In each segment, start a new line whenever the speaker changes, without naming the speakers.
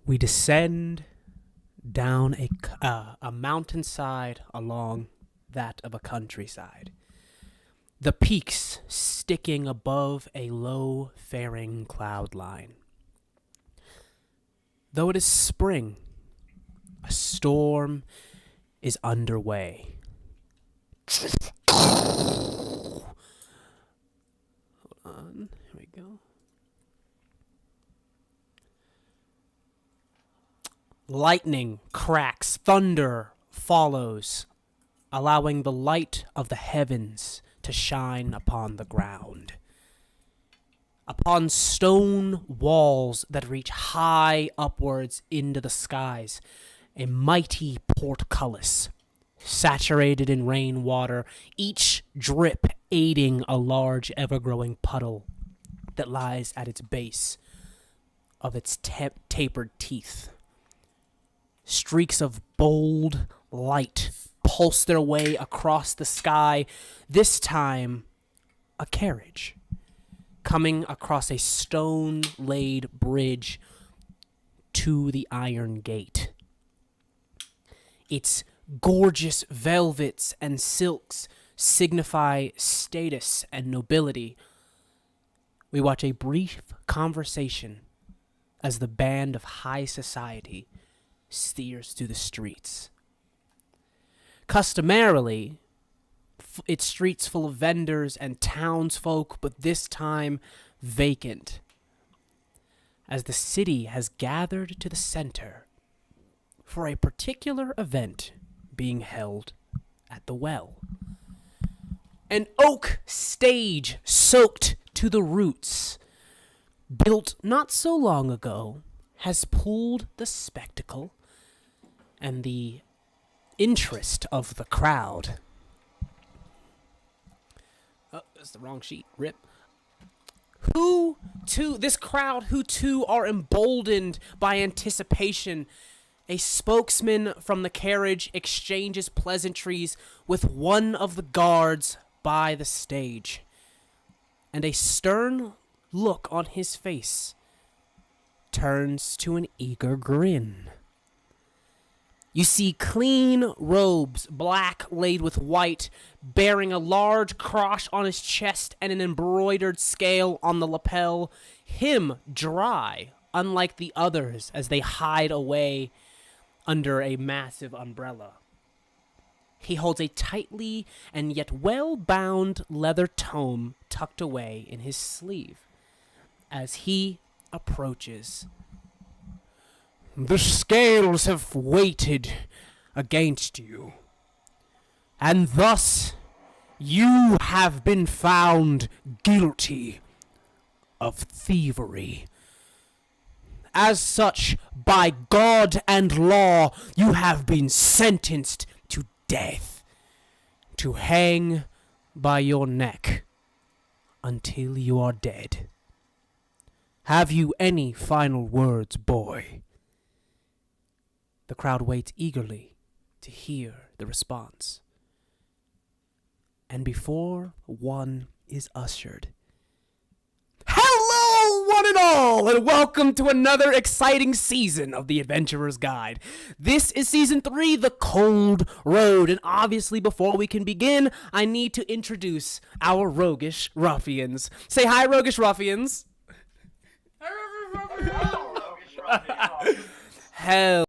We descend down a mountainside along that of a countryside. The peaks sticking above a low-faring cloud line. Though it is spring, a storm is underway. Hold on, here we go. Lightning cracks, thunder follows, allowing the light of the heavens to shine upon the ground. Upon stone walls that reach high upwards into the skies, a mighty portcullis, saturated in rainwater, each drip aiding a large ever-growing puddle that lies at its base of its tapered teeth. Streaks of bold light pulse their way across the sky, this time a carriage, coming across a stone-laid bridge to the iron gate. Its gorgeous velvets and silks signify status and nobility. We watch a brief conversation as the band of high society steers through the streets. Customarily, its streets full of vendors and townsfolk, but this time vacant, as the city has gathered to the center for a particular event being held at the well. An oak stage soaked to the roots, built not so long ago, has pulled the spectacle and the interest of the crowd. Oh, that's the wrong sheet. Rip. This crowd who too are emboldened by anticipation. A spokesman from the carriage exchanges pleasantries with one of the guards by the stage, and a stern look on his face turns to an eager grin. You see clean robes, black laid with white, bearing a large cross on his chest and an embroidered scale on the lapel. Him dry, unlike the others, as they hide away under a massive umbrella. He holds a tightly and yet well-bound leather tome tucked away in his sleeve. As he approaches, the scales have weighted against you, and thus you have been found guilty of thievery. As such, by God and law, you have been sentenced to death, to hang by your neck until you are dead. Have you any final words, boy? The crowd waits eagerly to hear the response. And before one is ushered, hello, one and all, and welcome to another exciting season of The Adventurer's Guide. This is Season 3, The Cold Road, and obviously before we can begin, I need to introduce our Roguish Ruffians. Say hi, Roguish Ruffians. Hell.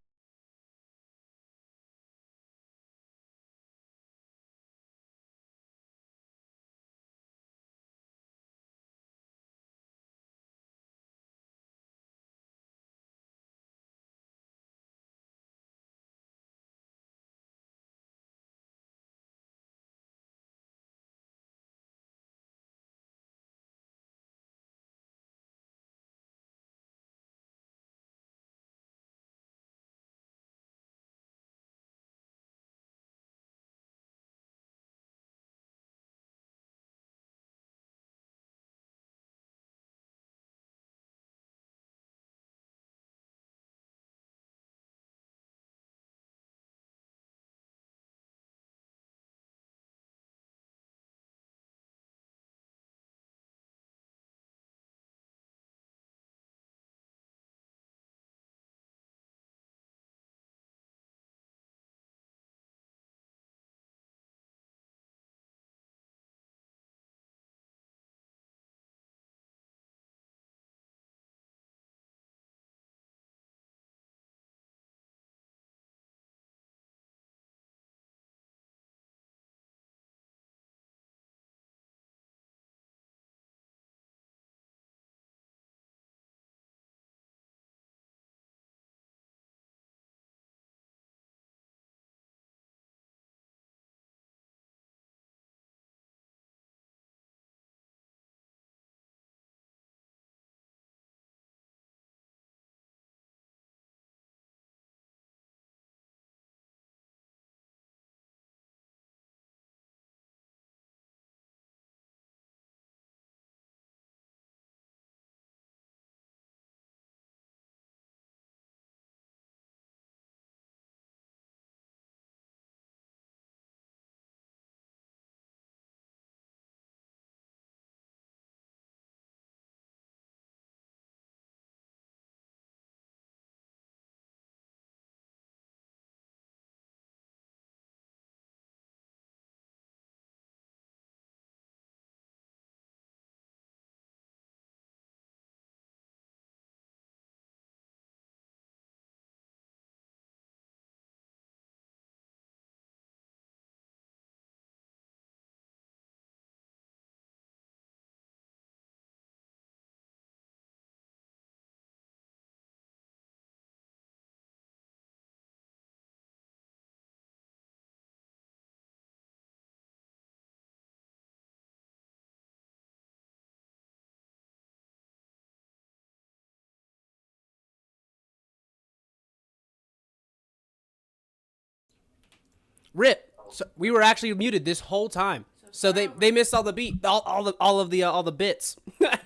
Rip. So we were actually muted this whole time. So they missed all the beat, all of the bits.
Did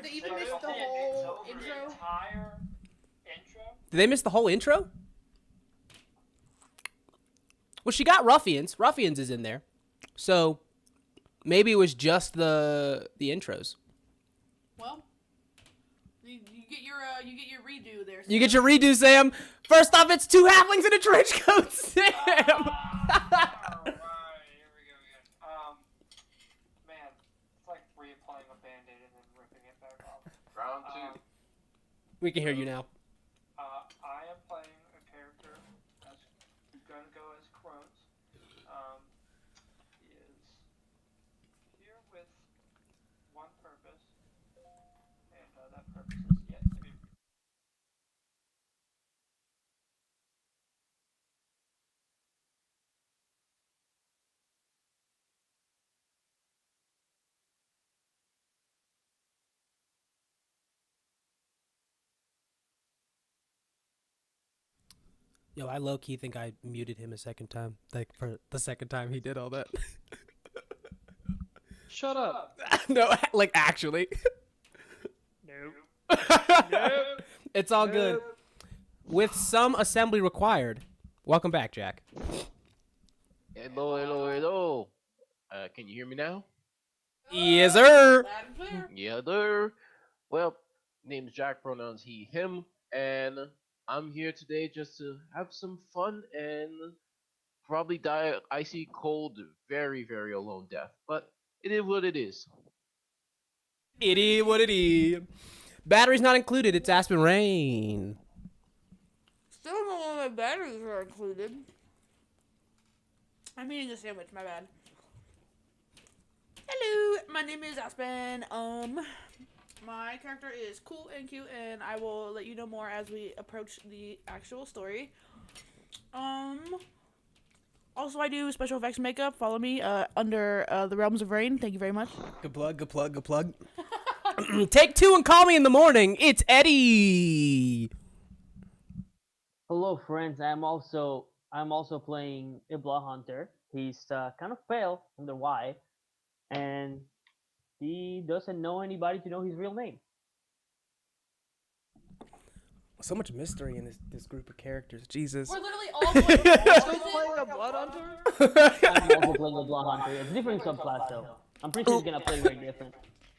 they even miss the whole intro?
Entire intro?
Did they miss the whole intro? Well, she got Ruffians. Ruffians is in there. So maybe it was just the intros.
Well, you get your redo there. Sam.
You get your redo, Sam. First off, it's 2 halflings in a trench coat, Sam.
Alright, here we go again. Man, it's like reapplying a band-aid and then ripping it back off.
Round 2.
We can hear you now.
I am playing a character that's gonna go as Crones. He is here with one purpose, and that purpose is yet to be.
Yo, I low-key think I muted him a second time. Like, for the second time he did all that.
Shut up.
No, like, actually.
Nope. Nope.
It's all good. With some assembly required. Welcome back, Jack.
Hello, hello, hello. Can you hear me now?
Yes, sir.
Loud and clear.
Yeah, there. Well, name's Jack, pronouns he, him, and I'm here today just to have some fun and probably die an icy cold, very, very alone death. But it is what it is.
It is what it is. Batteries not included. It's Aspen Rain.
Still don't know why my batteries are included. I'm eating a sandwich, my bad. Hello, my name is Aspen. My character is cool and cute, and I will let you know more as we approach the actual story. Also, I do special effects makeup. Follow me under the Realms of Rain. Thank you very much.
Good plug, good plug, good plug. Take 2 and call me in the morning. It's Eddie.
Hello, friends. I'm also playing Ibla Hunter. He's kind of pale, wonder why, and he doesn't know anybody to know his real name.
So much mystery in this group of characters. Jesus.
We're literally all playing
Playing a blood hunter?
I'm also playing Ibla Hunter. It's a different subclass, though. I'm pretty sure he's gonna play very different.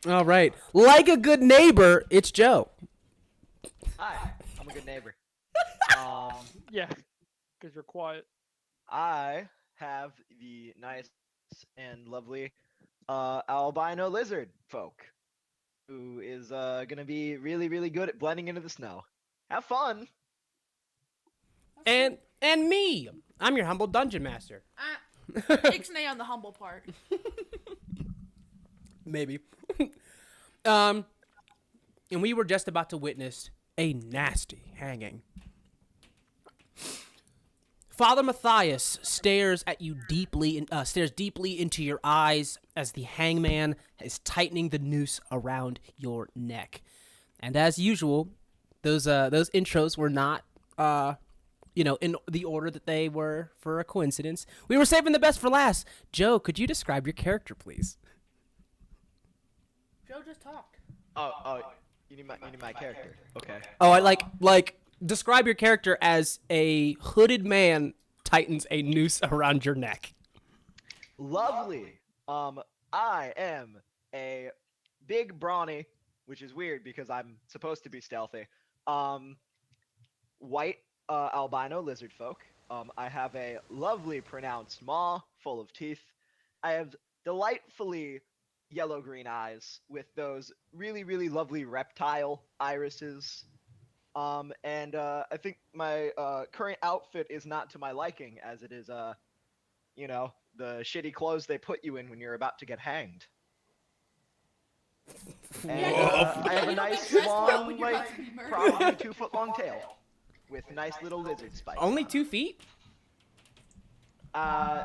All right. Like a good neighbor, it's Joe.
Hi, I'm a good neighbor.
Yeah, because you're quiet.
I have the nice and lovely albino lizard folk, who is gonna be really, really good at blending into the snow. Have fun.
And me. I'm your humble dungeon master.
Ixnay on the humble part.
Maybe. And we were just about to witness a nasty hanging. Father Matthias stares deeply into your eyes as the hangman is tightening the noose around your neck. And as usual, those intros were not in the order that they were for a coincidence. We were saving the best for last. Joe, could you describe your character, please?
Joe just talked.
Oh, you need my character. Okay.
Oh, I like describe your character as a hooded man tightens a noose around your neck.
Lovely. I am a big brawny, which is weird because I'm supposed to be stealthy. White albino lizard folk. I have a lovely pronounced maw full of teeth. I have delightfully yellow-green eyes with those really, really lovely reptile irises. And I think my current outfit is not to my liking, as it is, the shitty clothes they put you in when you're about to get hanged. And I have a
You don't
nice,
get dressed well when
long,
you're
like,
about to be murdered.
probably 2-foot-long tail with nice little lizard spikes.
Only
on it.
2 feet?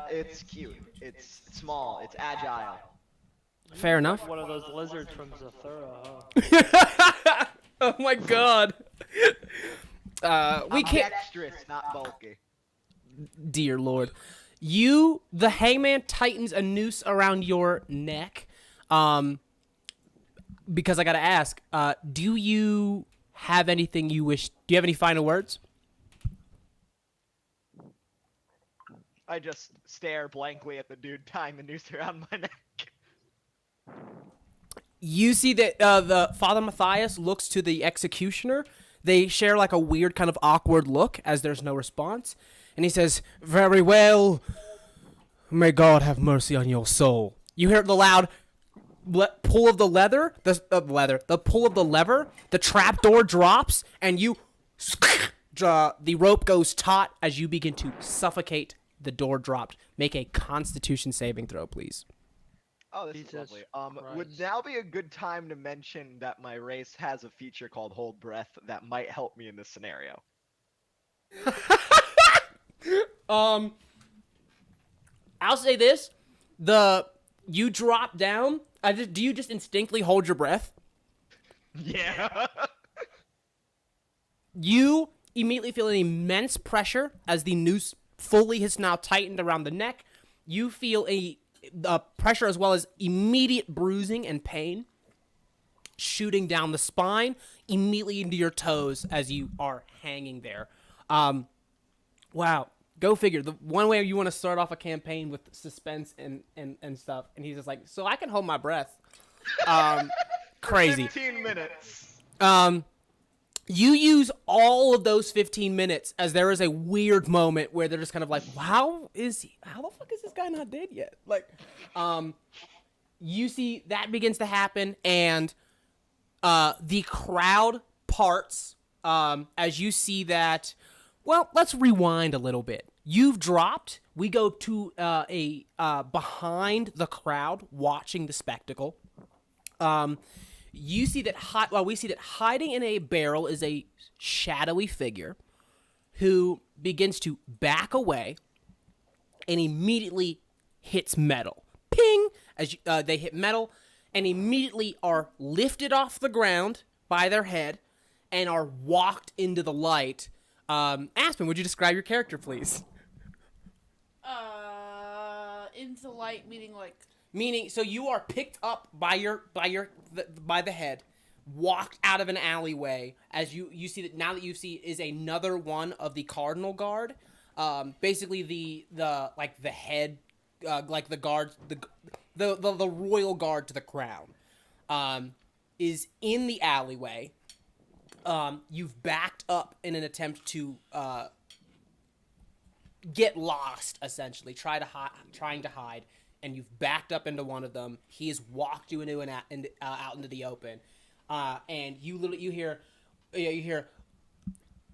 It's cute. It's small. It's agile.
Fair enough.
One of those lizards from Zathura, huh?
Oh my god. We
I'm
can't.
dexterous, not bulky.
Dear Lord. The hangman tightens a noose around your neck. Because I gotta ask, do you have anything you wish? Do you have any final words?
I just stare blankly at the dude tying the noose around my neck.
You see that the Father Matthias looks to the executioner. They share like a weird kind of awkward look as there's no response. And he says, "Very well. May God have mercy on your soul." You hear the loud pull of the leather, the pull of the lever, the trapdoor drops, and the rope goes taut as you begin to suffocate. The door dropped. Make a Constitution saving throw, please.
Oh, this is
Jesus
lovely. Would
Christ.
now be a good time to mention that my race has a feature called Hold Breath that might help me in this scenario.
I'll say this: you drop down. Do you just instinctively hold your breath?
Yeah.
You immediately feel an immense pressure as the noose fully has now tightened around the neck. You feel a pressure as well as immediate bruising and pain shooting down the spine, immediately into your toes as you are hanging there. Wow. Go figure. The one way you want to start off a campaign with suspense and stuff. And he's just like, so I can hold my breath. Crazy.
15 minutes.
You use all of those 15 minutes as there is a weird moment where they're just kind of like, how the fuck is this guy not dead yet? Like, you see that begins to happen, and the crowd parts as you see that. Well, let's rewind a little bit. You've dropped. We go to a behind the crowd watching the spectacle. You see that we see that hiding in a barrel is a shadowy figure who begins to back away and immediately hits metal. Ping! As they hit metal and immediately are lifted off the ground by their head and are walked into the light. Aspen, would you describe your character, please?
Into light, meaning like.
Meaning, so you are picked up by the head, walked out of an alleyway. As you see that now that you see is another one of the Cardinal Guard, basically the head, like the guards, the royal guard to the crown, is in the alleyway. You've backed up in an attempt to get lost, essentially, trying to hide. And you've backed up into one of them. He has walked you out into the open, and you hear,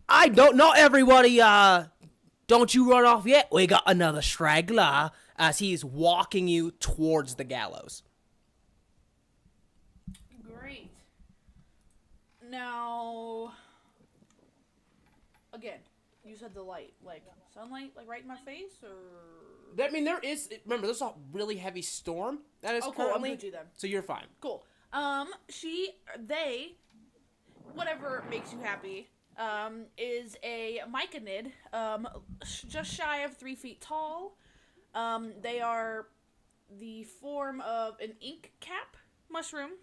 I don't know everybody. Don't you run off yet? We got another straggler. As he is walking you towards the gallows.
Great. Now, again, you said the light, like sunlight, like right in my face, or.
I mean, remember, there's a really heavy storm that is
cool. I'm
currently.
Gucci then.
So you're fine.
Cool. They, whatever makes you happy, is a myconid, just shy of 3 feet tall. They are the form of an ink cap mushroom,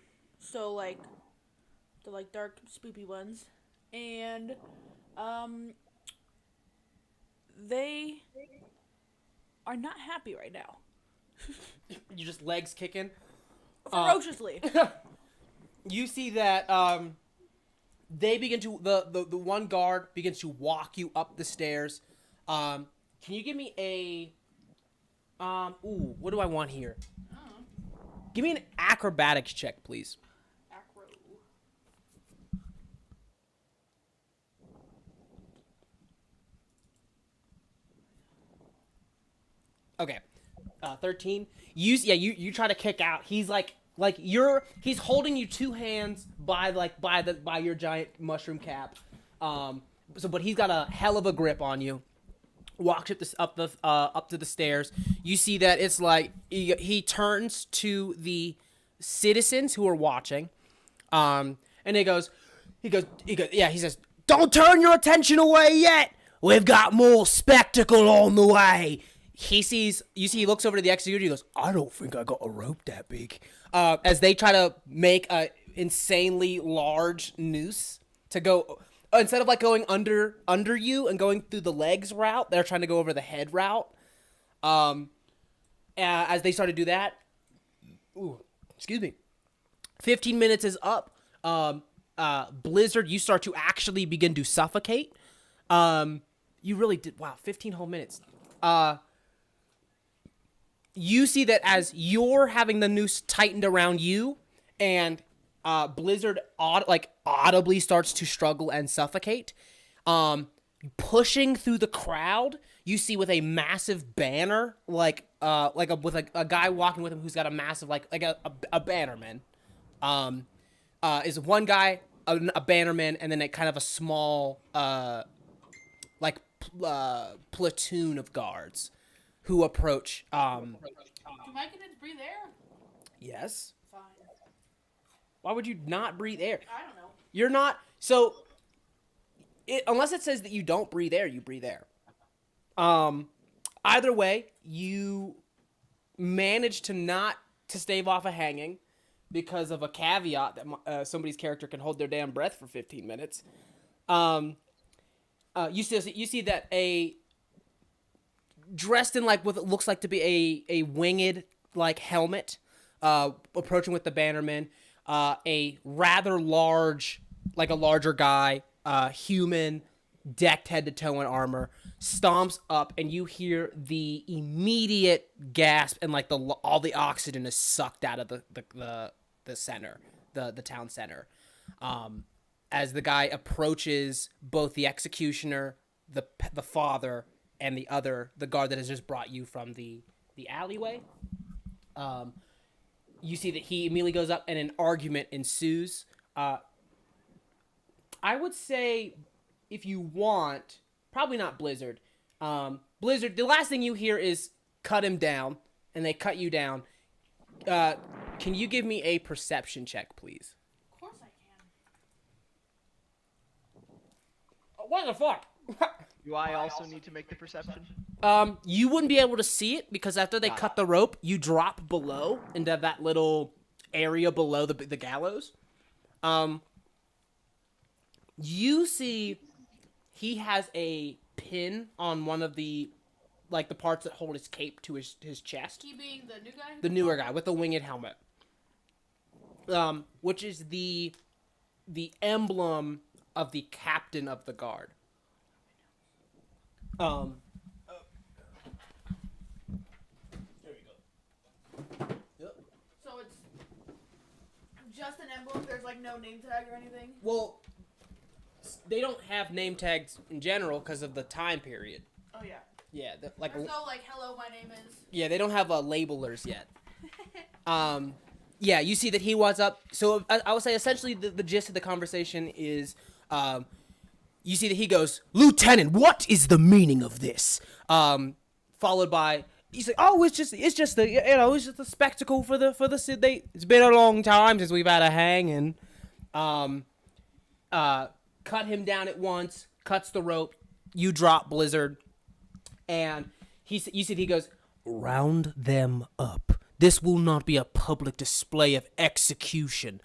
so like the dark spoopy ones, and they are not happy right now.
You just legs kicking.
Ferociously.
You see that they begin to the one guard begins to walk you up the stairs. Can you give me a what do I want here? Give me an acrobatics check, please.
Acro.
Okay. 13. You try to kick out. He's he's holding you two hands by your giant mushroom cap. But he's got a hell of a grip on you. Walks up to the stairs. You see that it's like he turns to the citizens who are watching. And he says, "Don't turn your attention away yet. We've got more spectacle on the way." he looks over to the executioner. He goes, I don't think I got a rope that big. As they try to make a insanely large noose to go, instead of like going under you and going through the legs route, they're trying to go over the head route. As they start to do that, excuse me, 15 minutes is up. Blizzard, you start to actually begin to suffocate. You really did. Wow, 15 whole minutes. You see that as you're having the noose tightened around you, and Blizzard audibly starts to struggle and suffocate. Pushing through the crowd, you see with a massive banner, with a guy walking with him who's got a massive a bannerman. Is one guy a bannerman, and then a kind of a small platoon of guards who approach.
Do myconids breathe air?
Yes.
Fine.
Why would you not breathe air?
I don't know.
You're not so. Unless it says that you don't breathe air, you breathe air. Either way, you manage to not to stave off a hanging because of a caveat that somebody's character can hold their damn breath for 15 minutes. You see that a dressed in like what it looks like to be a winged like helmet, approaching with the bannerman, a rather large, like a larger guy, human, decked head to toe in armor, stomps up, and you hear the immediate gasp, and like all the oxygen is sucked out of the center, the town center, as the guy approaches both the executioner, the father, and the guard that has just brought you from the alleyway. You see that he immediately goes up, and an argument ensues. I would say, if you want, probably not Blizzard. Blizzard, the last thing you hear is cut him down, and they cut you down. Can you give me a perception check, please?
Of course I can.
What the fuck?
Do I also need to make the perception?
You wouldn't be able to see it because after they cut the rope, you drop below into that little area below the gallows. You see he has a pin on one of the parts that hold his cape to his chest.
He being the new guy?
The newer guy with the winged helmet. Which is the emblem of the captain of the guard. There we go. Yep.
So it's just an emblem? There's like no name tag or anything?
Well, they don't have name tags in general because of the time period.
Oh yeah.
Yeah,
There's no like, hello, my name is...
Yeah, they don't have labelers yet. Yeah, you see that he was up. So I would say essentially the gist of the conversation is, you see that he goes, Lieutenant, what is the meaning of this? Followed by, he's like, oh, it's just a spectacle for the city. It's been a long time since we've had a hanging. Cut him down at once, cuts the rope, you drop Blizzard, and you see he goes, round them up. This will not be a public display of execution.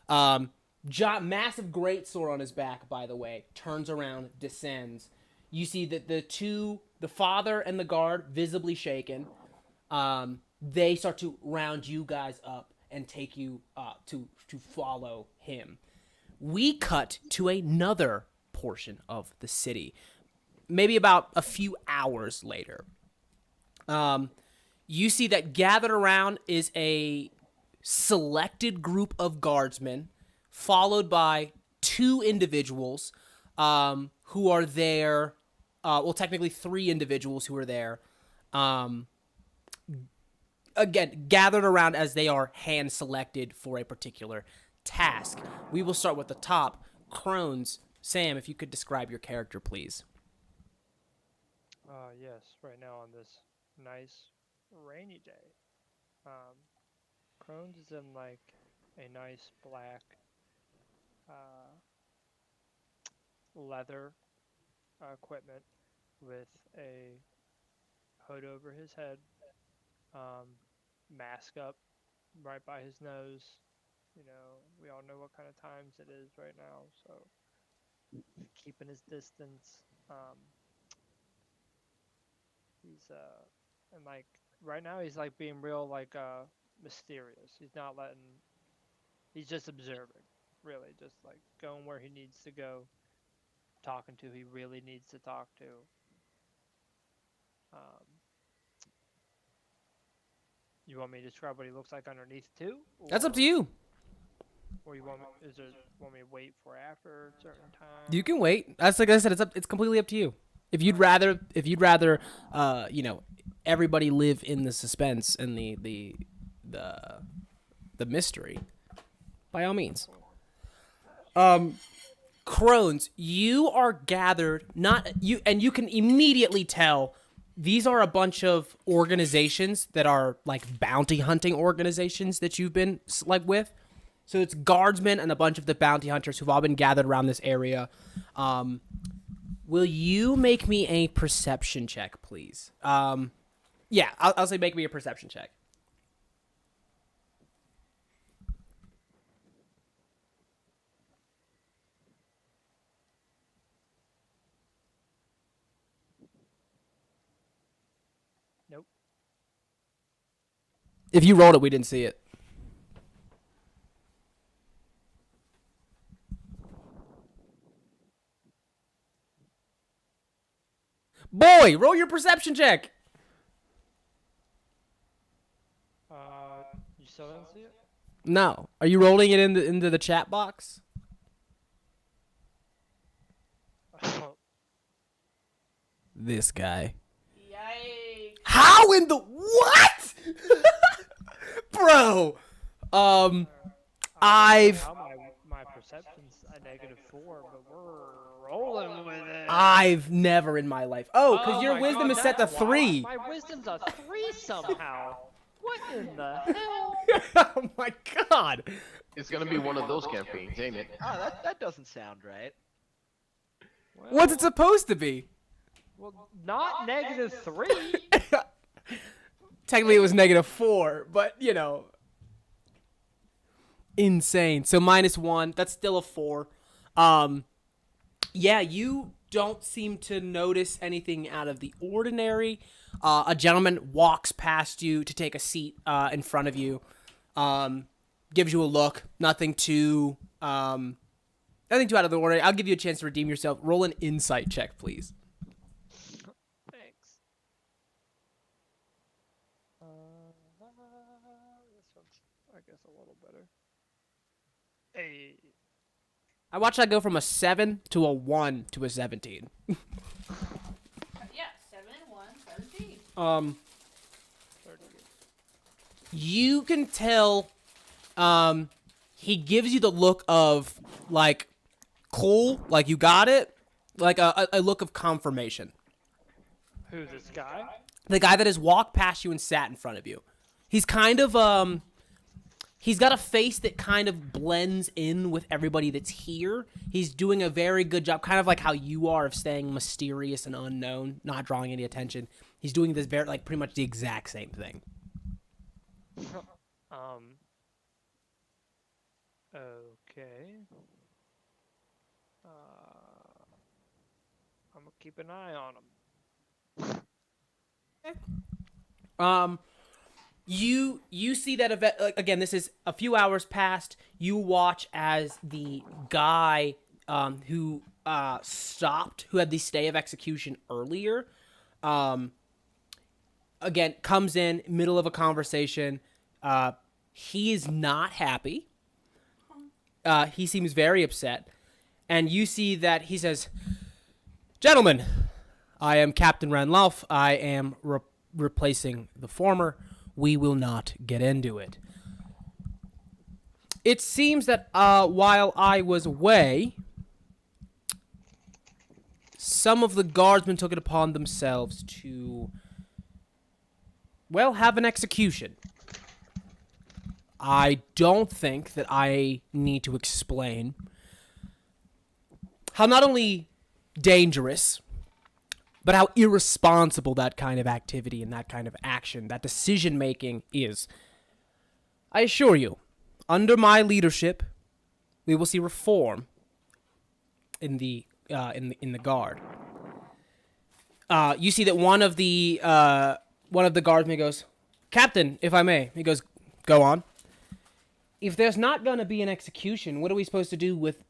Massive greatsword on his back, by the way, turns around, descends. You see that the father and the guard, visibly shaken, they start to round you guys up and take you to follow him. We cut to another portion of the city, maybe about a few hours later. You see that gathered around is a selected group of guardsmen, followed by two individuals who are there. Technically three individuals who are there. Again, gathered around as they are hand-selected for a particular task. We will start with the top. Crones. Sam, if you could describe your character, please.
Yes, right now on this nice rainy day. Crohn's is in like a nice black leather equipment with a hood over his head, mask up right by his nose. You know, we all know what kind of times it is right now, so keeping his distance. He's and like right now he's like being real like mysterious. He's not letting. He's just observing, really, just like going where he needs to go, talking to who he really needs to talk to. Um, you want me to describe what he looks like underneath too?
That's up to you.
Or you want me? Want me to wait for after a certain time?
You can wait. That's like I said. It's completely up to you. If you'd rather, you know, everybody live in the suspense and the mystery, by all means. Crones, you are gathered, not you, and you can immediately tell these are a bunch of organizations that are like bounty hunting organizations that you've been like with. So it's guardsmen and a bunch of the bounty hunters who've all been gathered around this area. Will you make me a perception check, please? Yeah, I'll say make me a perception check.
Nope.
If you rolled it, we didn't see it. Boy, roll your perception check.
You still don't see it?
No. Are you rolling it into the chat box? This guy.
Yikes.
How in the what? Bro. I've
Now my perception's a -4, but we're rolling with it.
I've never in my life. Oh, because your
my
wisdom
God,
is set to
that's why.
3.
My wisdom's a 3 somehow. What in the hell?
Oh my god.
It's gonna be one of those campaigns, ain't it?
Oh, that doesn't sound right.
What's it supposed to be?
Well, not -3.
Technically, it was -4, but you know, insane. So -1. That's still a 4. Yeah, you don't seem to notice anything out of the ordinary. A gentleman walks past you to take a seat in front of you. Gives you a look. Nothing too out of the ordinary. I'll give you a chance to redeem yourself. Roll an insight check, please.
Thanks. This one's, I guess, a little better. Hey.
I watched that go from a 7 to a 1 to a 17.
Yeah, 7 and 1, 17.
30.
You can tell he gives you the look of like cool, like you got it, like a look of confirmation.
Who, this guy?
The guy that has walked past you and sat in front of you. He's kind of he's got a face that kind of blends in with everybody that's here. He's doing a very good job, kind of like how you are, of staying mysterious and unknown, not drawing any attention. He's doing this very, like, pretty much the exact same thing.
Okay. I'm gonna keep an eye on him.
You see that event, like, again, this is a few hours past. You watch as the guy who stopped, who had the stay of execution earlier, again, comes in, middle of a conversation. He is not happy. He seems very upset. And you see that he says, "Gentlemen, I am Captain Ranlauf. I am replacing the former. We will not get into it. It seems that while I was away, some of the guardsmen took it upon themselves to, well, have an execution. I don't think that I need to explain how not only dangerous, but how irresponsible that kind of activity and that kind of action, that decision making is. I assure you, under my leadership, we will see reform in the guard. You see that one of the guardsmen goes, "Captain, if I may," he goes, "Go on." If there's not gonna be an execution, what are we supposed to do with,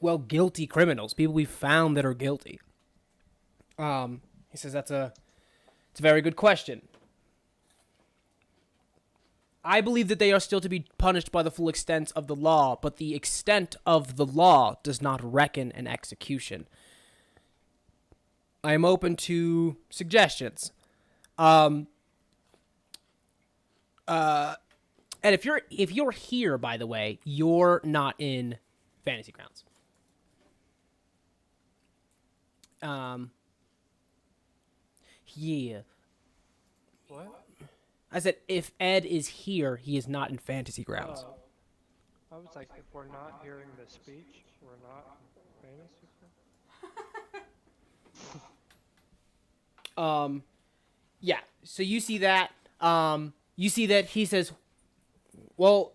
well, guilty criminals, people we've found that are guilty? He says it's a very good question. I believe that they are still to be punished by the full extent of the law, but the extent of the law does not reckon an execution. I am open to suggestions. And if you're here, by the way, you're not in Fantasy Grounds. Yeah.
What?
I said if Ed is here, he is not in Fantasy Grounds.
I was like, if we're not hearing the speech, we're not in fantasy.
Yeah. So you see that. You see that he says, "Well,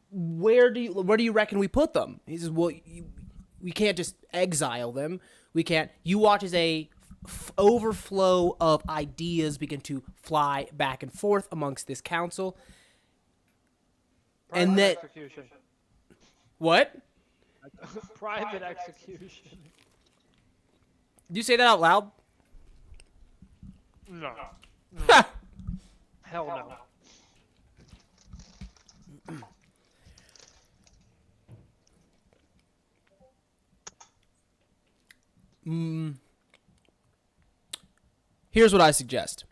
where do you reckon we put them?" He says, "Well, we can't just exile them. We can't." You watch as a overflow of ideas begin to fly back and forth amongst this council. And then
Execution.
what?
Private execution.
Did you say that out loud?
No. Hell no.
Here's what I suggest.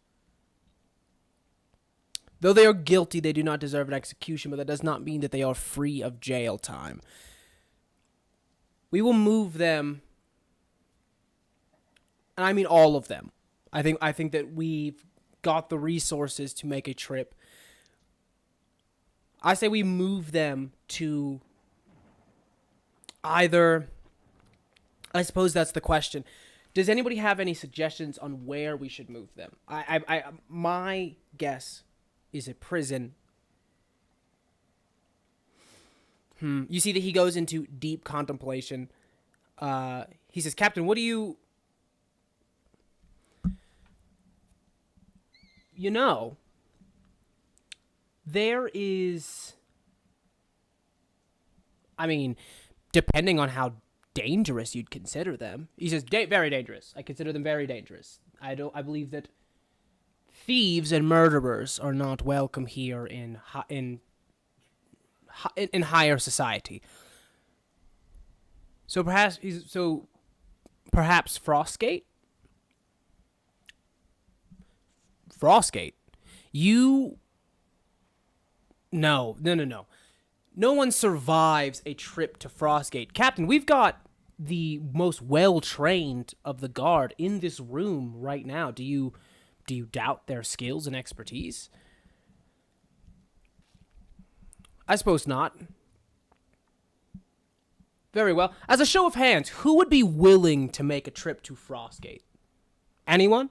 Though they are guilty, they do not deserve an execution, but that does not mean that they are free of jail time. We will move them, and I mean all of them. I think that we've got the resources to make a trip. I say we move them to either, I suppose that's the question. Does anybody have any suggestions on where we should move them? My guess is a prison. You see that he goes into deep contemplation. He says, "Captain, what do you... You know, there is... I mean, depending on how dangerous you'd consider them." He says, "Very dangerous. I consider them very dangerous. I believe that thieves and murderers are not welcome here in higher society. So perhaps Frostgate? Frostgate. No. No one survives a trip to Frostgate. Captain, we've got the most well-trained of the guard in this room right now. Do you doubt their skills and expertise? I suppose not. Very well. As a show of hands, who would be willing to make a trip to Frostgate? Anyone?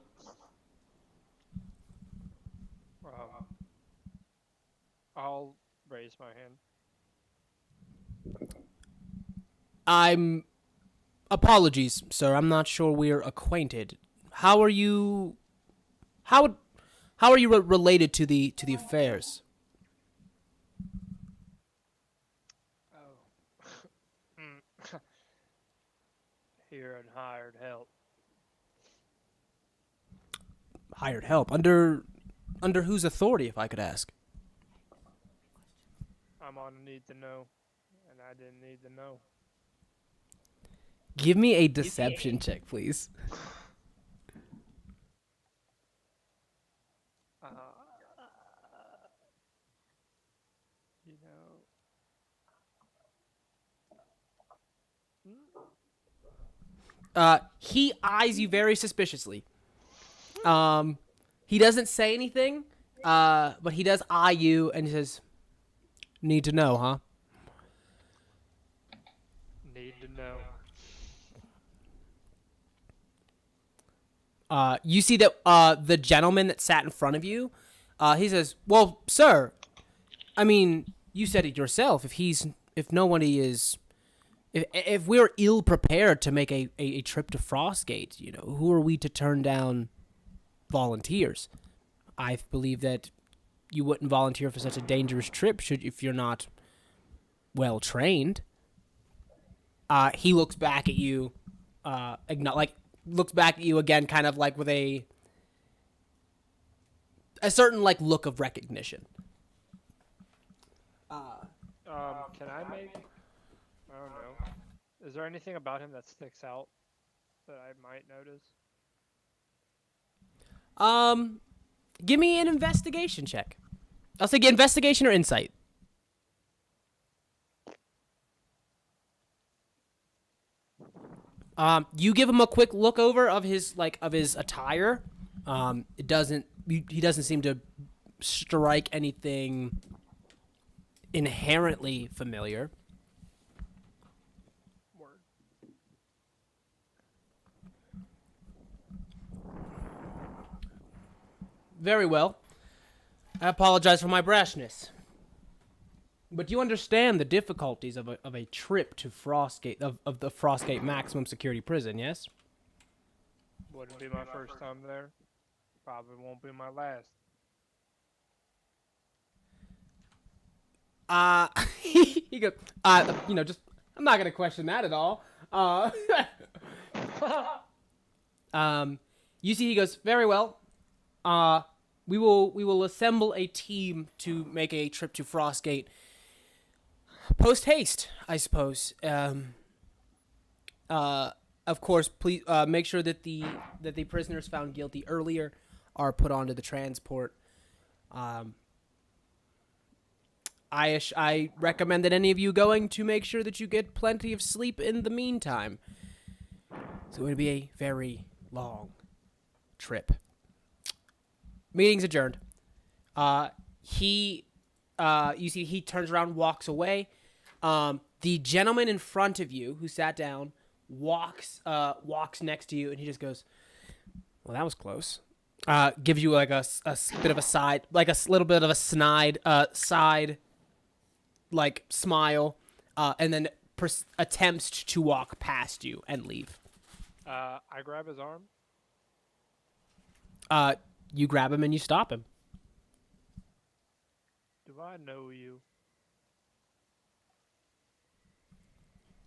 I'll raise my hand.
Apologies, sir. I'm not sure we're acquainted. How are you related to the affairs?
Here and hired help.
Hired help under whose authority, if I could ask?
I'm on a need to know, and I didn't need to know.
Give me a deception check, please.
You know.
He eyes you very suspiciously. He doesn't say anything, but he does eye you and he says, "Need to know, huh?"
Need to know.
You see that the gentleman that sat in front of you, he says, "Well, sir, I mean, you said it yourself. If we're ill prepared to make a trip to Frostgate, who are we to turn down volunteers? I believe that you wouldn't volunteer for such a dangerous trip if you're not well trained." He looks back at you, looks back at you again, kind of like with a certain like look of recognition.
Can I make? I don't know. Is there anything about him that sticks out that I might notice?
Give me an investigation check. I'll say investigation or insight. You give him a quick look over of his attire. He doesn't seem to strike anything inherently familiar.
Word.
Very well. I apologize for my brashness. But you understand the difficulties of a trip to Frostgate, of the Frostgate maximum security prison, yes?
Wouldn't be my first time there. Probably won't be my last.
He goes, just, I'm not going to question that at all. You see, he goes, very well. We will assemble a team to make a trip to Frostgate. Post haste, I suppose. Of course, please make sure that the prisoners found guilty earlier are put onto the transport. I recommend that any of you going to make sure that you get plenty of sleep in the meantime. It's going to be a very long trip. Meeting's adjourned. You see, he turns around, walks away. The gentleman in front of you who sat down walks next to you, and he just goes, "Well, that was close." Gives you like a bit of a side, like a little bit of a side, like smile, and then attempts to walk past you and leave.
I grab his arm.
You grab him and you stop him.
Do I know you?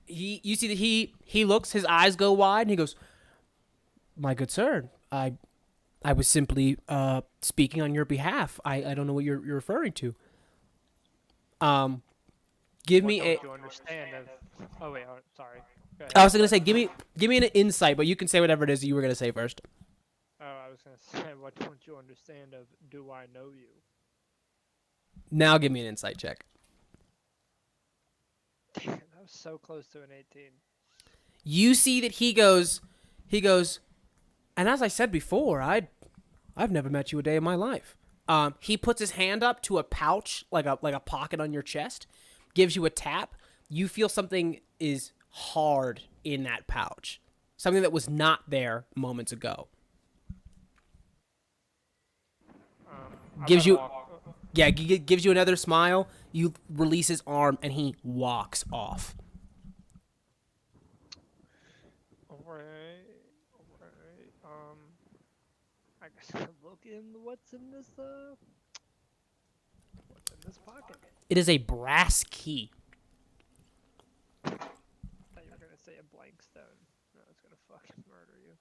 You see that he looks, his eyes go wide, and he goes, "My good sir, I was simply speaking on your behalf. I don't know what you're referring to. Give
What
me
don't
a.
you understand of? Oh wait, sorry. Go ahead.
I was gonna say, give me an insight, but you can say whatever it is you were gonna say first.
Oh, I was gonna say, what don't you understand of? Do I know you?
Now give me an insight check.
Damn, that was so close to an 18.
You see that he goes, and as I said before, I've never met you a day in my life. He puts his hand up to a pouch, like a pocket on your chest, gives you a tap. You feel something is hard in that pouch, something that was not there moments ago. Gives you, gives you another smile. You release his arm, and he walks off.
Alright. I guess I'll look in what's in this pocket.
It is a brass key.
I thought you were gonna say a blank stone. No, it's gonna fucking murder you.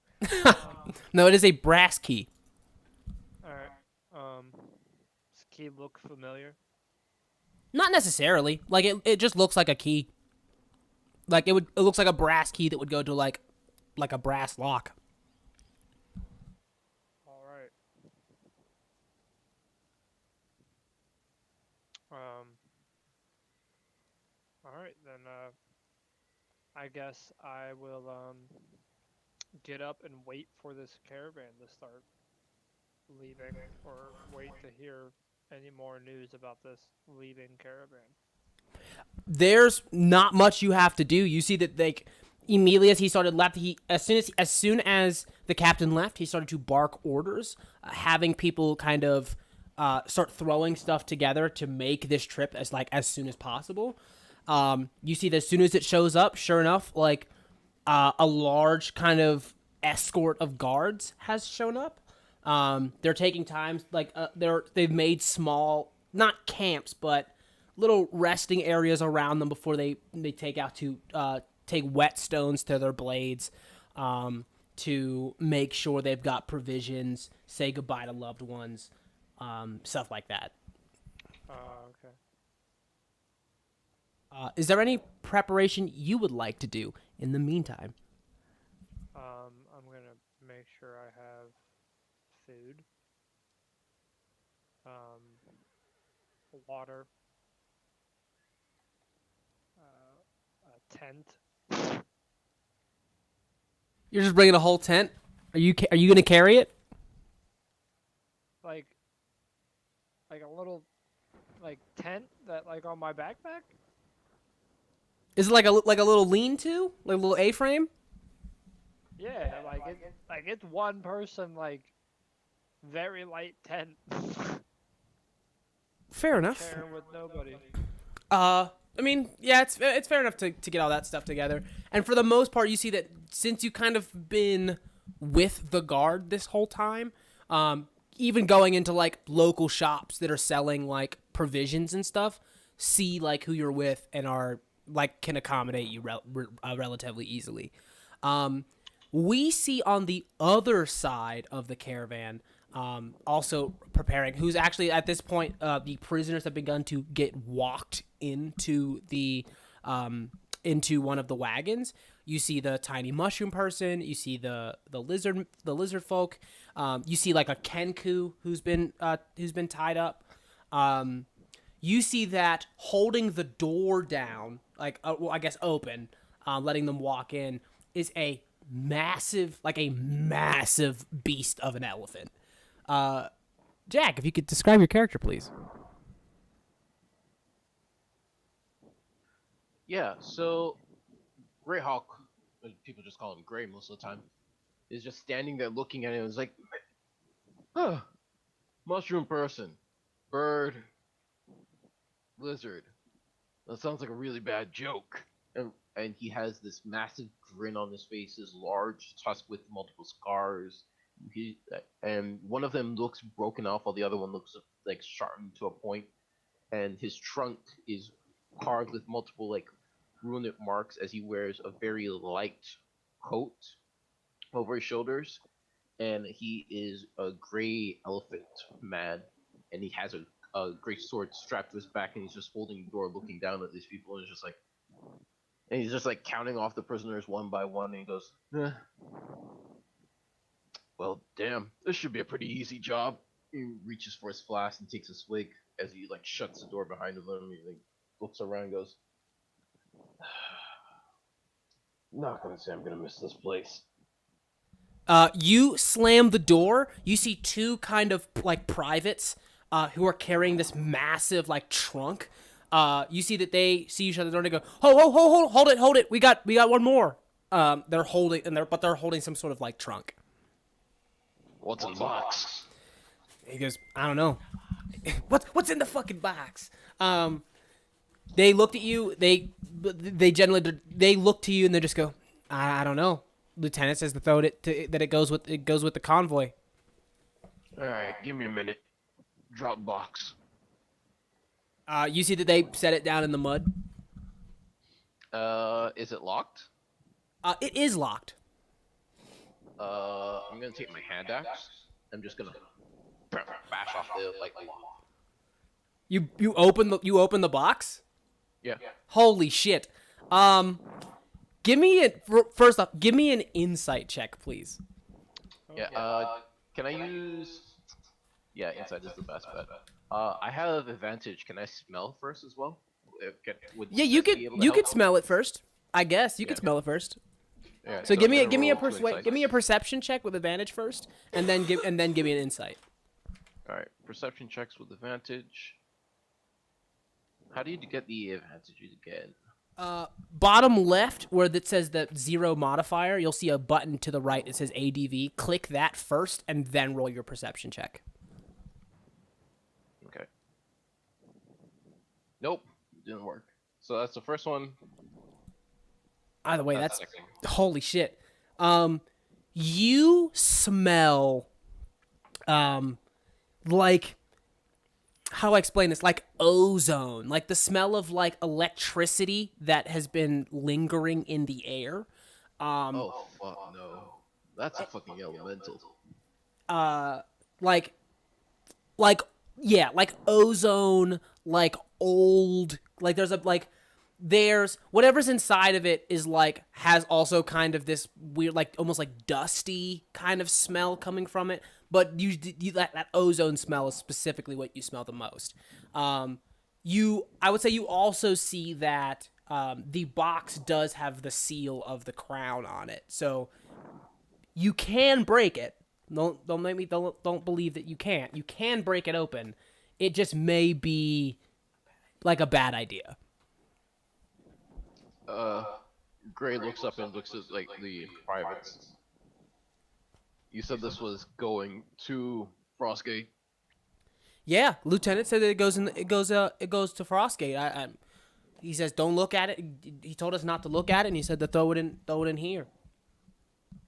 No, it is a brass key.
Alright. Does the key look familiar?
Not necessarily. Like it just looks like a key. Like it looks like a brass key that would go to like a brass lock.
Alright. Alright then, I guess I will, get up and wait for this caravan to start leaving, or wait to hear any more news about this leaving caravan.
There's not much you have to do. You see that immediately as he started left, he as soon as the captain left, he started to bark orders, having people kind of start throwing stuff together to make this trip as soon as possible. You see that as soon as it shows up, sure enough, like a large kind of escort of guards has shown up. They're taking times they've made small, not camps, but little resting areas around them before they take out to take whetstones to their blades, to make sure they've got provisions, say goodbye to loved ones, stuff like that.
Okay.
Is there any preparation you would like to do in the meantime?
I'm gonna make sure I have food, water, a tent.
You're just bringing a whole tent? Are you gonna carry it?
Like a little tent that on my backpack.
Is it like a little lean-to, like a little A-frame?
Yeah, it's one person very light tent.
Fair enough.
Sharing with nobody.
I mean, yeah, it's fair enough to get all that stuff together. And for the most part, you see that since you kind of been with the guard this whole time, even going into local shops that are selling provisions and stuff, see who you're with and are can accommodate you relatively easily. We see on the other side of the caravan, also preparing, who's actually at this point, the prisoners have begun to get walked into into one of the wagons. You see the tiny mushroom person. You see the lizard folk. You see a Kenku who's been tied up. You see that holding the door down, I guess open, letting them walk in, is a massive beast of an elephant. Jack, if you could describe your character, please.
Yeah, so Greyhawk, people just call him Grey most of the time, is just standing there looking at it and is like, huh, mushroom person, bird, lizard. That sounds like a really bad joke. And he has this massive grin on his face, his large tusk with multiple scars. And one of them looks broken off, while the other one looks sharpened to a point. And his trunk is carved with multiple runic marks, as he wears a very light coat over his shoulders. And he is a gray elephant man, and he has a great sword strapped to his back, and he's just holding the door, looking down at these people, and he's just counting off the prisoners one by one, and he goes, eh. Well, damn, this should be a pretty easy job. He reaches for his flask and takes a swig as he shuts the door behind him, and he looks around and goes, not gonna say I'm gonna miss this place.
You slam the door. You see two kind of privates who are carrying this massive trunk. You see that they see each other and they go, hold it. We got one more. They're holding some sort of trunk.
What's in the box?
He goes, I don't know. What's in the fucking box? They looked at you. They look to you and they just go, I don't know. Lieutenant says that it goes with the convoy.
All right, give me a minute. Drop box.
You see that they set it down in the mud.
Is it locked?
It is locked.
I'm gonna take my hand axe. I'm just gonna bash off the
You open the box?
Yeah.
Holy shit. Give me first off, give me an insight check, please.
Yeah. Can I use? Yeah, insight is the best bet. I have advantage. Can I smell first as well?
Yeah, you could smell it first. I guess you could smell it first.
Yeah,
So give me
I'm gonna
a
roll 2 insights.
give me a perception check with advantage first, and then give me an insight.
All right, perception checks with advantage. How do you get the advantage again?
Bottom left, where that says the 0 modifier, you'll see a button to the right that says ADV. Click that first, and then roll your perception check.
Okay. Nope, didn't work. So that's the first one.
Either way,
That's
that's
second.
holy shit. You smell, like, how do I explain this? Like ozone, like the smell of like electricity that has been lingering in the air.
Oh fuck no, that's a fucking elemental.
Like, like yeah, like ozone, like old, like there's whatever's inside of it is like has also kind of this weird, like almost like dusty kind of smell coming from it. But that ozone smell is specifically what you smell the most. I would say you also see that the box does have the seal of the crown on it, so you can break it. Don't make me don't believe that you can't. You can break it open. It just may be like a bad idea.
Gray looks up and looks at like the privates. You said this was going to Frostgate.
Yeah, Lieutenant said that it goes to Frostgate. He says don't look at it. He told us not to look at it, and he said to throw it in here.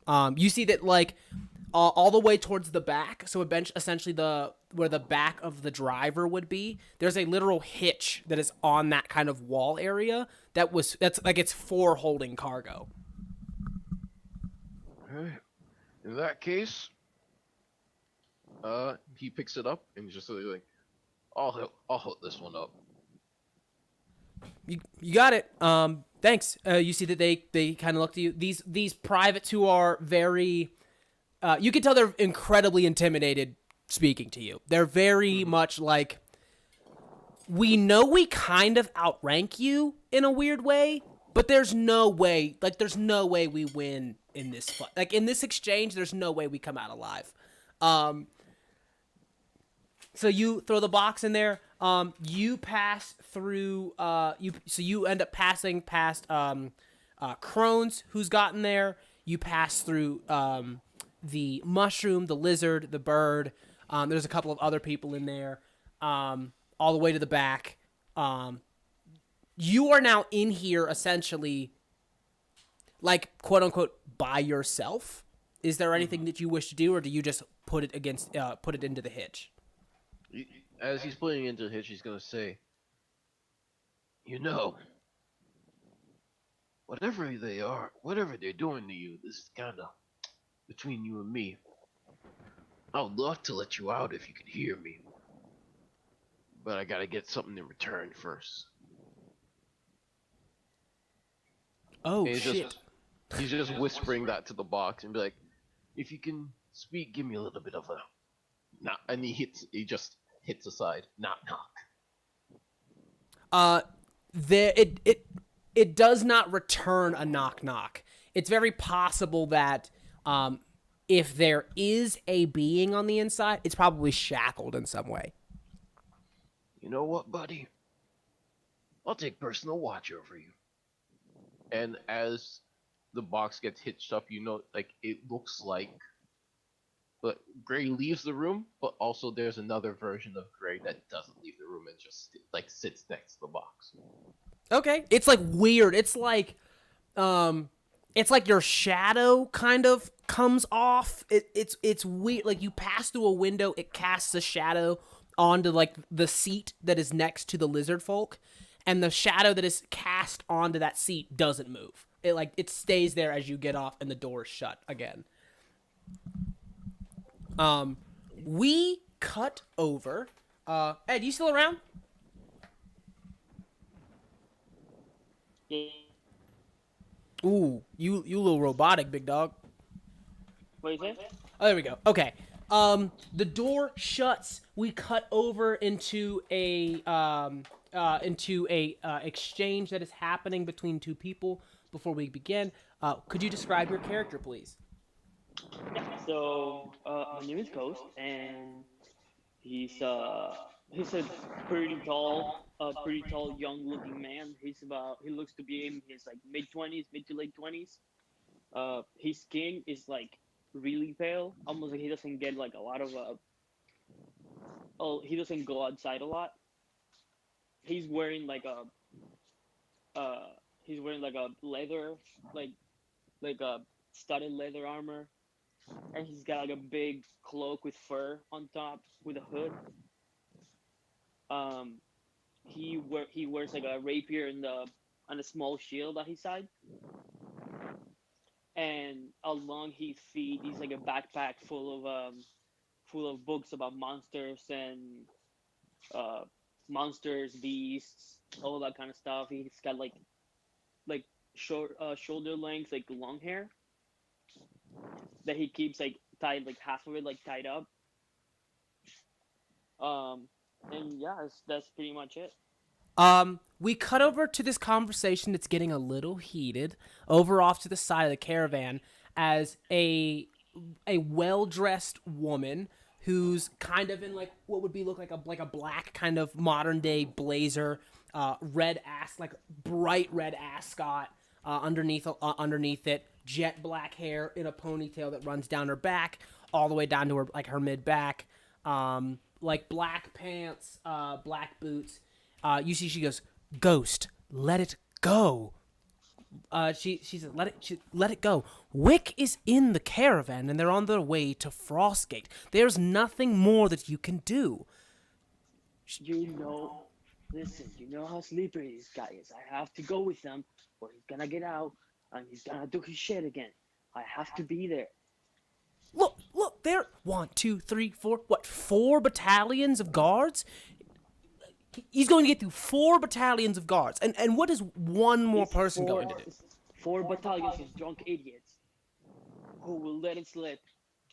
You see that like all the way towards the back, so essentially where the back of the driver would be. There's a literal hitch that is on that kind of wall area that's like it's for holding cargo.
Alright. In that case, he picks it up and he's just like, I'll hook this one up.
You got it. Thanks. You see that they kind of look to you. These privates who are very, you can tell they're incredibly intimidated speaking to you. They're very much like, we know we kind of outrank you in a weird way, but there's no way we win in this fight. Like in this exchange, there's no way we come out alive. So you throw the box in there. You pass through. You end up passing past Crones, who's gotten there. You pass through the mushroom, the lizard, the bird. There's a couple of other people in there. All the way to the back. You are now in here essentially, like quote unquote, by yourself. Is there anything that you wish to do, or do you just put it into the hitch?
As he's putting it into the hitch, he's gonna say, you know, whatever they are, whatever they're doing to you, this is kind of between you and me. I would love to let you out if you could hear me, but I gotta get something in return first.
Oh
And
shit!
He's just whispering that to the box and be like, if you can speak, give me a little bit of a knock. And he just hits aside, knock knock.
It does not return a knock knock. It's very possible that if there is a being on the inside, it's probably shackled in some way.
You know what, buddy? I'll take personal watch over you. And as the box gets hitched up, you know, like it looks like, but Gray leaves the room, but also there's another version of Gray that doesn't leave the room and just like sits next to the box.
Okay, it's like weird. It's like your shadow kind of comes off. It's weird. Like you pass through a window, it casts a shadow onto like the seat that is next to the lizard folk, and the shadow that is cast onto that seat doesn't move. It stays there as you get off and the door is shut again. We cut over. Ed, you still around?
Yeah.
Ooh, you a little robotic, big dog.
What is it?
Oh, there we go. Okay. The door shuts. We cut over into a exchange that is happening between two people. Before we begin, could you describe your character, please?
So, my name is Ghost, and he's a pretty tall a pretty tall, young-looking man. He looks to be in his like mid-20s, mid to late 20s. His skin is like really pale, almost like he doesn't get like a lot of oh, he doesn't go outside a lot. He's wearing like a uh he's wearing like a leather like like a studded leather armor, and he's got like a big cloak with fur on top with a hood. Um, he wears like a rapier in the on a small shield at his side, and along his feet is like a backpack full of books about monsters and uh monsters, beasts, all that kind of stuff. He's got like short shoulder length like long hair that he keeps like tied like half of it like tied up. Um, and yeah, that's pretty much it.
We cut over to this conversation that's getting a little heated over off to the side of the caravan as a well-dressed woman who's kind of in like what would be look like a black kind of modern day blazer, red ass like bright red ascot underneath it, jet black hair in a ponytail that runs down her back all the way down to her mid back, like black pants, black boots. You see, she goes, "Ghost, let it go." She said, let it go. Wick is in the caravan, and they're on their way to Frostgate. There's nothing more that you can do.
You know, listen, you know how slippery this guy is. I have to go with them, or he's gonna get out and he's gonna do his shit again. I have to be there.
Look, there. 1, 2, 3, 4. What? 4 battalions of guards. He's going to get through 4 battalions of guards, and what is one more
It's
person going to do?
4 battalions of drunk idiots who will let it slip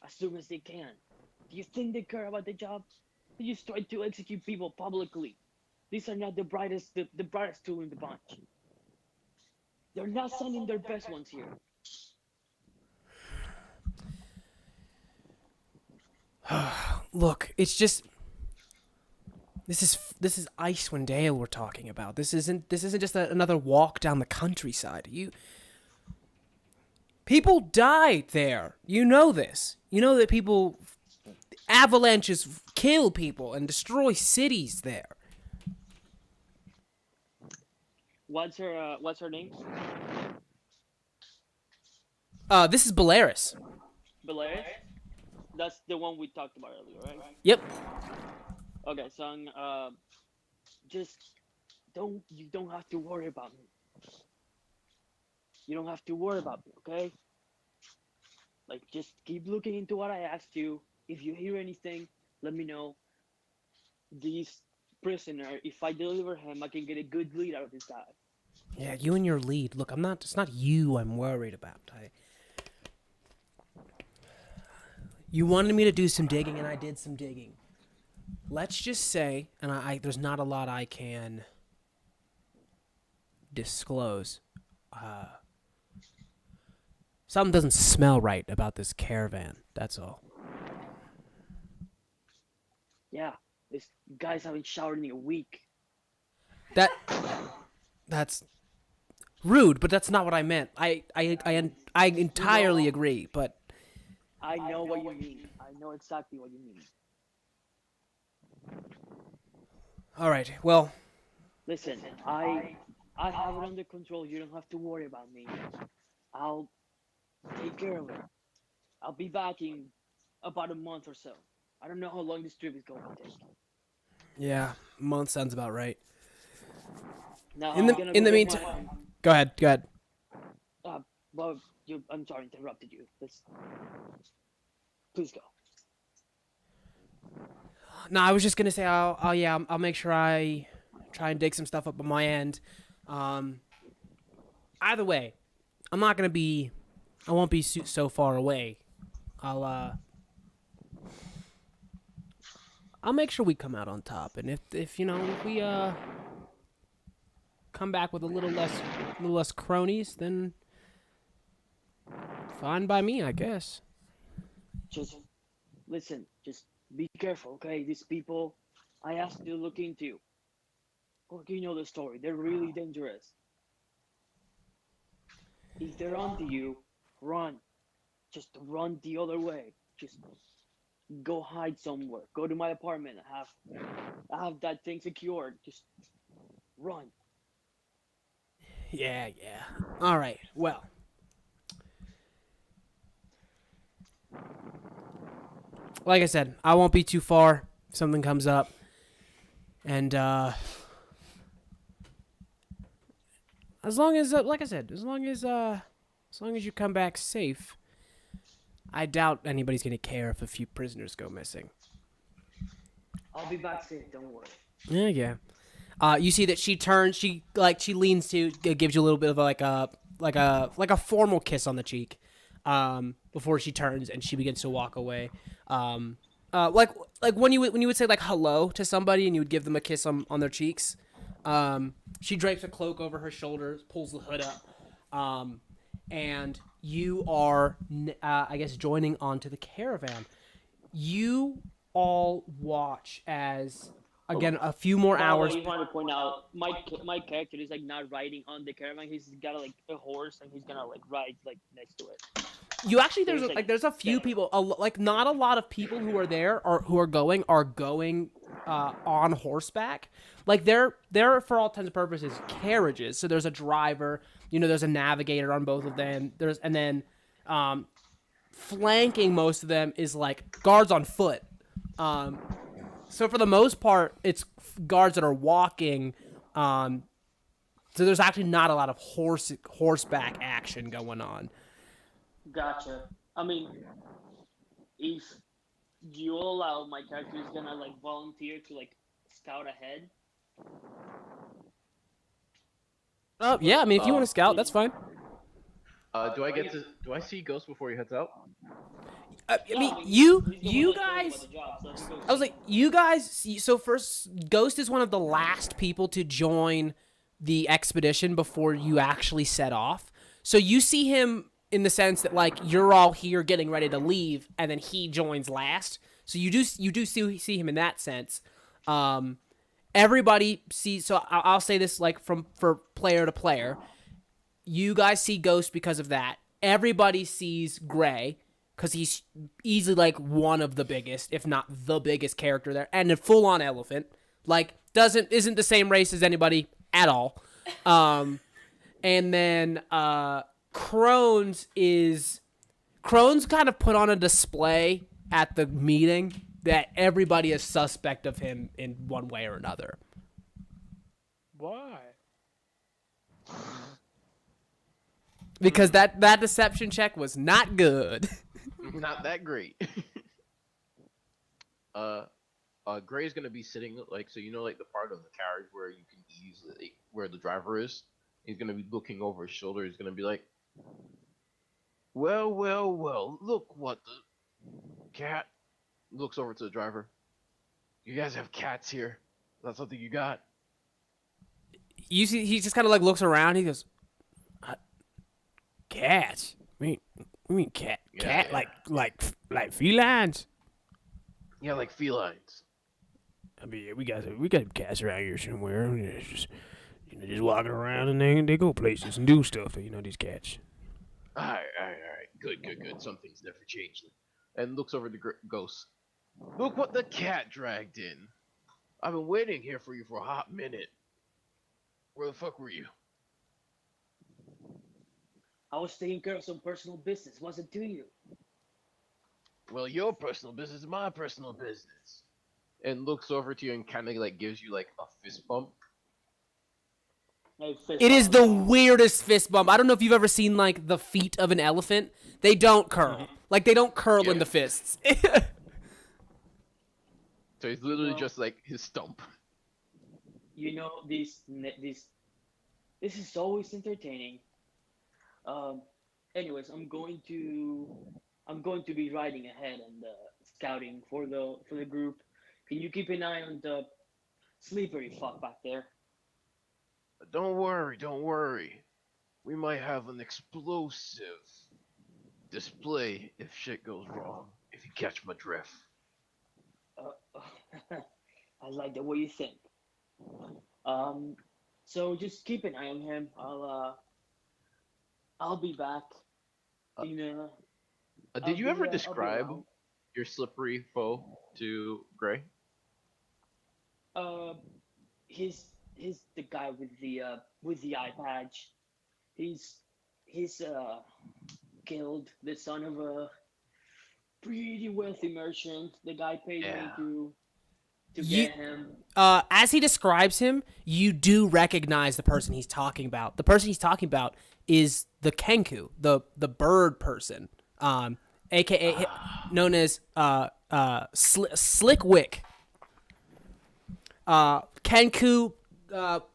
as soon as they can. Do you think they care about the job? They just try to execute people publicly. These are not the brightest tool in the bunch. They're not sending their best ones here.
Look, it's just this is Icewind Dale we're talking about. This isn't just another walk down the countryside. People died there. You know this. You know that avalanches kill people and destroy cities there.
What's her name?
This is Belarus.
Belair? That's the one we talked about earlier, right?
Yep.
Okay, son. Just you don't have to worry about me. You don't have to worry about me, okay? Like, just keep looking into what I asked you. If you hear anything, let me know. This prisoner, if I deliver him, I can get a good lead out of this guy.
Yeah, you and your lead. Look, it's not you I'm worried about. You wanted me to do some digging, and I did some digging. Let's just say, and there's not a lot I can disclose. Something doesn't smell right about this caravan. That's all.
Yeah, this guy's haven't showered in a week.
That's rude, but that's not what I meant. I entirely agree, but
I know what you mean. I know exactly what you mean.
all right. Well,
Listen, I have it under control. You don't have to worry about me. I'll take care of it. I'll be back in about a month or so. I don't know how long this trip is going to take.
yeah, month sounds about right.
Now,
In the meantime, go ahead.
Well, I'm sorry, interrupted you. Please go.
No, I was just gonna say, I'll make sure I try and dig some stuff up on my end. Either way, I won't be so far away. I'll make sure we come out on top, and if we come back with a little less cronies, then fine by me, I guess.
Just listen. Just be careful, okay? These people, I asked you to look into. Look, you know the story. They're really dangerous. If they're onto you, run. Just run the other way. Just go hide somewhere. Go to my apartment. I have that thing secured. Just run.
Yeah, yeah. All right. Well, like I said, I won't be too far if something comes up. And as long as like I said, as long as you come back safe, I doubt anybody's going to care if a few prisoners go missing.
I'll be back safe. Don't worry.
Yeah, yeah. You see that she turns, she leans to, gives you a little bit of a formal kiss on the cheek, before she turns and she begins to walk away. Like when you would say like hello to somebody and you would give them a kiss on their cheeks. She drapes a cloak over her shoulders, pulls the hood up, and you are, I guess, joining onto the caravan. You all watch as, again, a few more
By the way,
hours.
I just want to point out my character is like not riding on the caravan. He's got like a horse and he's gonna like ride like next to it.
You actually, there's
There's, like,
there's a few
seven.
people, like not a lot of people who are there or who are going on horseback. Like they're for all intents and purposes carriages. So there's a driver, there's a navigator on both of them. And then flanking most of them is like guards on foot. So for the most part, it's guards that are walking. So there's actually not a lot of horseback action going on.
Gotcha. I mean, if you allow, my character is gonna like volunteer to like scout ahead.
Oh yeah, I mean if you want to scout,
Yeah.
that's fine.
Do I see Ghost before he heads out?
I mean,
he's the
you
one that told
guys.
about the job, so he goes
I was like, you guys. So first, Ghost is one of the last people to join the expedition before you actually set off. So you see him in the sense that like you're all here getting ready to leave, and then he joins last. So you do see him in that sense. Everybody sees. So I'll say this like for player to player. You guys see Ghost because of that. Everybody sees Gray because he's easily like one of the biggest, if not the biggest character there, and a full-on elephant. Like isn't the same race as anybody at all. And then Crohn's kind of put on a display at the meeting that everybody is suspect of him in one way or another.
Why?
Because that deception check was not good.
Not that great. Gray's gonna be sitting like so like the part of the carriage where you can easily where the driver is. He's gonna be looking over his shoulder. He's gonna be like, well, well, well. Look what the cat looks over to the driver. You guys have cats here. That's something you got.
You see, he just kind of like looks around. He goes, "Cats? We mean cat?
Yeah, yeah.
Like felines?
Yeah, like felines.
I mean, we got cats around here somewhere. Just walking around and they go places and do stuff. These cats."
All right. Good. Some things never change. And looks over the ghost. Look what the cat dragged in. I've been waiting here for you for a hot minute. Where the fuck were you?
I was taking care of some personal business. What's it to you?
Well, your personal business is my personal business. And looks over to you and kind of like gives you like a fist bump.
Hey, fist
It is
bump.
the weirdest fist bump. I don't know if you've ever seen like the feet of an elephant. They don't curl. Like they don't curl
Yeah.
into fists.
So he's literally
Well-
just like his stump.
You know this is always entertaining. Anyways, I'm going to be riding ahead and scouting for the group. Can you keep an eye on the slippery fuck back there?
Don't worry. We might have an explosive display if shit goes wrong. If you catch my drift.
I like the way you think. So just keep an eye on him. I'll be back.
Uh,
In
did you ever
I'll be
describe
around.
your slippery foe to Gray?
Uh, he's the guy with the eye patch. He's he's killed the son of a pretty wealthy merchant. The guy paid me
Yeah.
to
You,
get him.
as he describes him, you do recognize the person he's talking about. The person he's talking about is the Kenku, the bird person, aka known as Slickwick. Kenku,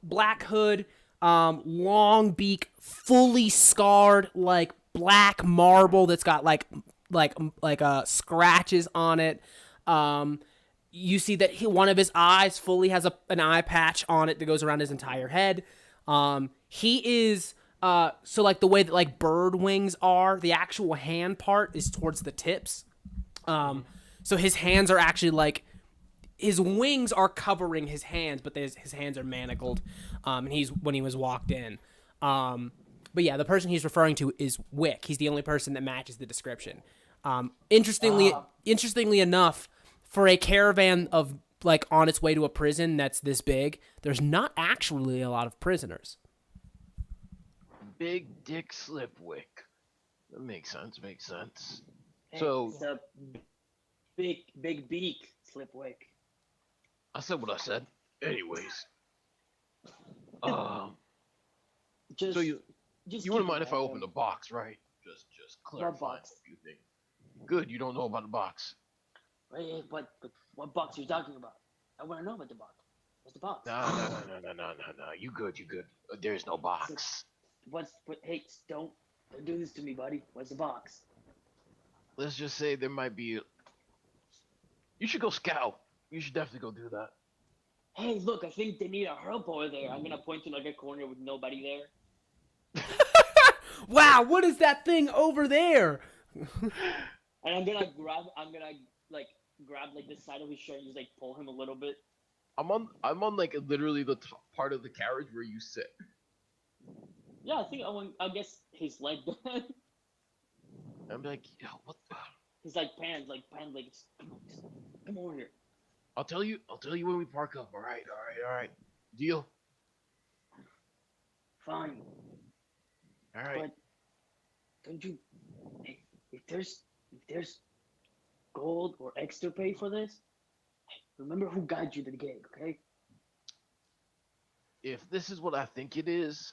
black hood, long beak, fully scarred, like black marble that's got scratches on it. You see that one of his eyes fully has an eye patch on it that goes around his entire head. He is so like the way that like bird wings are, the actual hand part is towards the tips. So his hands are actually like his wings are covering his hands, but his hands are manacled. And he's when he was walked in. But yeah, the person he's referring to is Wick. He's the only person that matches the description. Interestingly enough, for a caravan of like on its way to a prison that's this big, there's not actually a lot of prisoners.
Big Dick Slipwick. That makes sense. Makes sense.
Hey,
So
it's a big beak, Slipwick.
I said what I said. Anyways, um,
Just
so you
just
you wouldn't
keep
mind
an
if I
eye on
opened the
him.
box, right? Just clarifying
box?
a few things. Good. You don't know about the box.
Hey, but what box are you talking about? I want to know about the box. What's the box?
No. You good. You good. There's no box.
Hey, don't do this to me, buddy. What's the box?
Let's just say there might be. You should go scout. You should definitely go do that.
Hey, look, I think they need a help over there. I'm gonna point to like a corner with nobody there,
Wow, what is that thing over there?
and I'm gonna like grab like the side of his shirt and just like pull him a little bit.
I'm on like literally the top part of the carriage where you sit.
Yeah, I guess his leg.
I'm like, yo, what?
He's like pans, like come over here.
I'll tell you when we park up. All right. Deal.
Fine,
All right.
but don't you? Hey, if there's gold or extra pay for this, hey, remember who got you to the gig, okay?
If this is what I think it is,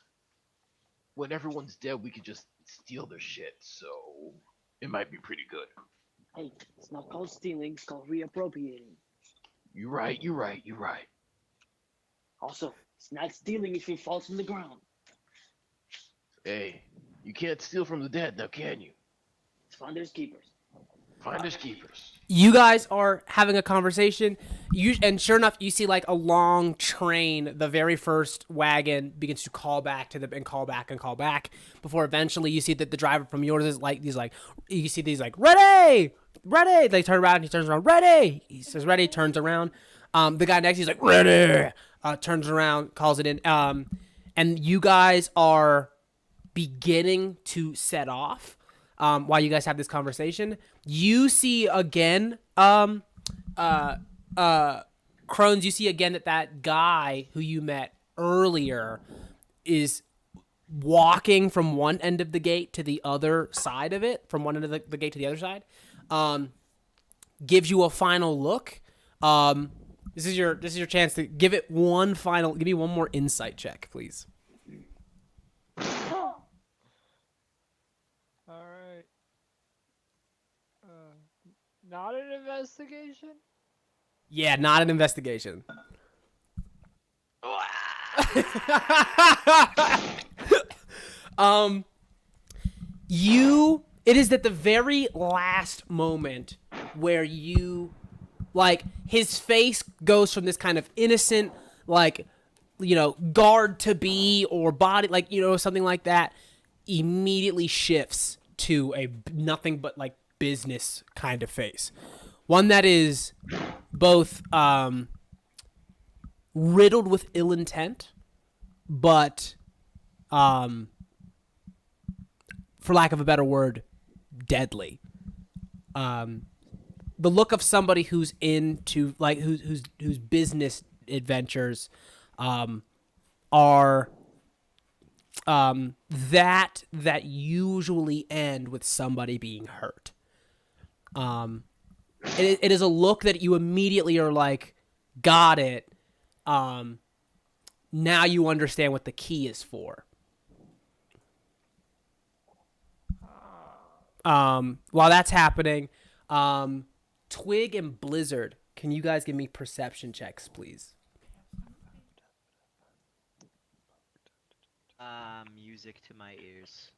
when everyone's dead, we could just steal their shit. So it might be pretty good.
Hey, it's not called stealing; it's called reappropriating.
You're right.
Also, it's not stealing if it falls from the ground.
Hey, you can't steal from the dead, now can you?
It's finders keepers.
Finders keepers.
You guys are having a conversation, and sure enough, you see like a long train. The very first wagon begins to call back to and call back before eventually you see that the driver from yours is like you see these like ready. They turn around. He turns around. Ready. He says ready. Turns around. The guy next to he's like ready. Turns around, calls it in. And you guys are beginning to set off. While you guys have this conversation, you see again, Crones, you see again that guy who you met earlier is walking from one end of the gate to the other side of it, from one end of the gate to the other side. Gives you a final look. This is your chance to give me one more insight check, please.
All right. Not an investigation.
Yeah, not an investigation. It is at the very last moment where you, like, his face goes from this kind of innocent, like, guard to be or body, like, something like that, immediately shifts to a nothing but, like, business kind of face. One that is both, riddled with ill intent, but for lack of a better word, deadly. The look of somebody who's into like whose business adventures are that usually end with somebody being hurt. It is a look that you immediately are like, got it. Now you understand what the key is for. While that's happening, Twig and Blizzard, can you guys give me perception checks, please?
Music to my ears.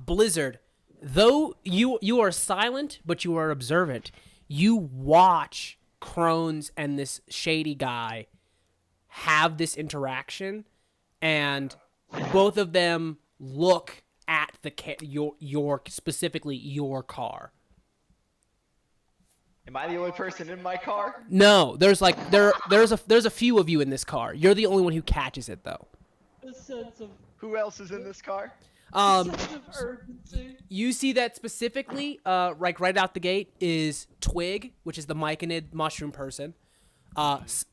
Blizzard, though you are silent, but you are observant. You watch Crones and this shady guy have this interaction, and both of them look at your specifically your car.
Am I the only person in my car?
No, there's a few of you in this car. You're the only one who catches it though.
A sense of
Who else is in this car?
urgency.
You see that specifically, right out the gate is Twig, which is the myconid mushroom person.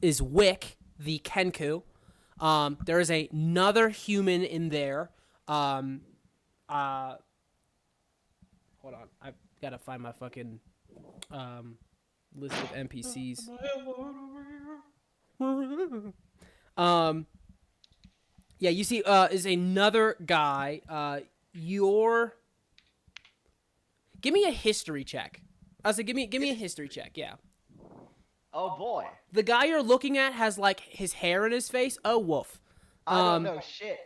Is Wick, the Kenku. There is another human in there. Hold on, I've got to find my fucking list of NPCs. Yeah, you see, is another guy. Give me a history check. I said, give me a history check. Yeah.
Oh boy.
The guy you're looking at has like his hair in his face. Oh, woof.
I don't know shit.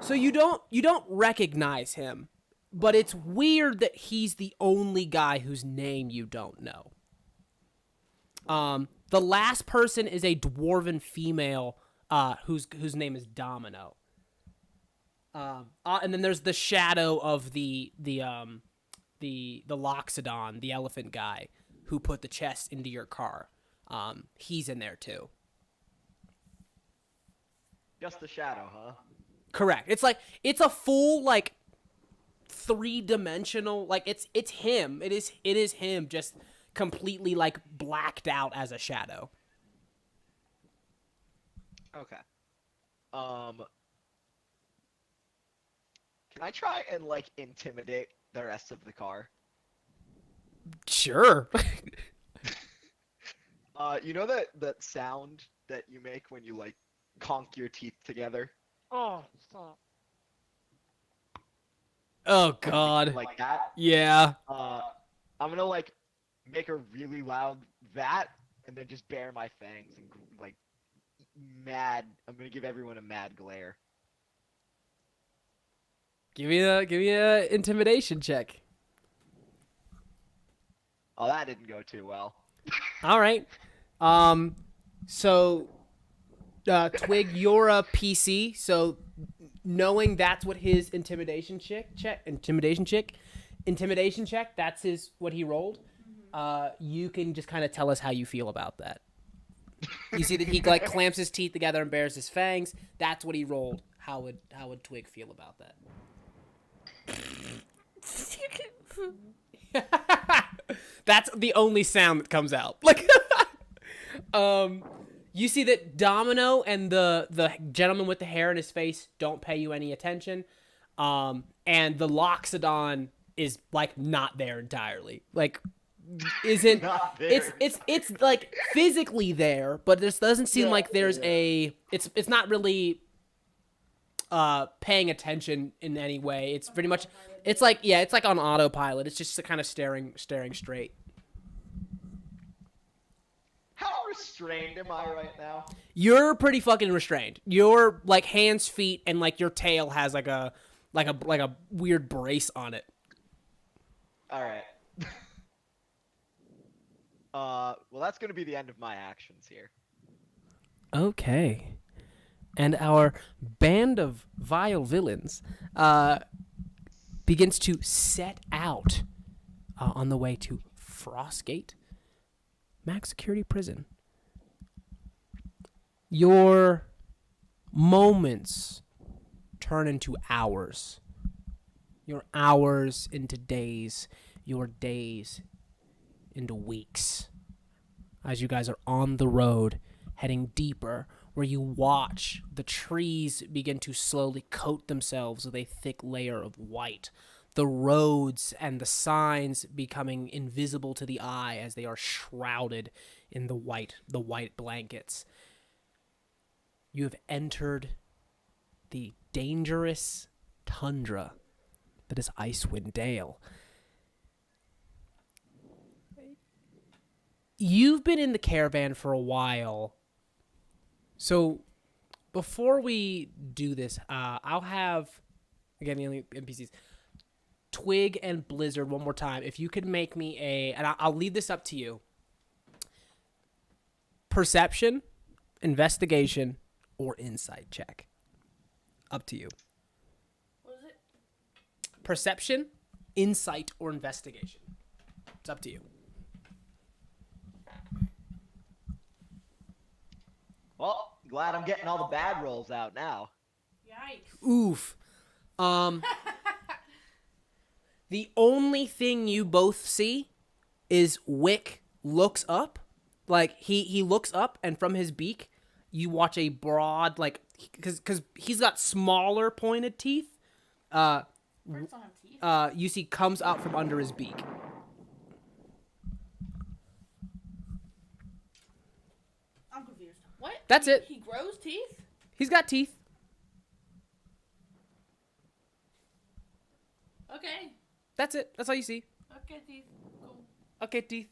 So you don't recognize him, but it's weird that he's the only guy whose name you don't know. The last person is a dwarven female, whose name is Domino. And then there's the shadow of the Loxodon, the elephant guy, who put the chest into your car. He's in there too.
Just the shadow, huh?
Correct. It's a full like 3-dimensional, like it's him. It is him just completely like blacked out as a shadow.
Okay. Can I try and like intimidate the rest of the car?
Sure.
You know that sound that you make when you like conk your teeth together?
Oh, stop.
Oh god.
Like that?
Yeah.
I'm gonna like make a really loud that and then just bare my fangs and like mad. I'm gonna give everyone a mad glare.
Give me a intimidation check.
Oh, that didn't go too well.
All right. So Twig, you're a PC, so knowing that's what his intimidation check, that's what he rolled. You can just kind of tell us how you feel about that. You see that he like clamps his teeth together and bares his fangs. That's what he rolled. How would Twig feel about that? That's the only sound that comes out. Like, you see that Domino and the gentleman with the hair in his face don't pay you any attention. And the Loxodon is like not there entirely. Like, isn't
Not there.
it's like physically there, but this doesn't seem like there's it's not really paying attention in any way. It's pretty much it's like on autopilot. It's just kind of staring straight.
How restrained am I right now?
You're pretty fucking restrained. Your like hands, feet, and like your tail has like a weird brace on it.
All right. Well, that's gonna be the end of my actions here.
Okay. And our band of vile villains begins to set out on the way to Frostgate Max Security Prison. Your moments turn into hours. Your hours into days. Your days into weeks. As you guys are on the road, heading deeper, where you watch the trees begin to slowly coat themselves with a thick layer of white. The roads and the signs becoming invisible to the eye as they are shrouded in the white blankets. You have entered the dangerous tundra that is Icewind Dale. You've been in the caravan for a while, so before we do this, I'll have, again, the only NPCs, Twig and Blizzard one more time. If you could make me and I'll leave this up to you, perception, investigation, or insight check. Up to you.
What is it?
Perception, insight, or investigation. It's up to you.
Well, glad I'm getting all the bad rolls out now.
Yikes.
Oof. The only thing you both see is Wick looks up. Like, he looks up, and from his beak, you watch a broad, like, because he's got smaller pointed teeth.
Birds don't have teeth.
You see comes out from under his beak.
I'm confused. What?
That's it.
He grows teeth?
He's got teeth.
Okay.
That's it. That's all you see.
Okay, teeth. Cool.
Okay, teeth.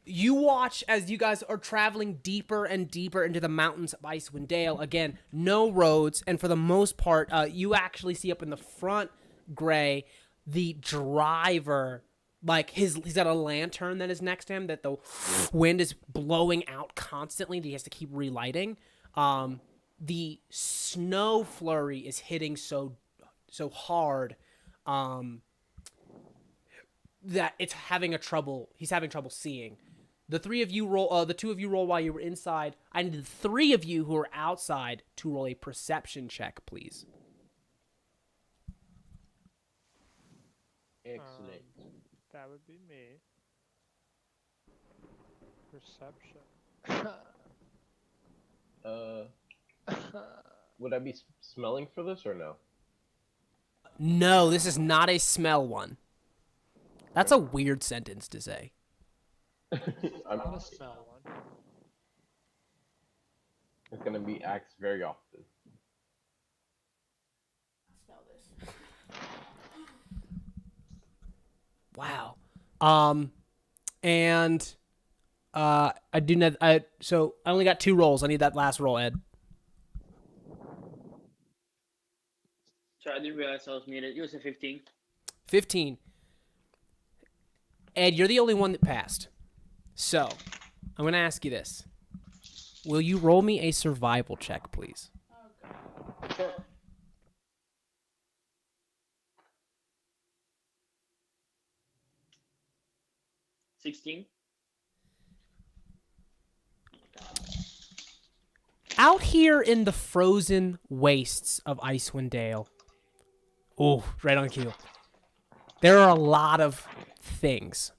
You watch as you guys are traveling deeper and deeper into the mountains of Icewind Dale. Again, no roads, and for the most part, you actually see up in the front, Gray, the driver. Like, he's got a lantern that is next to him that the wind is blowing out constantly that he has to keep relighting. The snow flurry is hitting so hard that he's having trouble seeing. The three of you roll. The two of you roll while you were inside. I need the three of you who are outside to roll a perception check, please.
Excellent.
That would be me. Perception.
Would I be smelling for this or no?
No, this is not a smell one. That's a weird sentence to say.
I'm gonna smell one.
It's gonna be asked very often.
Smell this.
Wow. And I do not. So I only got 2 rolls. I need that last roll, Ed.
Sorry, I didn't realize I was muted. It was a 15.
15. Ed, you're the only one that passed. So I'm going to ask you this. Will you roll me a survival check, please?
Sure. $16.
Out here in the frozen wastes of Icewind Dale. Oh, right on cue. There are a lot of things.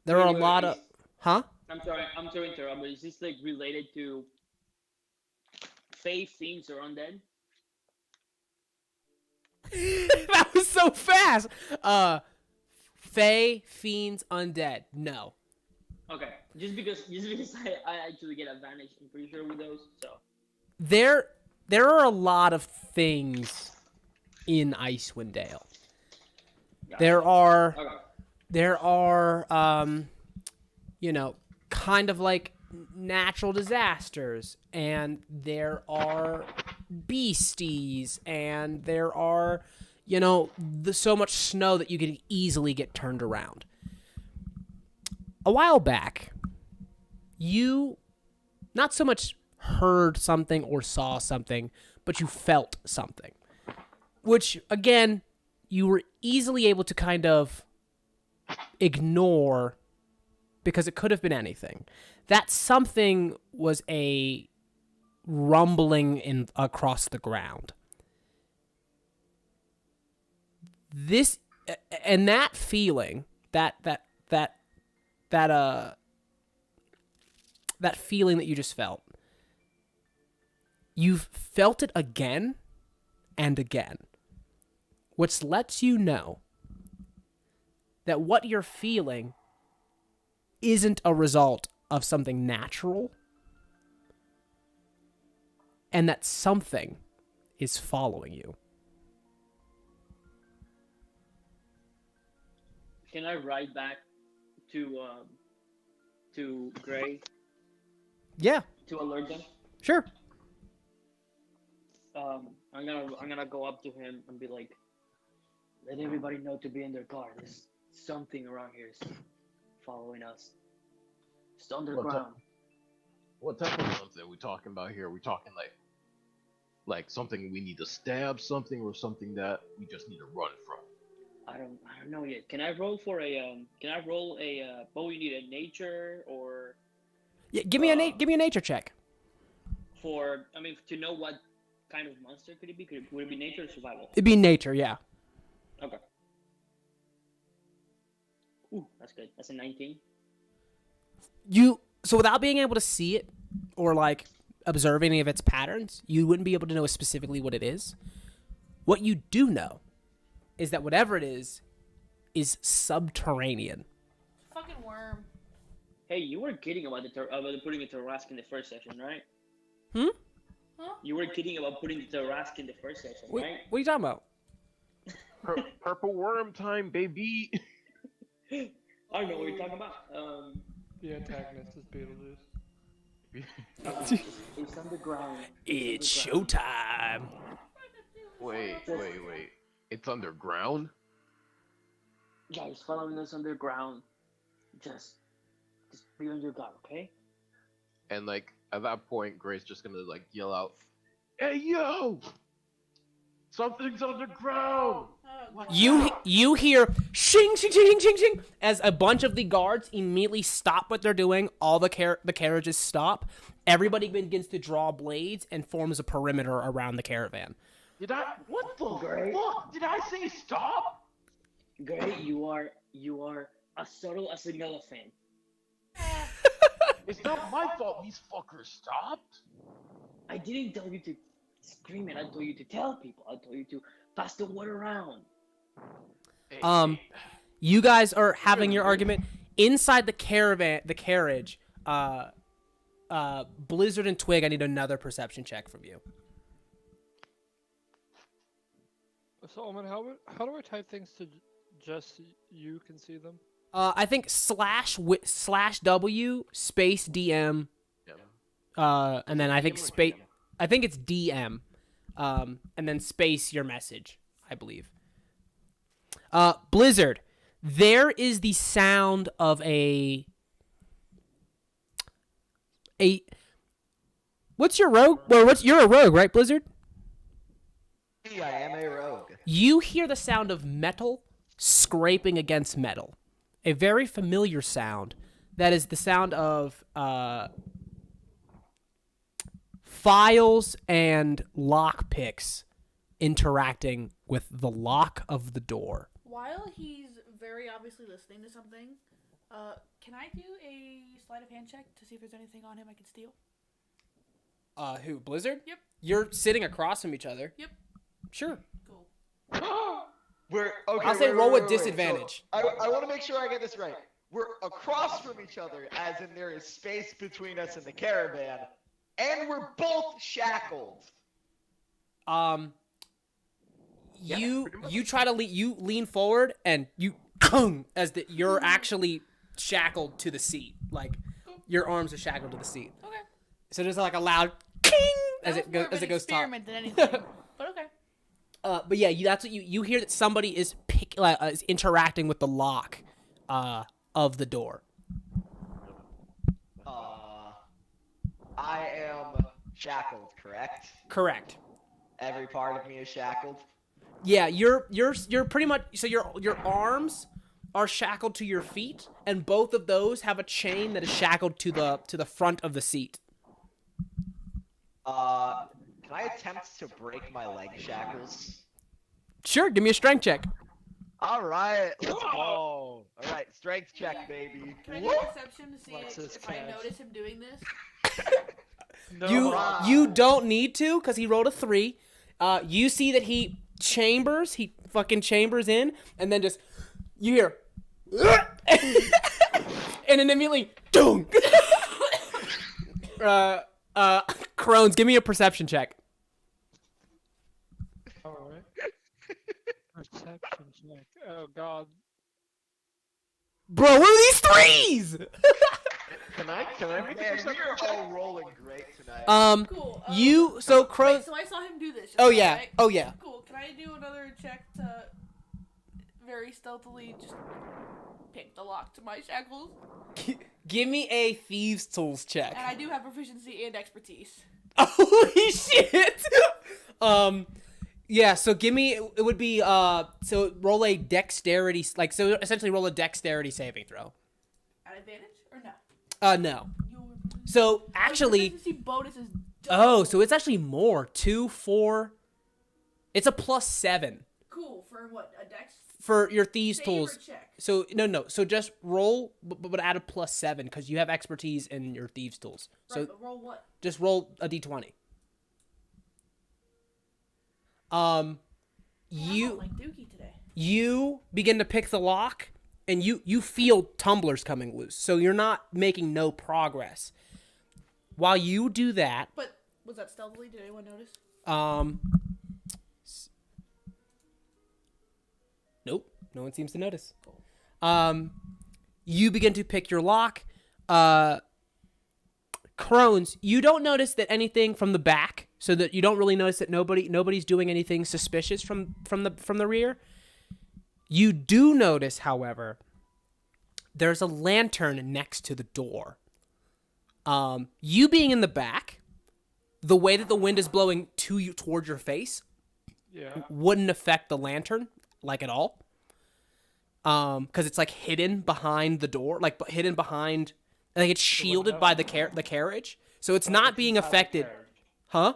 There are a lot of... Huh?
I'm sorry to interrupt, but is this like related to Fae, fiends, or undead?
That was so fast. Fae, fiends, undead. No.
Okay, just because I actually get advantage, I'm pretty sure with those. So
There are a lot of things in Icewind Dale.
yeah.
There are
Okay.
kind of like natural disasters, and there are beasties, and there are, so much snow that you can easily get turned around. A while back, you not so much heard something or saw something, but you felt something. Which, again, you were easily able to kind of ignore, because it could have been anything. That something was a rumbling across the ground. This and that feeling, that feeling that you just felt, you've felt it again and again, which lets you know that what you're feeling isn't a result of something natural, and that something is following you.
Can I ride back to Gray
Yeah,
to alert them?
sure.
I'm gonna go up to him and be like, let everybody know to be in their car. There's something around here is following us. It's underground.
What type of something are we talking about here? Are we talking like something we need to stab something, or something that we just need to run from?
I don't know yet. Can I roll for a what we need, a nature, or
Yeah, give me a nature check.
to know what kind of monster could it be? Would it be nature or survival?
It'd be nature, yeah.
Okay. Ooh, that's good. That's a 19.
So without being able to see it or like observe any of its patterns, you wouldn't be able to know specifically what it is. What you do know is that whatever it is subterranean.
Fucking worm.
Hey, you were kidding about the putting the Tarask in the first session, right?
Hmm?
Huh?
You were kidding about putting the Tarask in the first session,
What
right?
are you talking about?
Purple worm time, baby.
I don't know what you're talking about.
The antagonist is Beetlejuice.
It's underground.
It's showtime.
Wait. It's underground?
Yeah, he's following us underground. Just be on your guard, okay?
And like at that point, Gray's just gonna like yell out, "Hey yo! Something's underground!"
Oh, God.
You hear shing shing shing shing shing as a bunch of the guards immediately stop what they're doing. All the carriages stop. Everybody begins to draw blades and forms a perimeter around the caravan.
What the
Gray?
fuck? Did I say stop?
Gray, you are as subtle as an elephant.
It's not my fault these fuckers stopped.
I didn't tell you to scream it. I told you to tell people. I told you to pass the word around.
Hey,
You guys are having your argument inside the carriage. Blizzard and Twig, I need another perception check from you.
So, Omen, how do I type things to just you can see them?
I think /W space DM. And then I think space. I think it's DM. And then space your message, I believe. Blizzard, there is the sound of a. What's your rogue? Well, you're a rogue, right, Blizzard?
I am a rogue.
You hear the sound of metal scraping against metal. A very familiar sound. That is the sound of files and lockpicks interacting with the lock of the door.
While he's very obviously listening to something, can I do a sleight of hand check to see if there's anything on him I can steal?
Who? Blizzard?
Yep.
You're sitting across from each other.
Yep.
Sure.
Cool.
We're okay.
I'll say
wait,
roll
wait,
with
wait, wait.
disadvantage.
So, I want to make sure I get this right. We're across from each other, as in there is space between us and the caravan, and we're both shackled.
You try to lean forward and you as you're actually shackled to the seat. Like your arms are shackled to the seat.
Okay.
So there's like a loud king as
That
it
was
goes
more of
as
an
it goes top.
experiment than anything. But okay.
But yeah, that's what you hear, that somebody is is interacting with the lock of the door.
I am shackled, correct?
Correct.
Every part of me is shackled.
Yeah, you're pretty much so your arms are shackled to your feet, and both of those have a chain that is shackled to the front of the seat.
Can I attempt to break my leg shackles?
Sure, give me a strength check.
All right, let's go. All right, strength check, baby.
Can I do
Woo!
perception to see
What's this
if I
cash?
notice him doing this?
No.
You don't need to because he rolled a 3. You see that he fucking chambers in, and then just you hear, and then immediately, doom. Crones, give me a perception check.
All right. Perception check. Oh god.
Bro, what are these threes?
Can I make a
Man, we
perception
are
check?
all rolling great tonight.
Cool.
So
Wait,
Crones.
so I saw him do this.
Oh
just now,
yeah,
right?
oh yeah.
Cool. Can I do another check to very stealthily just pick the lock to my shackles?
Give me a thieves tools check.
And I do have proficiency and expertise.
Holy shit! Yeah, so give me, it would be, so roll a dexterity, so essentially roll a dexterity saving throw.
At advantage or no?
No.
Your
So, actually,
proficiency bonus is
so it's actually more. 2, 4, it's a +7
cool for what? A dex
for your thieves
save or
tools.
check?
So, no, so just roll, but add a +7, because you have expertise in your thieves tools. So,
Right, but roll what?
just roll a d20.
I'm
You...
like Dookie today.
You begin to pick the lock, and you feel tumblers coming loose. So you're not making no progress. While you do that,
But was that stealthily? Did anyone notice?
Nope, no one seems to notice. You begin to pick your lock. Crones, you don't notice that anything from the back, so that you don't really notice that nobody's doing anything suspicious from the rear. You do notice, however, there's a lantern next to the door. You being in the back, the way that the wind is blowing to you toward your face
Yeah.
wouldn't affect the lantern like at all. Because it's like hidden behind the door, like hidden behind, like it's shielded by the carriage, so it's not being
Inside the
affected.
carriage.
Huh?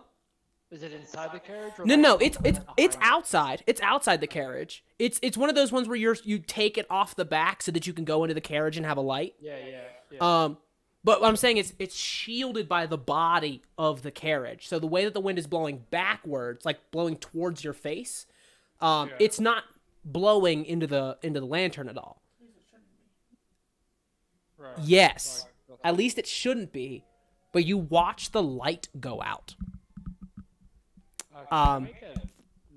Is it inside the carriage? Or
No,
like
it's
behind it?
outside. It's outside the carriage. It's one of those ones where you take it off the back so that you can go into the carriage and have a light.
Yeah.
But what I'm saying is it's shielded by the body of the carriage. So the way that the wind is blowing backwards, like blowing towards your face, it's not blowing into the lantern at all.
Right.
Yes.
Sorry.
At least it shouldn't be. But you watch the light go out.
Can I make a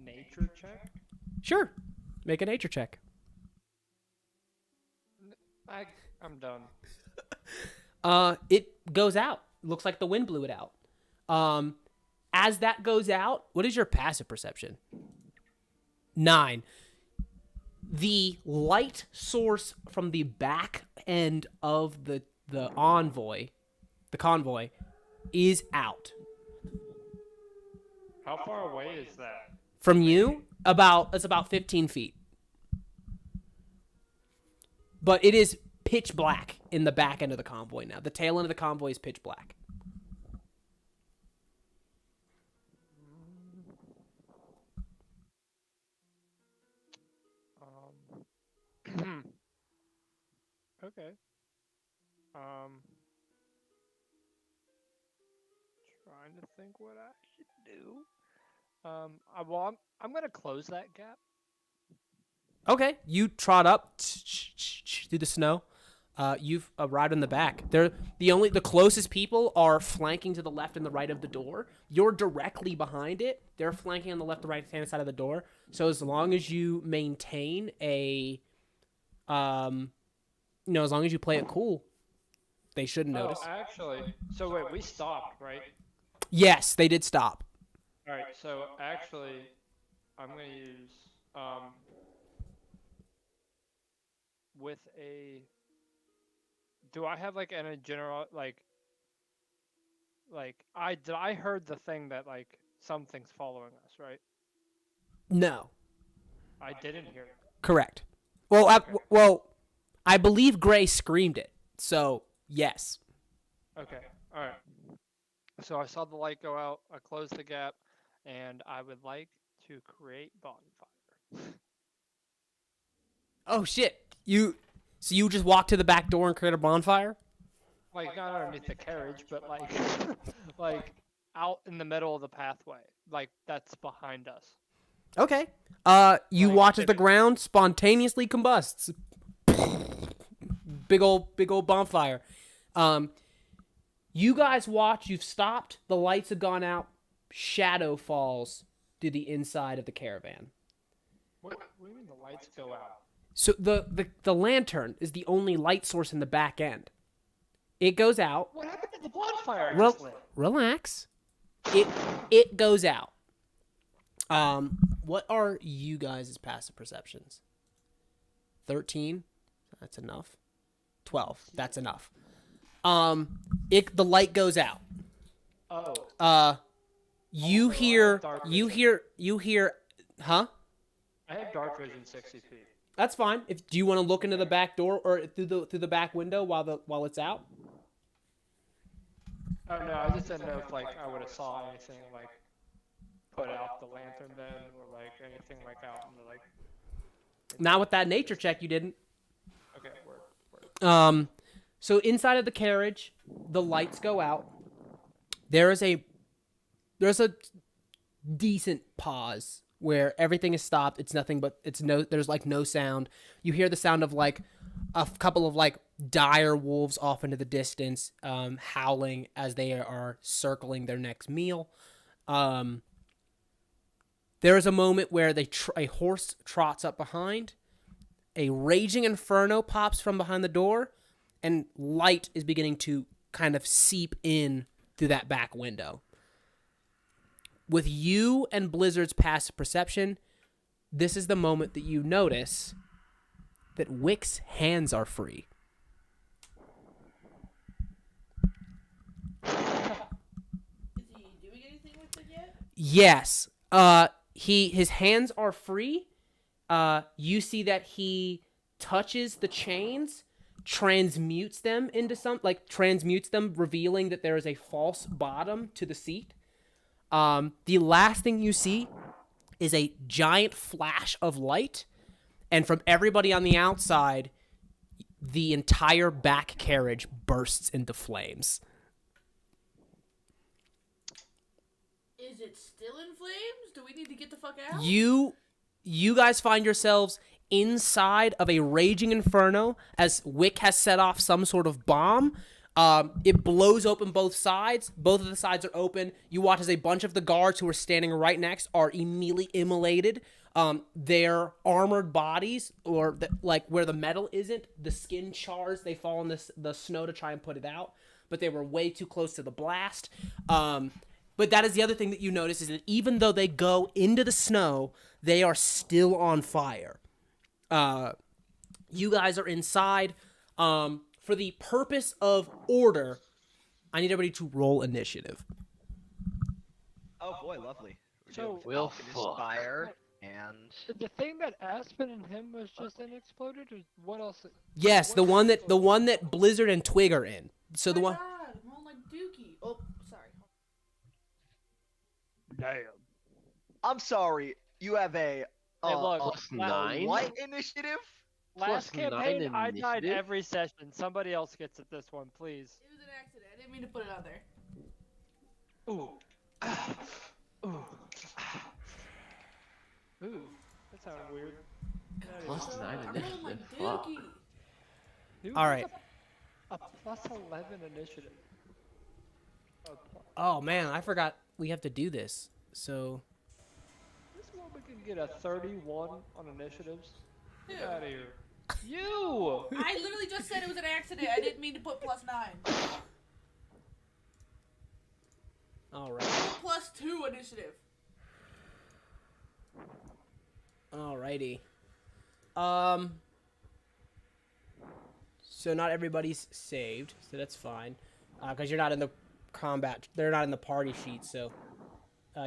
nature check?
Sure. Make a nature check.
I'm done.
It goes out. Looks like the wind blew it out. As that goes out, what is your passive perception? 9. The light source from the back end of the convoy, is out.
How far away is that?
From you, it's about 15 feet. But it is pitch black in the back end of the convoy now. The tail end of the convoy is pitch black.
Okay. Trying to think what I should do. I'm gonna close that gap.
Okay, you trot up through the snow. You've arrived in the back. The closest people are flanking to the left and the right of the door. You're directly behind it. They're flanking on the left and right hand side of the door. So as long as you maintain as long as you play it cool, they shouldn't notice.
Oh, actually, so wait, we stopped, right?
Yes, they did stop.
All right. So actually, I'm gonna use with a. Do I have like a general like I heard the thing that like something's following us, right?
No.
I didn't hear it.
Correct. Well, I believe Gray screamed it. So yes.
Okay. All right. So I saw the light go out. I closed the gap, and I would like to create bonfire.
Oh shit! So you just walk to the back door and create a bonfire?
Like not underneath the carriage, but like like out in the middle of the pathway. Like that's behind us.
Okay. You
Like,
watch as
if
the
it-
ground spontaneously combusts. Big old bonfire. You guys watch. You've stopped. The lights have gone out. Shadow falls through the inside of the caravan.
What do you mean the lights go out?
So the lantern is the only light source in the back end. It goes out.
What happened to the bonfire? I
Rel-
just lit?
relax. It goes out. What are you guys' passive perceptions? 13? That's enough. 12. That's enough. The light goes out.
Oh.
You
Also, I
hear
have dark
you
vision.
hear huh?
I have dark vision 60 feet.
That's fine. Do you want to look into the back door or through the back window while it's out?
Oh no, I just didn't know if like I would have saw anything like put out the lantern then, or like anything like out in the like.
Not with that nature check, you didn't.
Okay, word.
So inside of the carriage, the lights go out. There's a decent pause where everything is stopped. It's nothing but there's like no sound. You hear the sound of like a couple of like dire wolves off into the distance, howling as they are circling their next meal. There is a moment where a horse trots up behind. A raging inferno pops from behind the door, and light is beginning to kind of seep in through that back window. With you and Blizzard's passive perception, this is the moment that you notice that Wick's hands are free.
Is he doing anything with it yet?
Yes. His hands are free. You see that he touches the chains, transmutes them, revealing that there is a false bottom to the seat. The last thing you see is a giant flash of light, and from everybody on the outside, the entire back carriage bursts into flames.
Is it still in flames? Do we need to get the fuck out?
You guys find yourselves inside of a raging inferno as Wick has set off some sort of bomb. It blows open both sides. Both of the sides are open. You watch as a bunch of the guards who are standing right next are immediately immolated. Their armored bodies, or where the metal isn't, the skin chars. They fall in the snow to try and put it out, but they were way too close to the blast. But that is the other thing that you notice, is that even though they go into the snow, they are still on fire. You guys are inside. For the purpose of order, I need everybody to roll initiative.
Oh boy, lovely.
So-
Well,
Alchemist
fuck.
fire and
The thing that Aspen and him was just in exploded, or what else?
Yes, the one that Blizzard and Twig are in. So the
My
one.
God, I'm rolling like Dookie. Oh, sorry.
Damn.
I'm sorry, you have a
Hey, look,
plus
la-
9?
what initiative?
Last
Plus 9
campaign, I died
initiative?
every session. Somebody else gets it this one, please.
It was an accident. I didn't mean to put it on there.
Ooh. Ooh. Ooh. That sounded weird.
Plus 9
I'm rolling like
initiative. Fuck.
Dookie.
Who
All
has
right.
A plus 11 initiative.
Oh man, I forgot we have to do this. So
This woman can get a 31 on initiatives. Get
Who?
out of here. You!
I literally just said it was an accident. I didn't mean to put +9.
all right,
+2 initiative.
alrighty. So not everybody's saved, so that's fine, because you're not in the combat. They're not in the party sheet, so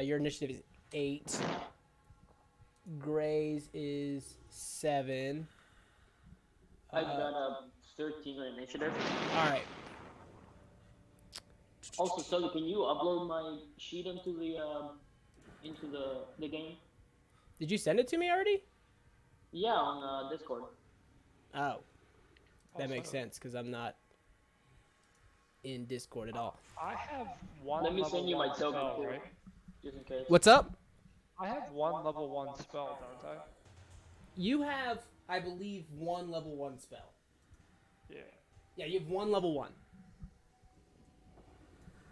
your initiative is 8. Gray's is 7.
I've got a 13 on initiative.
All right.
Also, Sully, can you upload my sheet into the game?
Did you send it to me already?
Yeah, on Discord.
Oh, that makes
Also,
sense because I'm not in Discord at all.
I have one.
Let me
level
send you my
1
token
spell,
too,
right?
just in case.
What's up?
I have one level 1 spell, don't I?
You have, I believe, 1 level 1 spell.
Yeah.
Yeah, you have 1 level 1.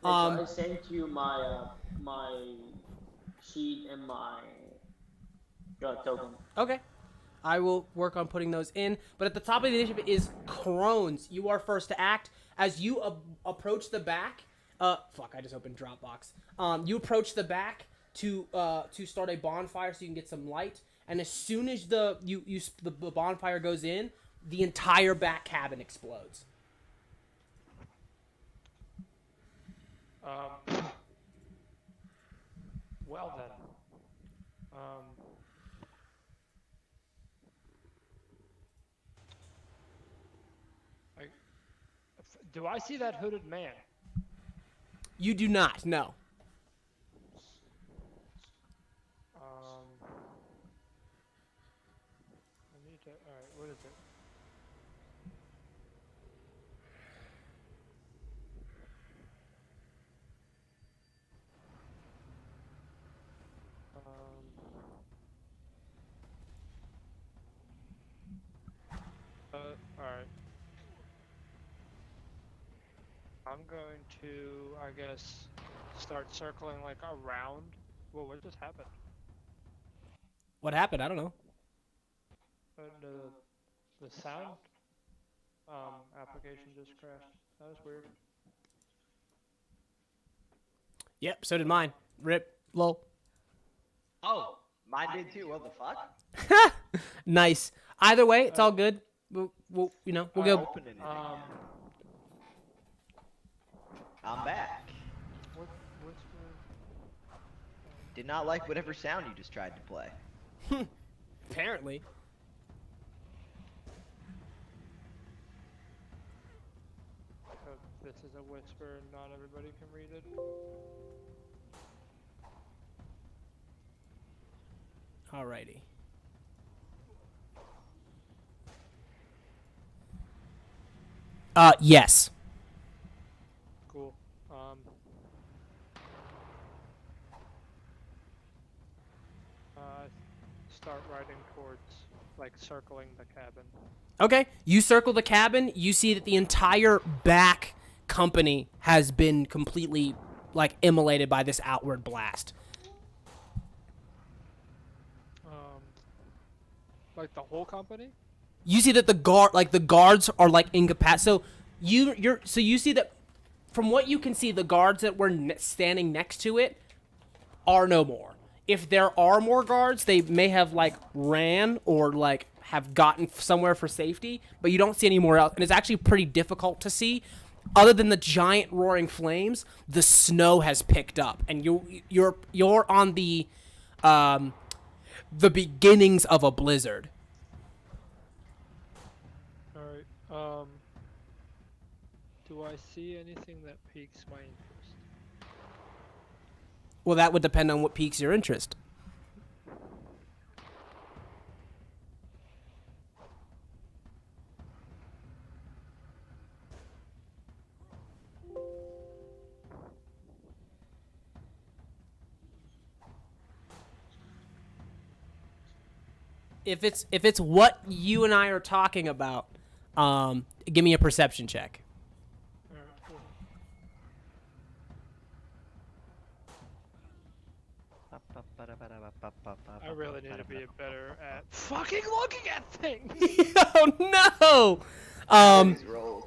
So I sent you my my sheet and my token.
Okay. I will work on putting those in. But at the top of the initiative is Crones. You are first to act. As you approach the back, fuck, I just opened Dropbox. You approach the back to start a bonfire so you can get some light. And as soon as the bonfire goes in, the entire back cabin explodes.
Well then. Do I see that hooded man?
You do not, no.
I need to. All right, what is it? All right. I'm going to, I guess, start circling like around. Whoa, what just happened?
What happened? I don't know.
The sound application just crashed. That was weird.
Yep, so did mine. Rip. Lol.
Oh, mine did too. What the fuck?
Nice. Either way, it's all good. We'll we'll go.
Open anything. I'm back.
What's
Did not like whatever sound you just tried to play.
Apparently.
this is a whisper, not everybody can read it.
Alrighty. Yes.
Cool. Start riding towards, like, circling the cabin.
Okay. You circle the cabin. You see that the entire back company has been completely, like, immolated by this outward blast.
Like the whole company?
You see that the guards are like incapacitated. So you see that from what you can see, the guards that were standing next to it are no more. If there are more guards, they may have like ran or like have gotten somewhere for safety, but you don't see any more else. And it's actually pretty difficult to see. Other than the giant roaring flames, the snow has picked up, and you're on the beginnings of a blizzard.
Alright, do I see anything that piques my interest?
Well, that would depend on what piques your interest. If it's what you and I are talking about, give me a perception check.
Alright, cool. I really need to be better at fucking looking at things!
Oh no!
These rolls.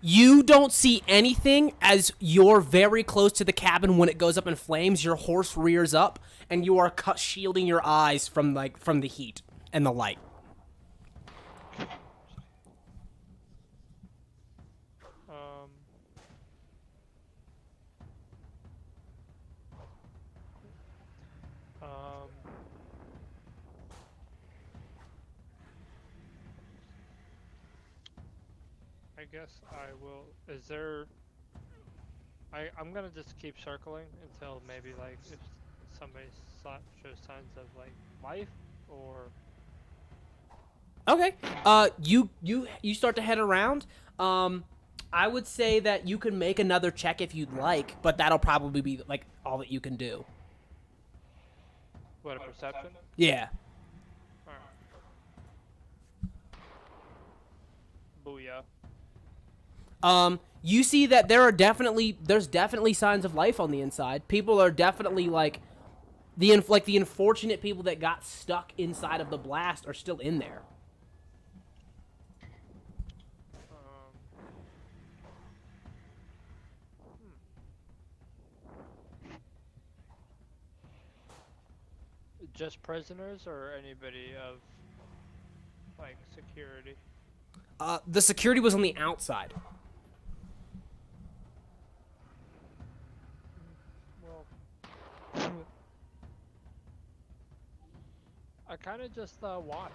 You don't see anything as you're very close to the cabin. When it goes up in flames, your horse rears up, and you are shielding your eyes from the heat and the light.
guess I will. Is there? I'm gonna just keep circling until maybe like if somebody shows signs of like life or.
Okay. You start to head around. I would say that you can make another check if you'd like, but that'll probably be like all that you can do.
What, a perception?
Yeah.
Alright. Booyah.
You see that there's definitely signs of life on the inside. People are definitely like the unfortunate people that got stuck inside of the blast are still in there.
Just prisoners or anybody of like security?
The security was on the outside.
Well, I kind of just watch.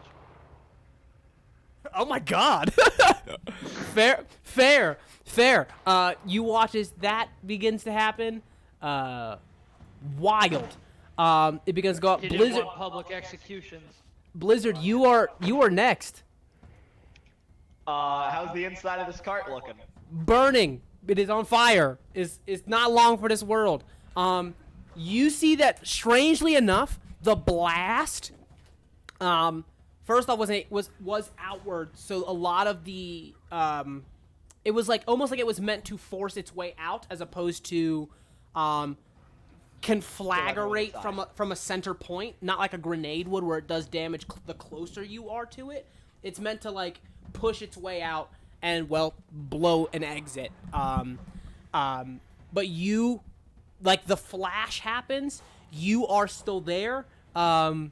Oh my god. Fair. You watch as that begins to happen. Wild. It begins to go up.
He didn't
Blizzard,
want public executions.
Blizzard, you are next.
How's the inside of this cart looking?
Burning. It is on fire. It's not long for this world. You see that strangely enough, the blast first off was outward, so a lot of the it was like almost like it was meant to force its way out as opposed to conflagrate from a center point, not like a grenade would where it does damage the closer you are to it. It's meant to like push its way out and well blow an exit. But you, like the flash happens, you are still there. But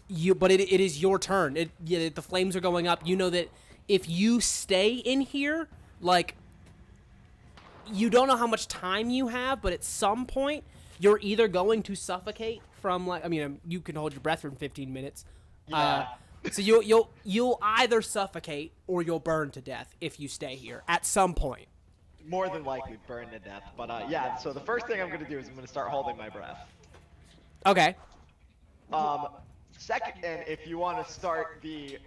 it is your turn. The flames are going up. You know that if you stay in here, like you don't know how much time you have, but at some point you're either going to suffocate from like you can hold your breath for 15 minutes.
Yeah.
So you'll either suffocate or you'll burn to death if you stay here at some point.
More than likely burn to death. But yeah, so the first thing I'm gonna do is I'm gonna start holding my breath.
Okay.
Second, and if you want to start the,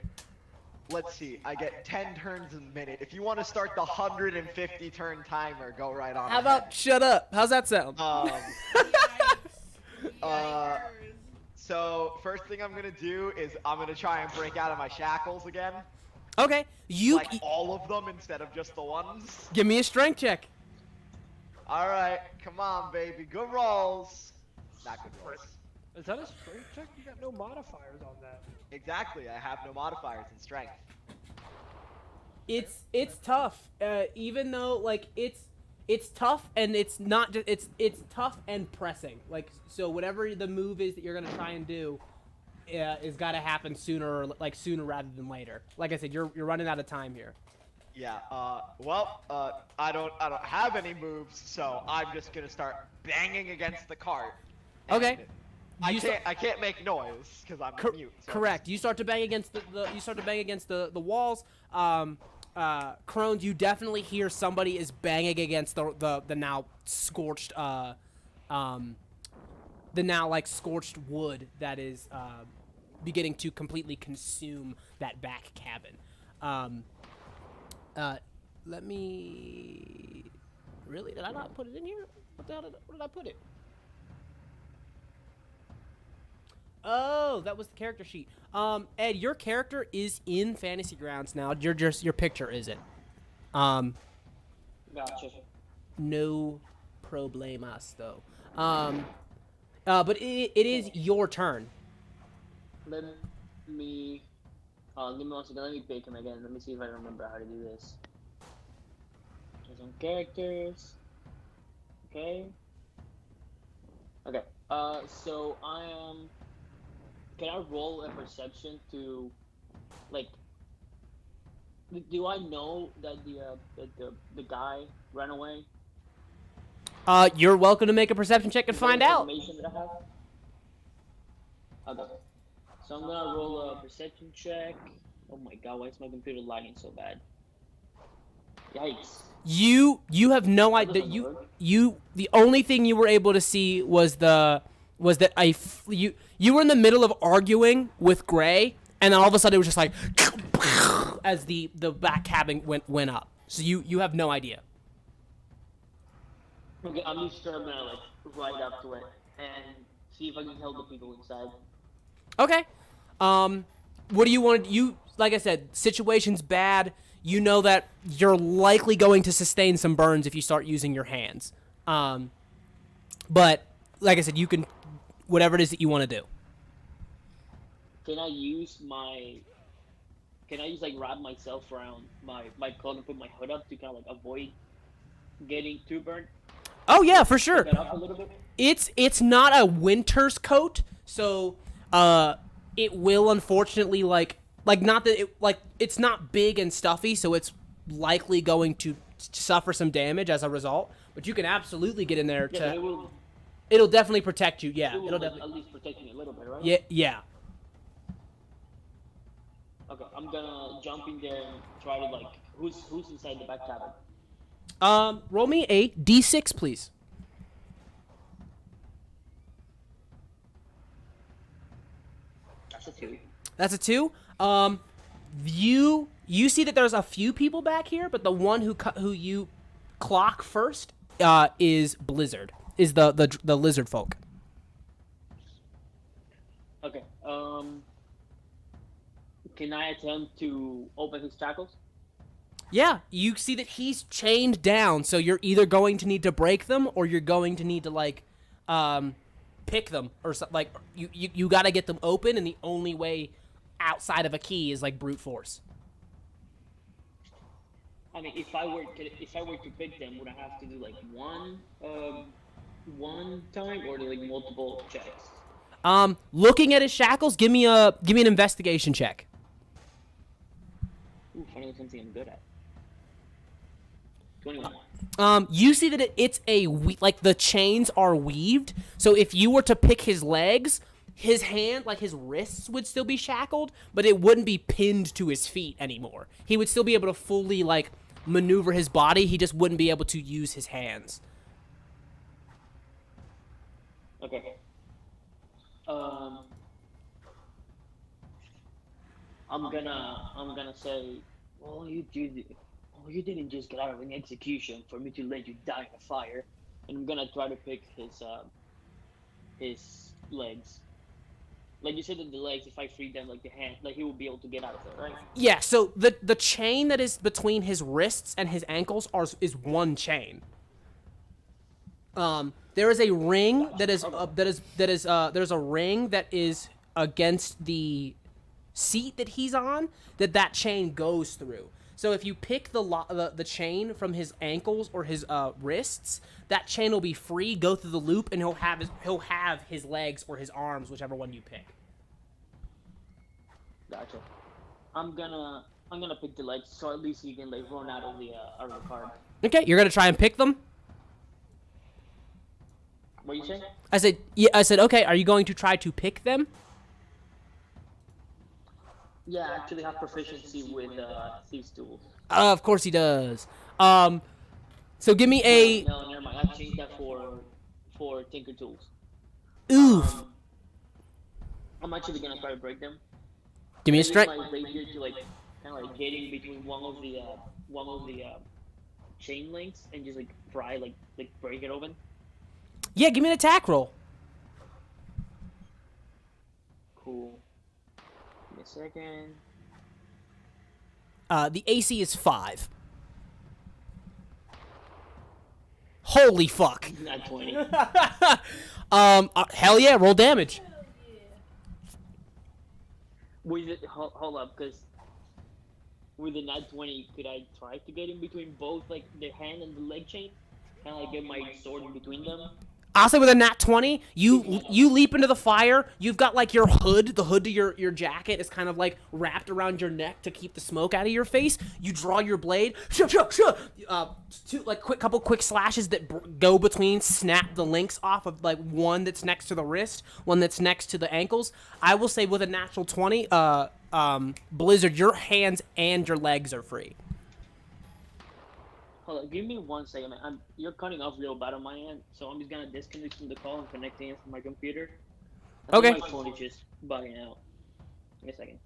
let's see, I get 10 turns a minute. If you want to start the 150 turn timer, go right on.
How about shut up? How's that sound?
So first thing I'm gonna do is I'm gonna try and break out of my shackles again.
Okay.
Like all of them instead of just the ones.
Give me a strength check.
All right, come on, baby, good rolls. Not good rolls.
Is that a strength check? You got no modifiers on that.
Exactly, I have no modifiers in strength.
It's tough. Even though like it's tough and it's not just it's tough and pressing. Like so whatever the move is that you're gonna try and do, is gotta happen sooner rather than later. Like I said, you're running out of time here.
Yeah. I don't have any moves, so I'm just gonna start banging against the cart.
Okay.
I can't make noise because I'm mute. So
correct. You start to bang against the walls. Crones, you definitely hear somebody is banging against the now scorched the now like scorched wood that is beginning to completely consume that back cabin. Let me. Really? Did I not put it in here? What the hell where did I put it? Oh, that was the character sheet. Ed, your character is in Fantasy Grounds now. Your picture isn't.
Gotcha.
No problemazo though. But it is your turn.
Let me. Give me 1 second. Let me pick him again. Let me see if I remember how to do this. There's some characters. Okay. Okay. So I am. Can I roll a perception to, like, do I know that the guy ran away?
You're welcome to make a perception check and find out.
Information that I have? Okay. So I'm gonna roll a perception check. Oh my god, why is my computer lagging so bad? Yikes.
You have no
That
idea.
doesn't work.
The only thing you were able to see was that you were in the middle of arguing with Gray, and then all of a sudden it was just like as the back cabin went up. So you have no idea.
Okay, I'm just gonna like ride up to it and see if I can help the people inside.
Okay. What do you want to you like I said, situation's bad. You know that you're likely going to sustain some burns if you start using your hands. But like I said, you can whatever it is that you want to do.
Can I use like wrap myself around my cloak and put my hood up to kind of like avoid getting too burnt?
Oh yeah, for sure.
That up a little bit.
It's not a winter's coat, so it will unfortunately like not that it like it's not big and stuffy, so it's likely going to suffer some damage as a result. But you can absolutely get in there
Yeah,
to.
but
It'll definitely protect you. Yeah,
it will
it'll
like,
definitely.
at least protect me a little bit, right?
Yeah.
Okay, I'm gonna jump in there and try to like who's inside the back cabin.
Roll me a d6, please.
That's a 2.
That's a 2. You see that there's a few people back here, but the one who you clock first is Blizzard, is the lizard folk.
Okay. Can I attempt to open his shackles?
Yeah, you see that he's chained down, so you're either going to need to break them or you're going to need to like pick them or something. Like you got to get them open, and the only way outside of a key is like brute force.
I mean, if I were to pick them, would I have to do like one time or like multiple checks?
Looking at his shackles, give me an investigation check.
Ooh, finally something I'm good at. 21.
You see that it's like the chains are weaved. So if you were to pick his legs, his hand, like his wrists would still be shackled, but it wouldn't be pinned to his feet anymore. He would still be able to fully like maneuver his body. He just wouldn't be able to use his hands.
Okay. I'm gonna say, well, you didn't just get out of an execution for me to let you die in a fire, and I'm gonna try to pick his legs. Like you said that the legs, if I free them, like the hand, like he will be able to get out of it, right?
Yeah. So the chain that is between his wrists and his ankles is one chain. There is a ring there's a ring that is against the seat that he's on that chain goes through. So if you pick the chain from his ankles or his wrists, that chain will be free, go through the loop, and he'll have his legs or his arms, whichever one you pick.
Gotcha. I'm gonna pick the legs, so at least he can like run out of the card.
Okay, you're gonna try and pick them.
What you say?
I said, yeah. I said, okay. Are you going to try to pick them?
Yeah, I actually have proficiency with these tools.
Of course he does. So give me a.
No, never mind. I changed that for Tinker Tools.
Oof.
I'm actually gonna try to break them.
Give me a
Use
strength.
my rapier to like kind of like get in between one of the chain links and just like pry like break it open.
Yeah, give me an attack roll.
Cool. Give me a second.
The AC is 5. Holy fuck.
Not 20.
Hell yeah, roll damage.
Hold up, because with the nat 20, could I try to get in between both like the hand and the leg chain? Kind of like get my sword in between them?
I'll say with a nat 20, you leap into the fire. You've got like your hood, the hood to your jacket is kind of like wrapped around your neck to keep the smoke out of your face. You draw your blade, two like couple quick slashes that go between, snap the links off of like one that's next to the wrist, one that's next to the ankles. I will say with a natural 20, Blizzard, your hands and your legs are free.
Hold on, give me 1 second, man. You're cutting off real bad on my end, so I'm just gonna disconnect from the call and connecting it from my computer. I think
Okay.
my phone is just bugging out. Give me a second.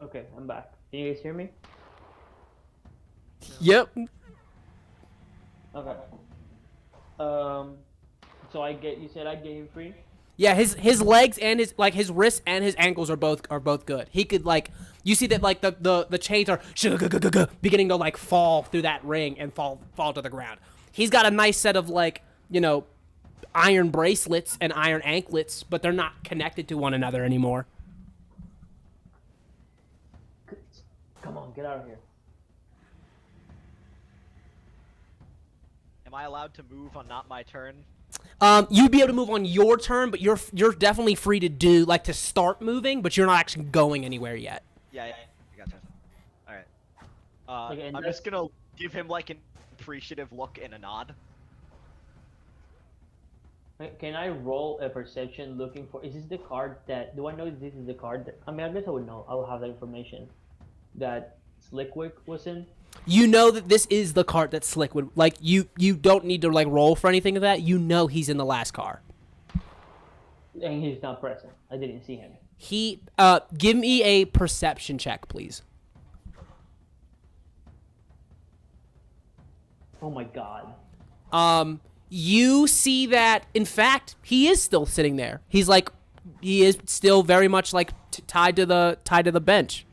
Okay, I'm back. Can you guys hear me?
Yep.
Okay. So you said I get him free?
Yeah, his legs and his wrists and his ankles are both good. He could like you see that like the chains are beginning to like fall through that ring and fall to the ground. He's got a nice set of like, iron bracelets and iron anklets, but they're not connected to one another anymore.
Come on, get out of here.
Am I allowed to move on not my turn?
You'd be able to move on your turn, but you're definitely free to do like to start moving, but you're not actually going anywhere yet.
Yeah, I gotcha. All right.
Okay, and
I'm just gonna give him like an appreciative look and a nod.
Can I roll a perception looking for? Is this the card that? Do I know this is the card that? I mean, I guess I would know. I will have that information that Slickwick was in.
You know that this is the cart that Slick would like. You don't need to like roll for anything of that. You know he's in the last car.
And he's not present. I didn't see him.
He give me a perception check, please.
Oh my god.
You see that in fact he is still sitting there. He is still very much like tied to the bench.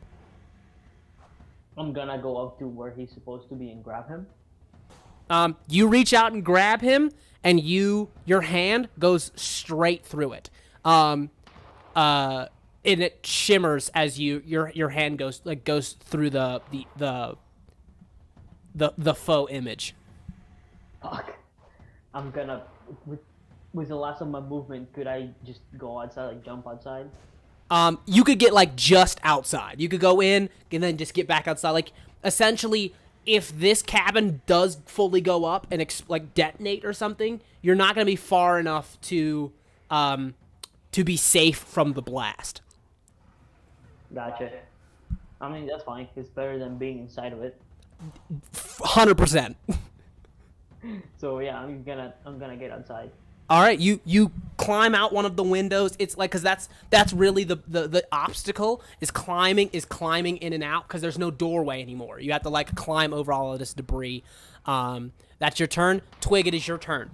I'm gonna go up to where he's supposed to be and grab him.
You reach out and grab him, and your hand goes straight through it. And it shimmers as your hand goes through the faux image.
Fuck. I'm gonna with the last of my movement. Could I just go outside, like jump outside?
You could get like just outside. You could go in and then just get back outside. Like essentially, if this cabin does fully go up and like detonate or something, you're not gonna be far enough to be safe from the blast.
Gotcha. I mean, that's fine. It's better than being inside of it.
100%.
So yeah, I'm gonna get outside.
All right, you climb out one of the windows. It's like because that's really the obstacle is climbing in and out because there's no doorway anymore. You have to like climb over all of this debris. That's your turn. Twig, it is your turn.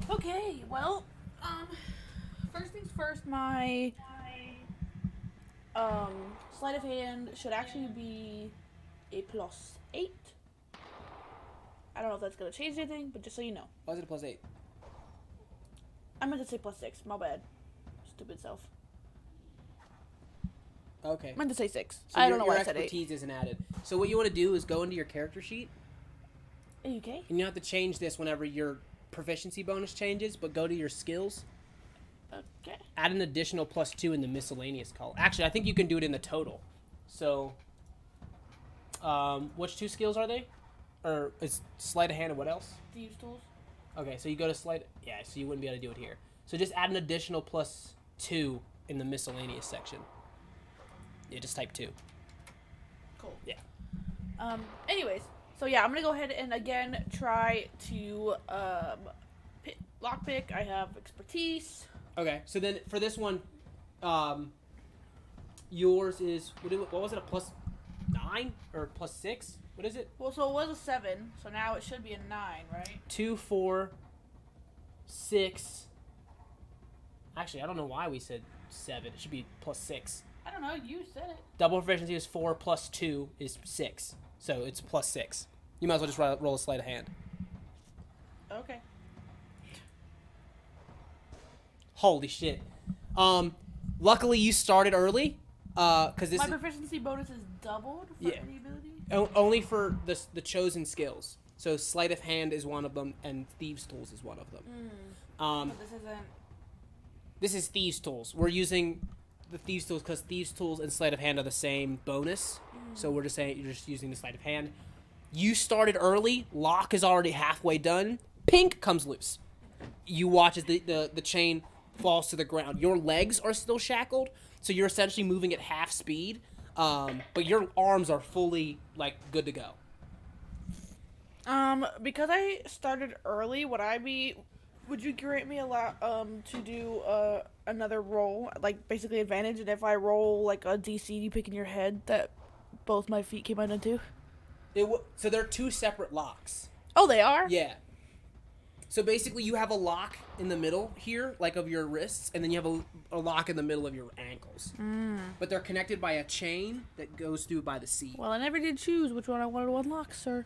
Okay, well, first things first, my sleight of hand should actually be a +8. I don't know if that's gonna change anything, but just so you know.
Why is it a +8?
I meant to say +6. My bad. Stupid self.
Okay.
I meant to say 6.
So
I don't know why I
your
said 8.
expertise isn't added. So what you want to do is go into your character sheet,
Are you okay?
and you have to change this whenever your proficiency bonus changes. But go to your skills.
Okay.
Add an additional +2 in the miscellaneous column. Actually, I think you can do it in the total. So, which 2 skills are they? Or is sleight of hand and what else?
Thieves tools.
Okay, so you go to sleight. Yeah, so you wouldn't be able to do it here. So just add an additional +2 in the miscellaneous section. Yeah, just type 2.
Cool.
Yeah.
Anyways, so yeah, I'm gonna go ahead and again try to lockpick. I have expertise.
Okay, so then for this one, yours is what was it, a +9 or +6? What is it?
Well, so it was a 7, so now it should be a 9, right?
2, 4, 6. Actually, I don't know why we said 7. It should be +6.
I don't know. You said it.
Double proficiency is 4 +2 is 6, so it's +6. You might as well just roll a sleight of hand.
Okay.
Holy shit. Luckily you started early, because this
My
is
proficiency bonus is doubled for
Yeah.
any ability.
only for the chosen skills. So sleight of hand is one of them, and thieves' tools is one of them.
But this isn't.
This is thieves' tools. We're using the thieves' tools because thieves' tools and sleight of hand are the same bonus. So we're just saying you're just using the sleight of hand. You started early. Lock is already halfway done. Pink comes loose. You watch as the chain falls to the ground. Your legs are still shackled, so you're essentially moving at half speed. But your arms are fully like good to go.
Because I started early, would you grant me to do another roll, like basically advantage, and if I roll like a DC you pick in your head that both my feet came out into?
So they're two separate locks.
Oh, they are?
Yeah. So basically, you have a lock in the middle here, like of your wrists, and then you have a lock in the middle of your ankles. But they're connected by a chain that goes through by the seat.
Well, I never did choose which one I wanted to unlock, sir.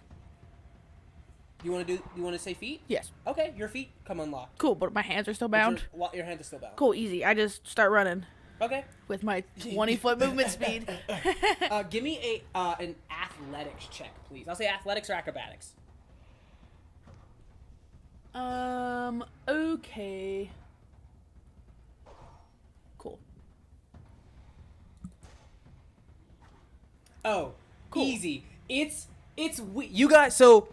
You want to say feet?
Yes.
Okay, your feet come unlocked.
Cool, but my hands are still
But
bound.
Your hands are still bound.
Cool, easy. I just start running
Okay.
with my 20-foot movement speed.
Give me an athletics check, please. I'll say athletics or acrobatics.
Okay. Cool.
Oh,
Cool.
easy. You guys. So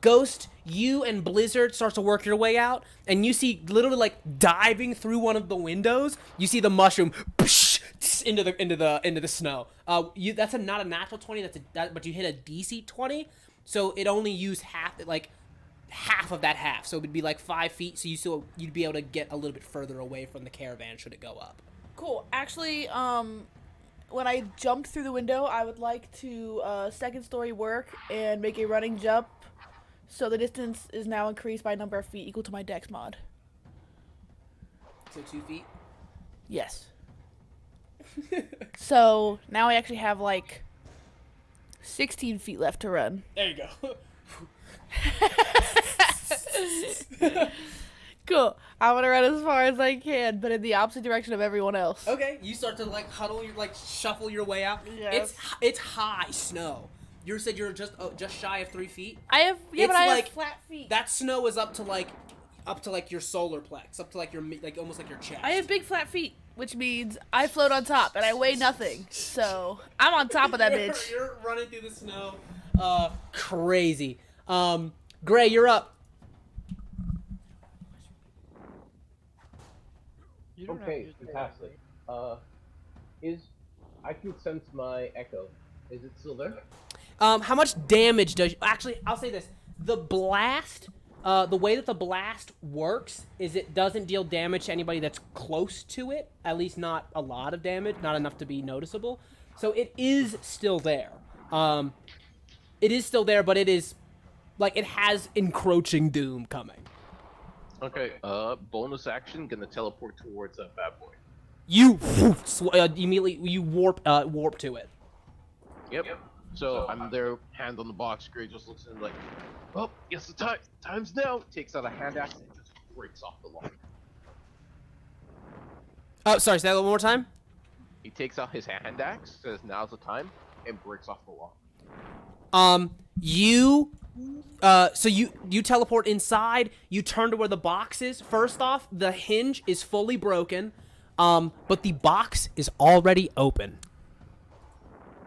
Ghost, you and Blizzard starts to work your way out, and you see literally like diving through one of the windows. You see the mushroom into the snow. That's not a natural 20. But you hit a DC 20, so it only used half of that half. So it would be like 5 feet. So you'd be able to get a little bit further away from the caravan should it go up.
Cool. Actually, when I jumped through the window, I would like to second story work and make a running jump. So the distance is now increased by a number of feet equal to my dex mod.
So 2 feet.
Yes. So now I actually have like 16 feet left to run.
There you go.
Cool. I'm gonna run as far as I can, but in the opposite direction of everyone else.
Okay, you start to shuffle your way out.
Yes.
It's high snow. You said you're just shy of 3 feet.
I have
It's
I
like-
have flat feet.
That snow is up to your solar plex, up to like your almost like your chest.
I have big flat feet, which means I float on top and I weigh nothing. So I'm on top of that bitch.
You're running through the snow. Crazy. Gray, you're up.
You don't have
Okay,
to use the
fantastic. I can sense my echo. Is it still there?
How much damage does? Actually, I'll say this: the blast. The way that the blast works is it doesn't deal damage to anybody that's close to it. At least not a lot of damage, not enough to be noticeable. So it is still there. It is still there, but it is like it has encroaching doom coming.
Okay. Bonus action, gonna teleport towards that bad boy.
You immediately warp to it.
Yep. So I'm there, hand on the box. Gray just looks in like, oh, yes, the time's now. Takes out a hand axe and just breaks off the lock.
Oh, sorry. Say that one more time.
He takes out his hand axe, says now's the time, and breaks off the lock.
So you teleport inside. You turn to where the box is. First off, the hinge is fully broken, but the box is already open.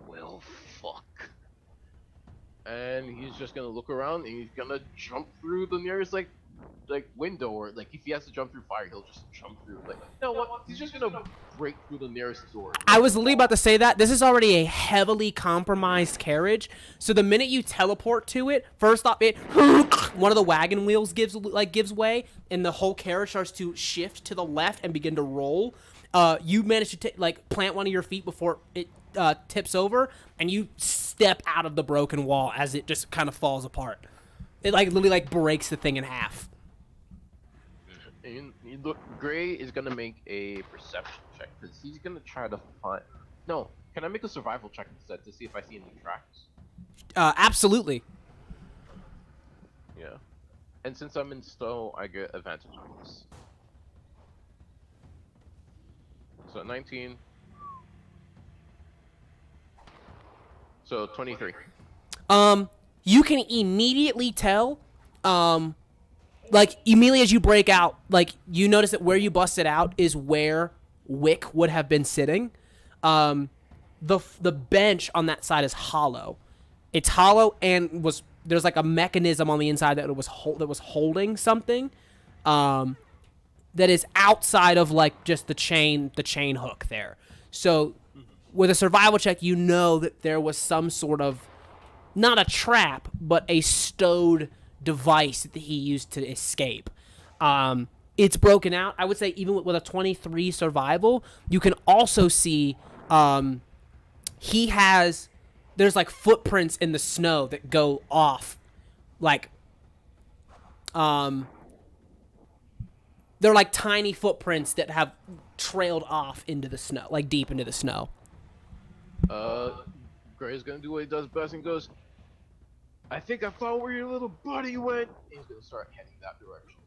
Well, fuck. And he's just gonna look around and he's gonna jump through the nearest like window, or like if he has to jump through fire, he'll just jump through. Like, you know what? He's just gonna break through the nearest door.
I was literally about to say that. This is already a heavily compromised carriage. So the minute you teleport to it, first off, one of the wagon wheels gives way, and the whole carriage starts to shift to the left and begin to roll. You manage to plant one of your feet before it tips over, and you step out of the broken wall as it just kind of falls apart. It literally breaks the thing in half.
And you look, Gray is gonna make a perception check because he's gonna try to find. No, can I make a survival check instead to see if I see any tracks?
Absolutely.
Yeah. And since I'm in snow, I get advantage on this. So 19. So 23.
you can immediately tell, like immediately as you break out, like you notice that where you busted out is where Wick would have been sitting. The bench on that side is hollow. It's hollow and there's like a mechanism on the inside that was holding something, that is outside of like just the chain hook there. So with a survival check, you know that there was some sort of, not a trap, but a stowed device that he used to escape. It's broken out. I would say even with a 23 survival, you can also see there's like footprints in the snow that go off, like they're like tiny footprints that have trailed off into the snow, like deep into the snow.
Gray's gonna do what he does best and goes, I think I found where your little buddy went. And he's gonna start heading that direction.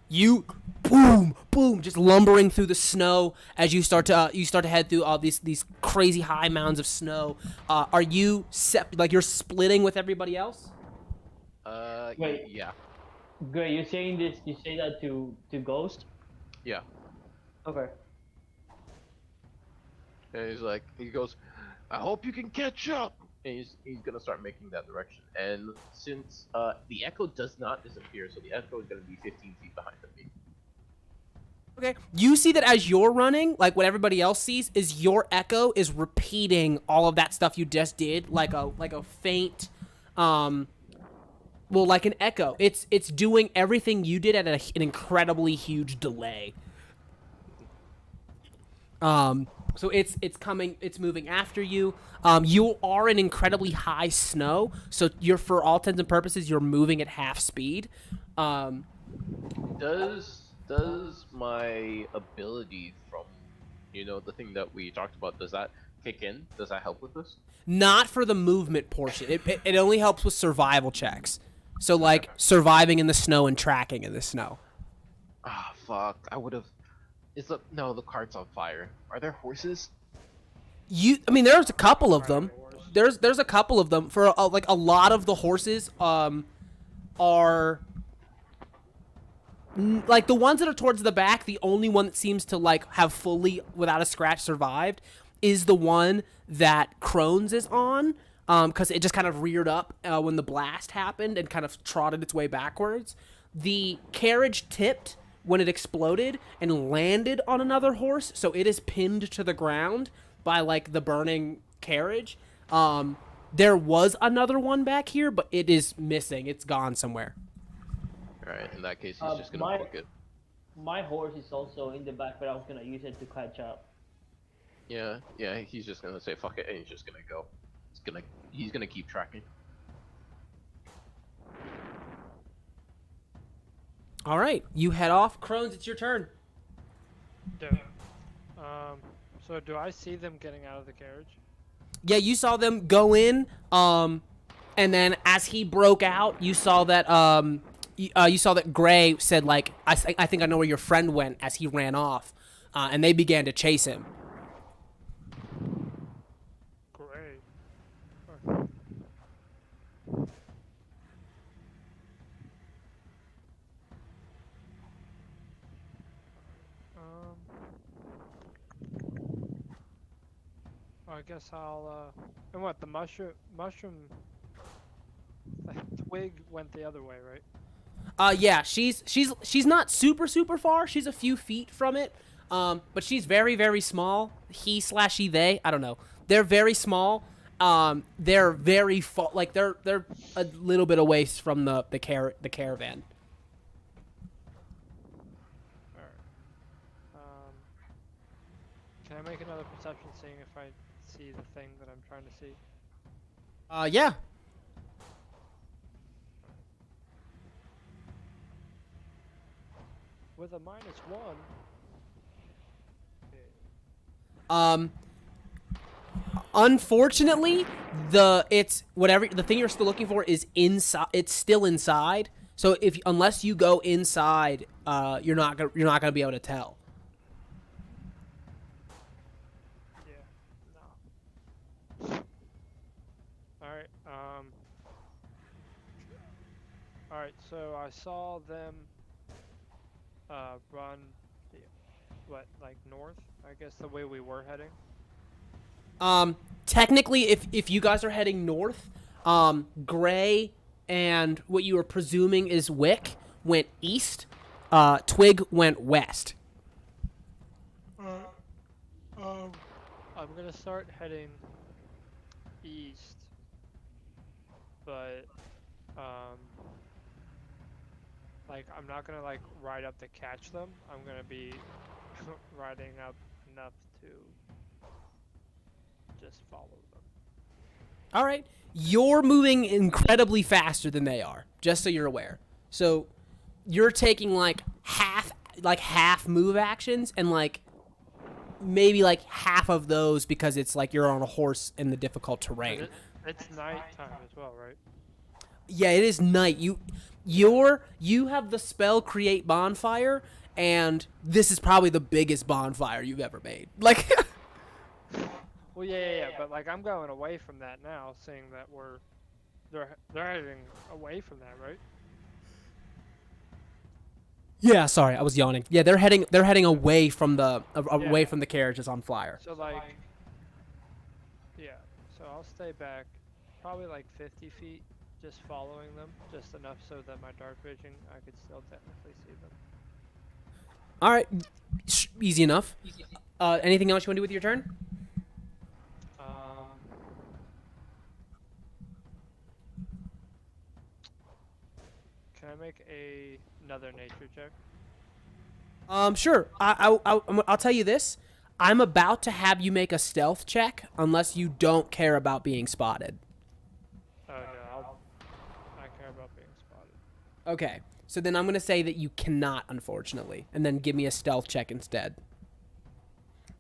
You, boom, just lumbering through the snow as you start to head through all these crazy high mounds of snow. Are you like you're splitting with everybody else?
Wait.
Yeah.
Great, you're saying this? You say that to Ghost?
Yeah.
Okay.
And he goes, I hope you can catch up. And he's gonna start making that direction. And since the echo does not disappear, so the echo is gonna be 15 feet behind me.
Okay. You see that as you're running, like what everybody else sees is your echo is repeating all of that stuff you just did, like a faint, like an echo. It's doing everything you did at an incredibly huge delay. So it's moving after you. You are in incredibly high snow, so for all intents and purposes, you're moving at half speed.
Does my ability from, the thing that we talked about, does that kick in? Does that help with this?
Not for the movement portion. It only helps with survival checks. So like surviving in the snow and tracking in the snow.
Ah, fuck. I would have. No, the cart's on fire. Are there horses?
There's a couple of them. There's a couple of them. For like a lot of the horses are like the ones that are towards the back. The only one that seems to like have fully without a scratch survived is the one that Crohn's is on, because it just kind of reared up when the blast happened and kind of trotted its way backwards. The carriage tipped when it exploded and landed on another horse, so it is pinned to the ground by like the burning carriage. There was another one back here, but it is missing. It's gone somewhere.
Alright, in that case, he's just gonna book it.
My horse is also in the back, but I was gonna use it to catch up.
Yeah, he's just gonna say fuck it, and he's just gonna go. He's gonna keep tracking.
All right, you head off. Crohn's, it's your turn.
So do I see them getting out of the carriage?
Yeah, you saw them go in, and then as he broke out, you saw that you saw that Gray said like, I think I know where your friend went as he ran off, and they began to chase him.
Great. Okay. I guess I'll and what, the mushroom the twig went the other way, right?
Yeah, she's not super far. She's a few feet from it, but she's very, very small. He/she, they, I don't know. They're very small. They're very far, like they're a little bit away from the caravan.
Alright. Can I make another perception seeing if I see the thing that I'm trying to see?
Yeah.
With a -1.
Unfortunately, the thing you're still looking for is inside. It's still inside. So unless you go inside, you're not gonna be able to tell.
Yeah. No. Alright, Alright, so I saw them run the, like north? I guess the way we were heading.
Technically, if you guys are heading north, Gray and what you were presuming is Wick went east. Twig went west.
I'm gonna start heading east, but like I'm not gonna like ride up to catch them. I'm gonna be riding up enough to just follow them.
All right, you're moving incredibly faster than they are. Just so you're aware. So you're taking like half move actions and like maybe like half of those because it's like you're on a horse in the difficult terrain.
It's nighttime as well, right?
Yeah, it is night. You have the spell create bonfire, and this is probably the biggest bonfire you've ever made. Like,
Well, yeah, but like I'm going away from that now, seeing that they're heading away from that, right?
yeah, sorry, I was yawning. Yeah, they're heading away from the away from the carriages on fire.
So like, yeah, so I'll stay back, probably like 50 feet, just following them, just enough so that my dark vision, I could still technically see them.
All right, easy enough. Anything else you want to do with your turn?
Can I make another nature check?
Sure. I'll tell you this. I'm about to have you make a stealth check unless you don't care about being spotted.
Oh no, I care about being spotted.
Okay. So then I'm going to say that you cannot, unfortunately, and then give me a stealth check instead.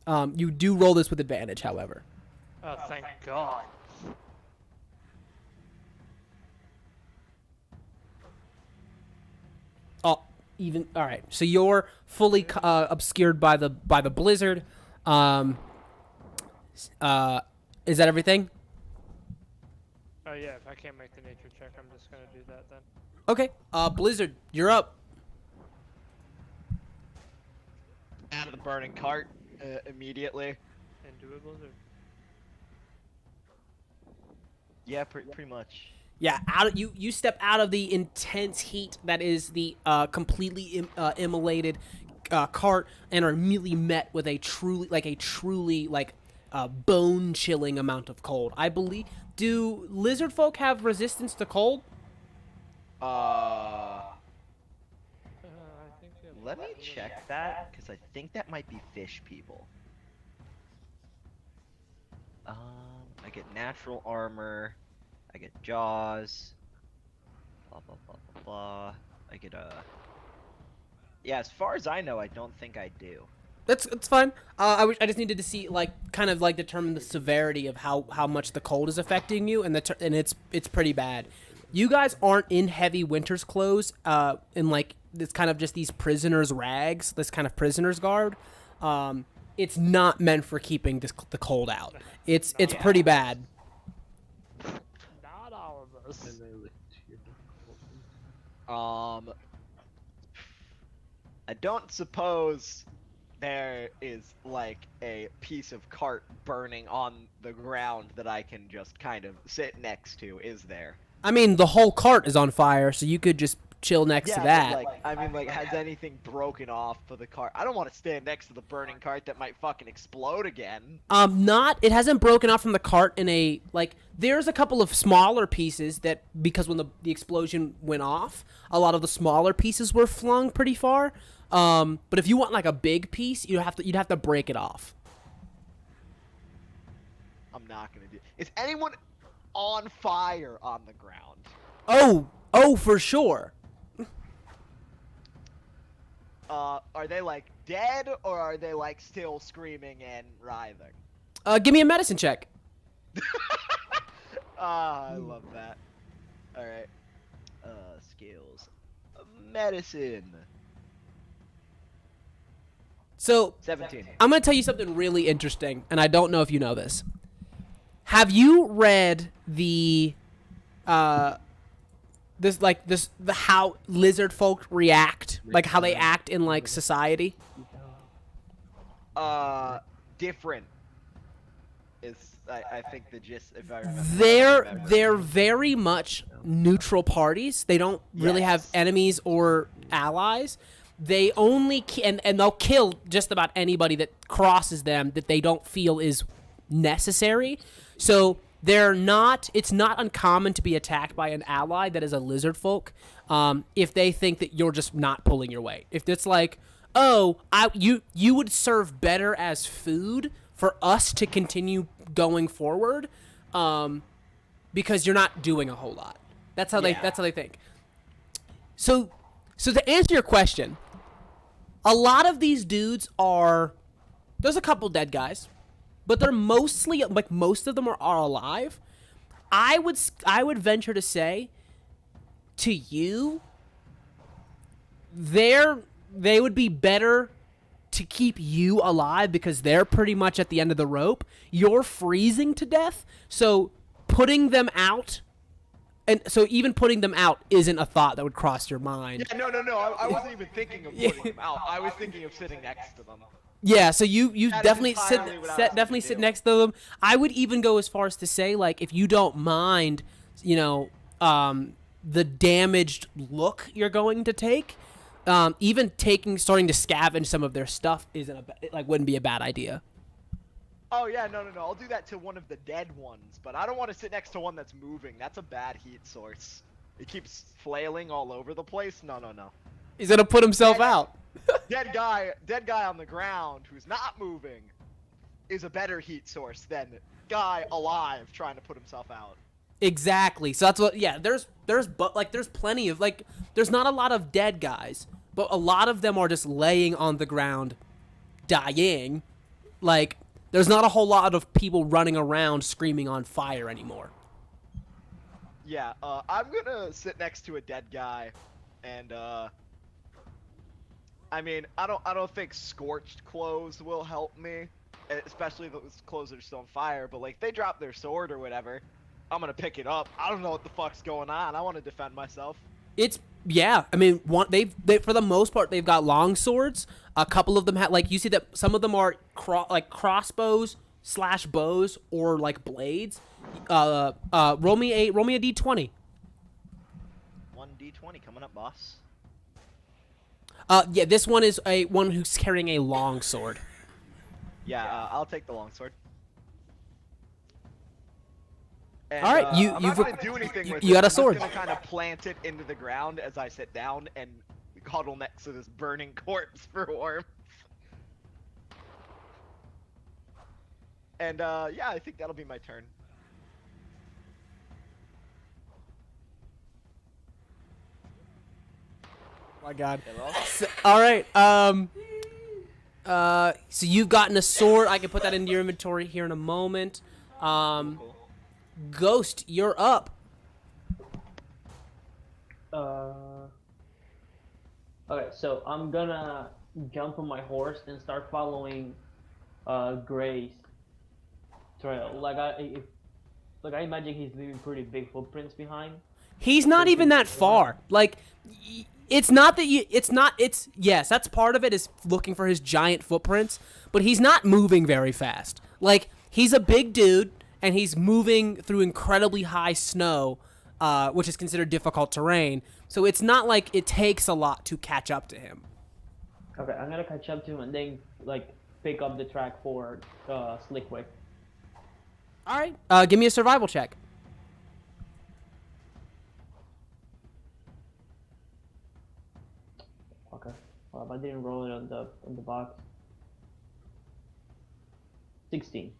You do roll this with advantage, however.
Oh, thank God.
Oh, even all right. So you're fully obscured by the blizzard. Is that everything?
Oh yeah, if I can't make the nature check, I'm just gonna do that then.
Okay. Blizzard, you're up.
Out of the burning cart immediately.
Into a blizzard.
Yeah, pretty much.
Yeah, you step out of the intense heat that is the completely immolated cart and are immediately met with a truly bone chilling amount of cold. I believe. Do lizard folk have resistance to cold?
I think we have
Let me check that because I think that might be fish people. I get natural armor. I get jaws. Blah blah blah blah blah. I get a. Yeah, as far as I know, I don't think I do.
That's fine. I just needed to see determine the severity of how much the cold is affecting you, and and it's pretty bad. You guys aren't in heavy winter's clothes. In like it's kind of just these prisoners' rags, this kind of prisoner's garb. It's not meant for keeping the cold out. It's pretty bad.
not all of us.
I don't suppose there is like a piece of cart burning on the ground that I can just kind of sit next to, is there?
I mean, the whole cart is on fire, so you could just chill next to
but,
that.
like, I mean, like, has anything broken off for the cart? I don't want to stand next to the burning cart that might fucking explode again.
It hasn't broken off from the cart in a, there's a couple of smaller pieces that, because when the explosion went off, a lot of the smaller pieces were flung pretty far. But if you want, like, a big piece, you'd have to break it off.
I'm not gonna do. Is anyone on fire on the ground?
Oh, for sure.
Are they, like, dead, or are they, like, still screaming and writhing?
Give me a medicine check.
I love that. Alright. Skills. Medicine.
So,
17.
I'm going to tell you something really interesting, and I don't know if you know this. Have you read the the how lizard folk react, like how they act in like society?
Different is I think the gist. If I remember.
They're very much neutral parties. They don't really have
Yes.
enemies or allies. They only and they'll kill just about anybody that crosses them that they don't feel is necessary. So they're not. It's not uncommon to be attacked by an ally that is a lizard folk, if they think that you're just not pulling your weight. If it's like, oh, you would serve better as food for us to continue going forward, because you're not doing a whole lot. That's how they think. So to answer your question, a lot of these dudes there's a couple dead guys, but they're mostly, like, most of them are alive. I would venture to say to you, they would be better to keep you alive because they're pretty much at the end of the rope. You're freezing to death, so putting them out, and so even putting them out isn't a thought that would cross your mind.
Yeah, no. I wasn't even thinking of putting them out. I was thinking of sitting next to them.
Yeah, so you
That is
definitely
entirely what I was gonna
definitely
do.
sit next to them. I would even go as far as to say, like, if you don't mind, the damaged look you're going to take, even starting to scavenge some of their stuff wouldn't be a bad idea.
Oh yeah, no. I'll do that to one of the dead ones, but I don't want to sit next to one that's moving. That's a bad heat source. It keeps flailing all over the place. No.
He's gonna put himself out.
Dead guy on the ground who's not moving is a better heat source than guy alive trying to put himself out.
Exactly. So that's what. Yeah. There's plenty of, like, there's not a lot of dead guys, but a lot of them are just laying on the ground, dying. Like, there's not a whole lot of people running around screaming on fire anymore.
Yeah, I'm gonna sit next to a dead guy, and I mean, I don't think scorched clothes will help me, especially if those clothes are still on fire. But like, they drop their sword or whatever, I'm gonna pick it up. I don't know what the fuck's going on. I want to defend myself.
I mean, they for the most part they've got long swords. A couple of them have, like, you see that some of them are crossbows / bows or like blades. Roll me a d20.
1d20 coming up, boss.
Yeah, this one is one who's carrying a long sword.
Yeah, I'll take the longsword. And,
All right,
I'm not gonna do anything with it.
you got a
I'm
sword.
just gonna kind of plant it into the ground as I sit down and huddle next to this burning corpse for warmth. And yeah, I think that'll be my turn.
Oh my God.
Hello?
So, all right. So you've gotten a sword. I can put that into your inventory here in a moment.
Cool.
Ghost, you're up.
Okay, so I'm gonna jump on my horse and start following Gray's trail. I imagine he's leaving pretty big footprints behind.
He's not even that far. Like, it's not that you. It's not. It's yes. That's part of it, is looking for his giant footprints. But he's not moving very fast. Like, he's a big dude, and he's moving through incredibly high snow, which is considered difficult terrain. So it's not like it takes a lot to catch up to him.
Okay, I'm gonna catch up to him and then pick up the track for Slickwick.
All right. Give me a survival check.
Okay. Well, I didn't roll it on the box. 16.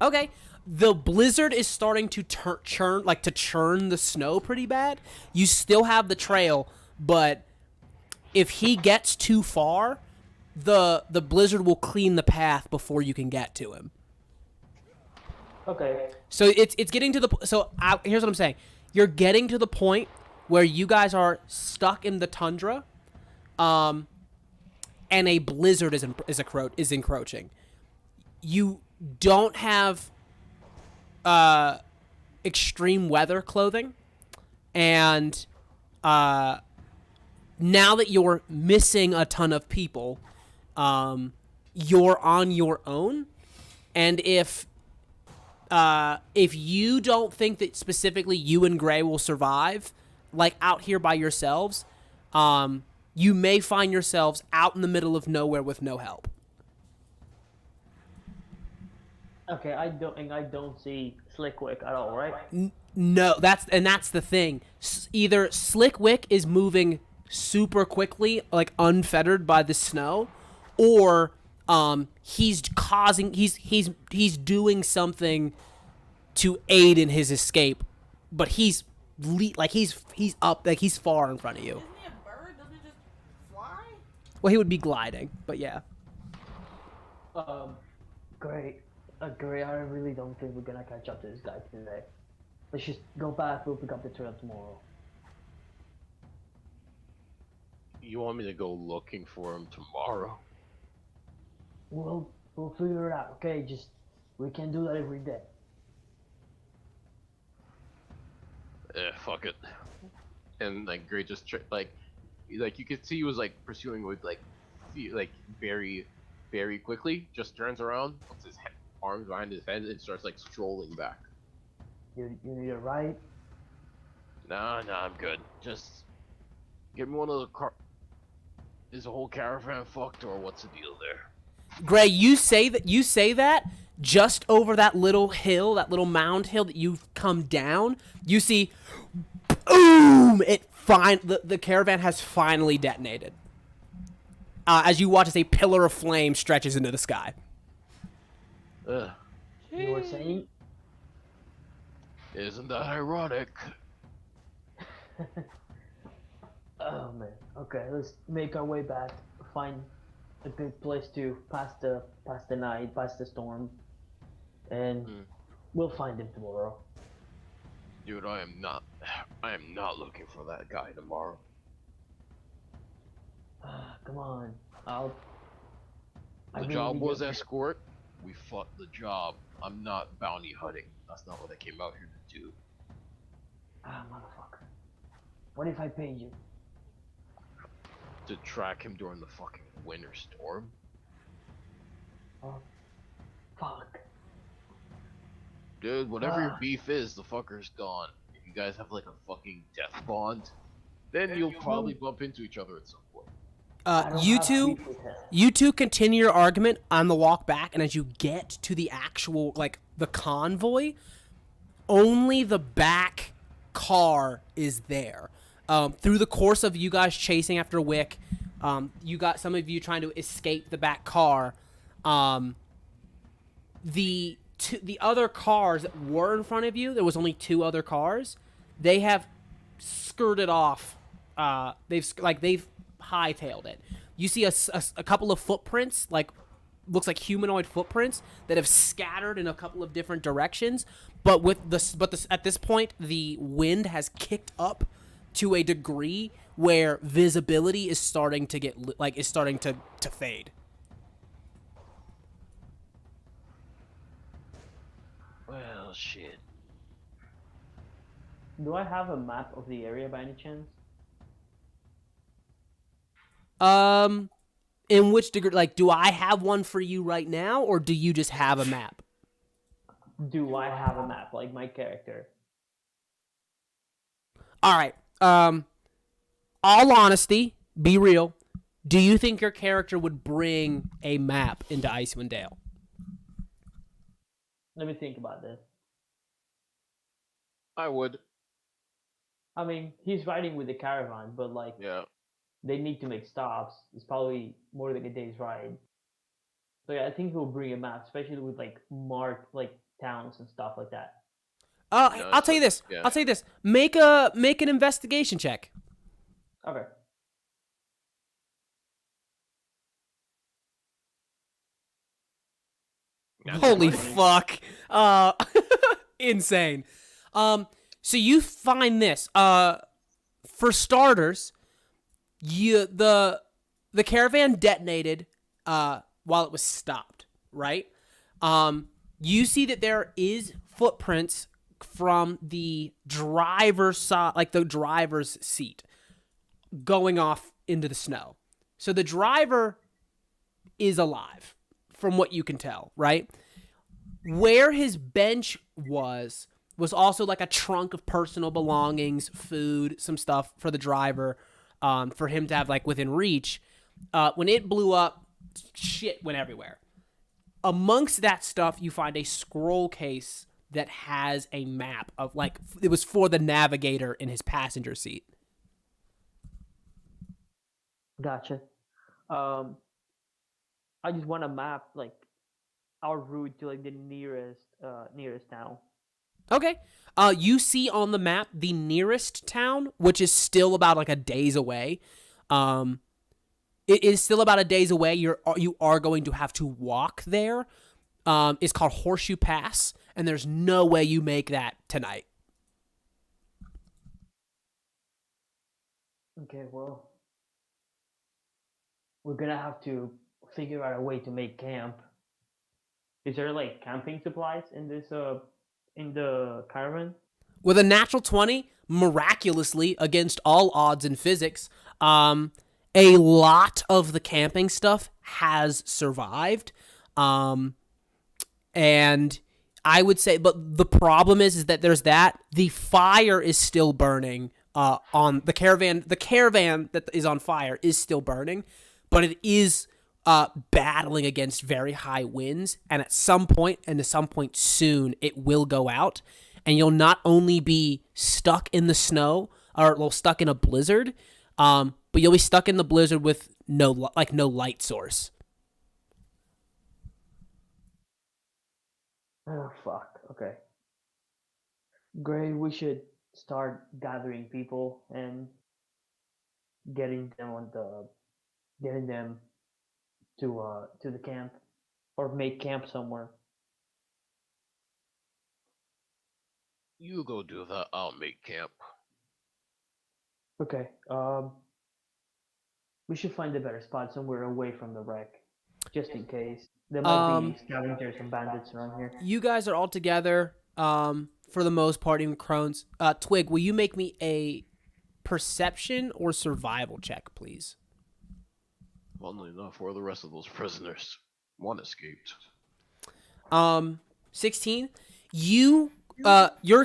Okay. The blizzard is starting to churn the snow pretty bad. You still have the trail, but if he gets too far, the blizzard will clean the path before you can get to him.
Okay.
So it's getting to the here's what I'm saying. You're getting to the point where you guys are stuck in the tundra, and a blizzard is encroaching. You don't have extreme weather clothing, and now that you're missing a ton of people, you're on your own, and if you don't think that specifically you and Gray will survive, like out here by yourselves, you may find yourselves out in the middle of nowhere with no help.
Okay, I don't see Slickwick at all, right?
No, that's the thing. Either Slickwick is moving super quickly, like unfettered by the snow, or he's doing something to aid in his escape, but he's up, like he's far in front of you.
Isn't he a bird? Doesn't it just fly?
Well, he would be gliding, but yeah.
Great. Great. I really don't think we're gonna catch up to this guy today. Let's just go back. We'll pick up the trail tomorrow.
You want me to go looking for him tomorrow?
We'll figure it out. Okay, we can't do that every day.
Fuck it. And like Gray just like you could see he was like pursuing with like very, very quickly. Just turns around, puts his arms behind his head, and starts like strolling back.
You need a ride?
Nah, I'm good. Just give me one of the car. Is the whole caravan fucked, or what's the deal there?
Gray, you say that just over that little hill, that little mound hill that you've come down, you see, boom! The caravan has finally detonated. As you watch as a pillar of flame stretches into the sky.
Ugh.
You were saying?
Isn't that ironic?
Oh man. Okay, let's make our way back. Find a good place to pass the night, pass the storm, and we'll find him tomorrow.
Dude, I am not looking for that guy tomorrow.
Come on,
The job was escort. We fought the job. I'm not bounty hunting. That's not what I came out here to do.
Motherfucker. What if I paid you?
To track him during the fucking winter storm?
Oh, fuck.
Dude, whatever your beef is, the fucker's gone. If you guys have like a fucking death bond, then you'll probably bump into each other at some point.
You two continue your argument on the walk back, and as you get to the actual, like, the convoy, only the back car is there. Through the course of you guys chasing after Wick, you got some of you trying to escape the back car. The other cars that were in front of you, there was only two other cars. They have skirted off. They've hightailed it. You see a couple of footprints, like looks like humanoid footprints that have scattered in a couple of different directions. But at this point, the wind has kicked up to a degree where visibility is starting to to fade.
Well, shit.
Do I have a map of the area by any chance?
In which degree? Like, do I have one for you right now, or do you just have a map?
Do I have a map, like my character?
All right. All honesty, be real. Do you think your character would bring a map into Icewind Dale?
Let me think about this.
I would.
I mean, he's riding with the caravan, but like,
Yeah.
they need to make stops. It's probably more than a day's ride. So yeah, I think he'll bring a map, especially with like marked like towns and stuff like that.
I'll tell you this.
Yeah.
I'll tell you this. Make an investigation check.
Okay.
Holy fuck. Insane. So you find this. For starters, the caravan detonated while it was stopped, right? You see that there is footprints from the driver's side, like the driver's seat. going off into the snow. So the driver is alive, from what you can tell, right? Where his bench was also like a trunk of personal belongings, food, some stuff for the driver, for him to have like within reach. When it blew up, shit went everywhere. Amongst that stuff, you find a scroll case that has a map of like, it was for the navigator in his passenger seat.
Gotcha. I just want to map like our route to like the nearest town.
Okay. You see on the map the nearest town, which is still about like a day's away. It is still about a day's away. You are going to have to walk there. It's called Horseshoe Pass, and there's no way you make that tonight.
Okay, well, we're gonna have to figure out a way to make camp. Is there like camping supplies in this in the caravan?
With a natural 20, miraculously, against all odds in physics, a lot of the camping stuff has survived. And I would say, but the problem is that there's that. The fire is still burning on the caravan. The caravan that is on fire is still burning, but it is battling against very high winds. And at some point, and to some point soon, it will go out. And you'll not only be stuck in the snow, or stuck in a blizzard, but you'll be stuck in the blizzard with no light source.
Oh fuck. Okay. Great. We should start gathering people and getting them to the camp, or make camp somewhere.
You go do that. I'll make camp.
Okay. We should find a better spot somewhere away from the wreck, just in case. There might be scavengers and bandits around here.
You guys are all together, for the most part, even Crones. Twig, will you make me a perception or survival check, please?
Funnily enough, where are the rest of those prisoners? One escaped.
16. You're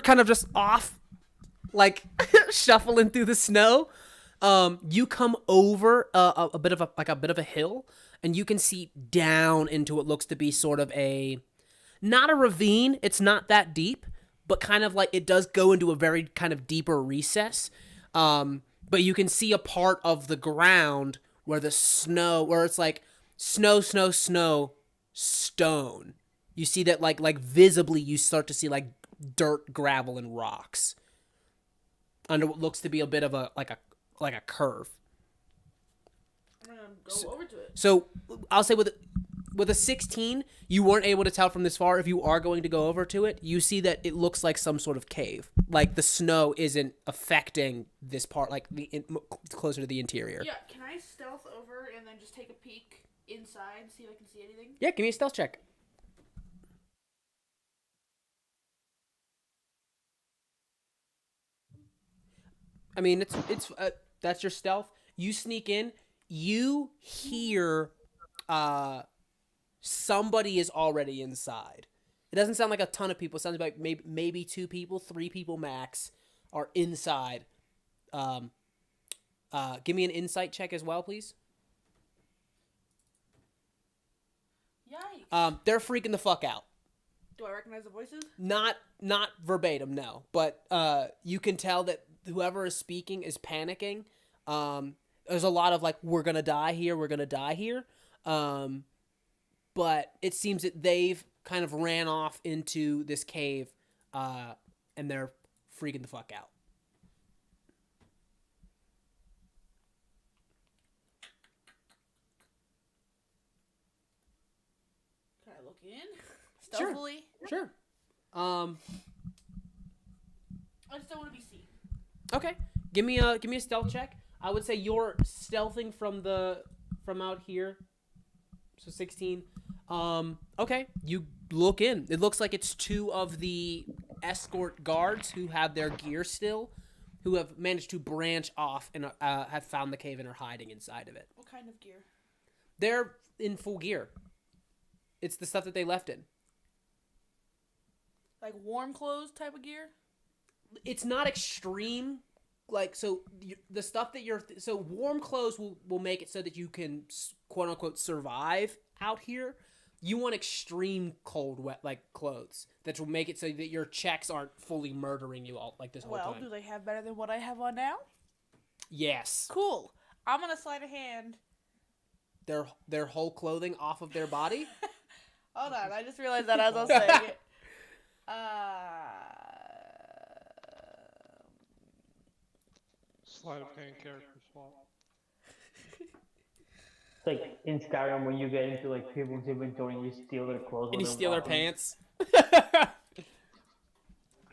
kind of just off, like shuffling through the snow. You come over a bit of a hill, and you can see down into what looks to be sort of not a ravine. It's not that deep, but kind of like it does go into a very kind of deeper recess. But you can see a part of the ground where it's like snow, stone. You see that like visibly you start to see like dirt, gravel, and rocks under what looks to be a bit of a curve.
I'm gonna go over to it.
So I'll say with a 16, you weren't able to tell from this far. If you are going to go over to it, you see that it looks like some sort of cave. Like the snow isn't affecting this part, like closer to the interior.
Yeah, can I stealth over and then just take a peek inside, see if I can see anything?
Yeah, give me a stealth check. I mean, it's that's your stealth. You sneak in. You hear somebody is already inside. It doesn't sound like a ton of people. It sounds like maybe 2 people, 3 people max are inside. Give me an insight check as well, please.
Yikes.
They're freaking the fuck out.
Do I recognize the voices?
Not verbatim, no. But you can tell that whoever is speaking is panicking. There's a lot of like, we're gonna die here. But it seems that they've kind of ran off into this cave, and they're freaking the fuck out.
Can I look in? Stealthily?
Sure.
I just don't want to be seen.
Okay. Give me a stealth check. I would say you're stealthing from out here. So 16. Okay. You look in. It looks like it's 2 of the escort guards who have their gear still. who have managed to branch off and have found the cave and are hiding inside of it.
What kind of gear?
They're in full gear. It's the stuff that they left in.
Like warm clothes type of gear?
It's not extreme. Like, so the stuff that so warm clothes will make it so that you can quote unquote survive out here. You want extreme cold, wet, like clothes that will make it so that your checks aren't fully murdering you all like this whole
Well,
time.
do they have better than what I have on now?
Yes.
Cool. I'm gonna slide a hand.
Their whole clothing off of their body.
Hold on, I just realized that as I was saying it.
Sleight of hand character swap.
It's like in Skyrim when you get into like people's inventory and you steal their clothes.
And you
when
steal
they're
their
walking.
pants.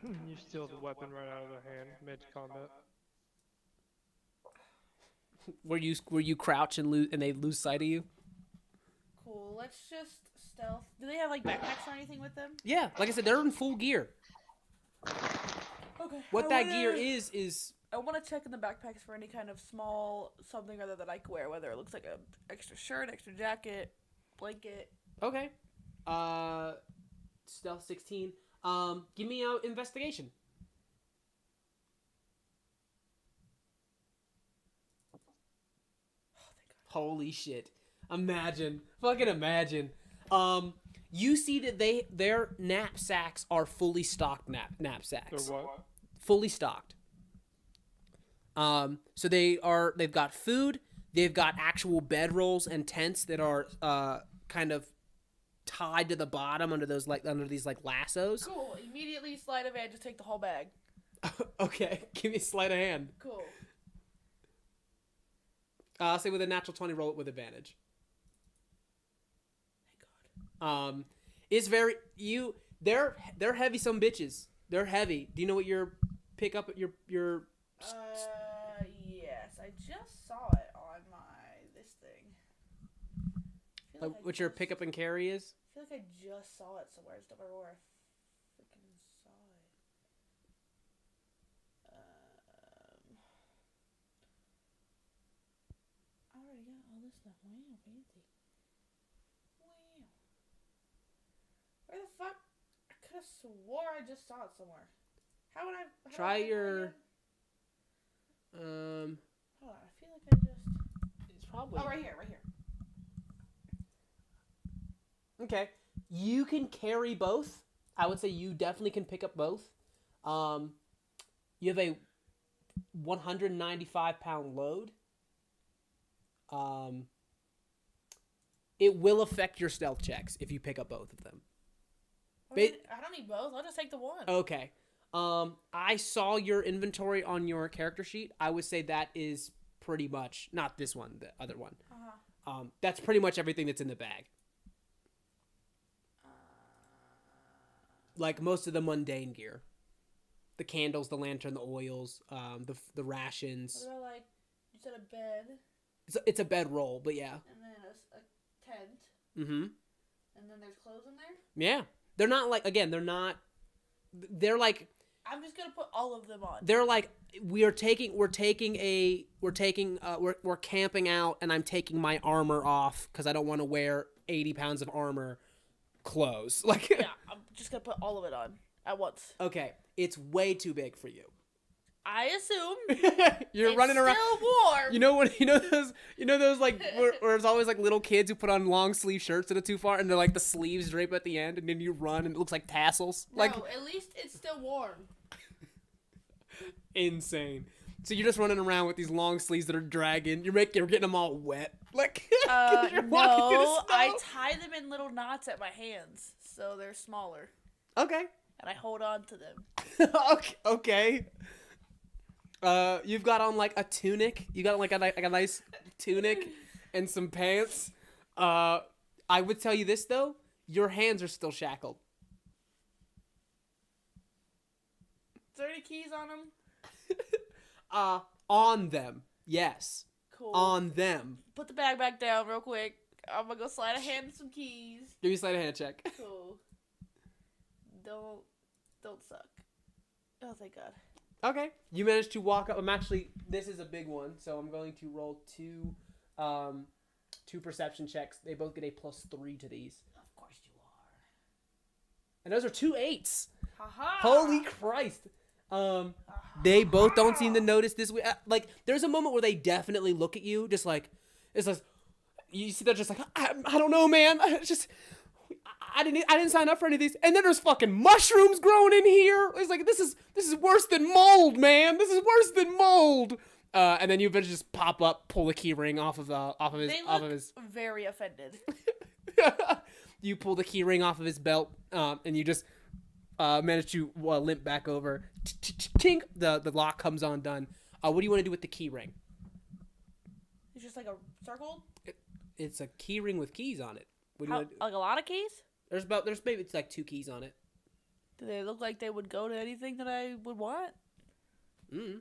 You steal the weapon right out of their hand mid-combat.
Where you crouch and they lose sight of you.
Cool. Let's just stealth. Do they have like backpacks or anything with them?
Yeah, like I said, they're in full gear.
Okay.
What that gear is
I want to check in the backpacks for any kind of small something other that I could wear, whether it looks like a extra shirt, extra jacket, blanket.
okay. Stealth 16. Give me an investigation. Holy shit. Fucking imagine. You see that their knapsacks are fully stocked knapsacks.
They're what?
Fully stocked. So they've got food, they've got actual bedrolls and tents that are kind of tied to the bottom under these lassos.
Cool. Immediately sleight of hand, just take the whole bag.
Okay, give me a sleight of hand.
Cool.
Say with a natural 20, roll it with advantage.
Thank God.
It's very they're heavy some bitches. They're heavy. Do you know what your pickup your
Yes, I just saw it on this thing. I feel
what your pickup and carry is?
I feel like I just saw it somewhere. I just don't remember where I freaking saw it. I already got all this stuff. Wow, fancy. Wow. Where the fuck? I could have swore I just saw it somewhere. How would I? How
Try
do I find it
your
again? Hold on, I feel like I just.
it's probably
Oh, right here, right here.
okay. You can carry both. I would say you definitely can pick up both. You have a 195-pound load. It will affect your stealth checks if you pick up both of them.
I don't need both. I'll just take the one.
Okay. I saw your inventory on your character sheet. I would say that is pretty much not this one, the other one. That's pretty much everything that's in the bag. Like most of the mundane gear, the candles, the lantern, the oils, the rations.
What about like you said a bed
It's a bedroll, but yeah.
and then a tent
Mm-hmm.
and then there's clothes in there?
Yeah. They're not like they're like
I'm just gonna put all of them on.
they're like we're camping out and I'm taking my armor off because I don't want to wear 80 pounds of armor clothes. Like
Yeah, I'm just gonna put all of it on at once.
okay, it's way too big for you.
I assume
You're
it's
running around.
still warm.
You know those like where there's always like little kids who put on long sleeve shirts that are too far and they're like the sleeves drape at the end and then you run and it looks like tassels. Like
no, at least it's still warm.
insane. So you're just running around with these long sleeves that are dragging. You're getting them all wet. Like you're walking through the
No,
snow.
I tie them in little knots at my hands so they're smaller,
Okay.
and I hold on to them.
Okay. You've got on like a tunic. You got like a nice tunic and some pants. I would tell you this though, your hands are still shackled.
Is there any keys on them?
On them. Yes.
Cool.
On them.
Put the bag back down real quick. I'm gonna go slide a hand and some keys.
Give me a sleight of hand check.
Cool. Don't suck. Oh, thank God.
Okay, you managed to walk up. This is a big one, so I'm going to roll two perception checks. They both get a +3 to these.
Of course you are.
And those are 2 8s.
Haha.
Holy Christ. They both don't seem to notice this. Like, there's a moment where they definitely look at you, just like, it's like, you see they're just like, I don't know, man. I didn't sign up for any of these. And then there's fucking mushrooms growing in here. It's like, this is worse than mold, man. This is worse than mold. And then you eventually just pop up, pull the key ring off of his.
Very offended.
You pull the key ring off of his belt, and you just manage to limp back over. Tink, the lock comes undone. What do you want to do with the key ring?
It's just like a circle.
It's a key ring with keys on it. What do you
How,
want to do?
like a lot of keys?
There's maybe it's like 2 keys on it.
Do they look like they would go to anything that I would want?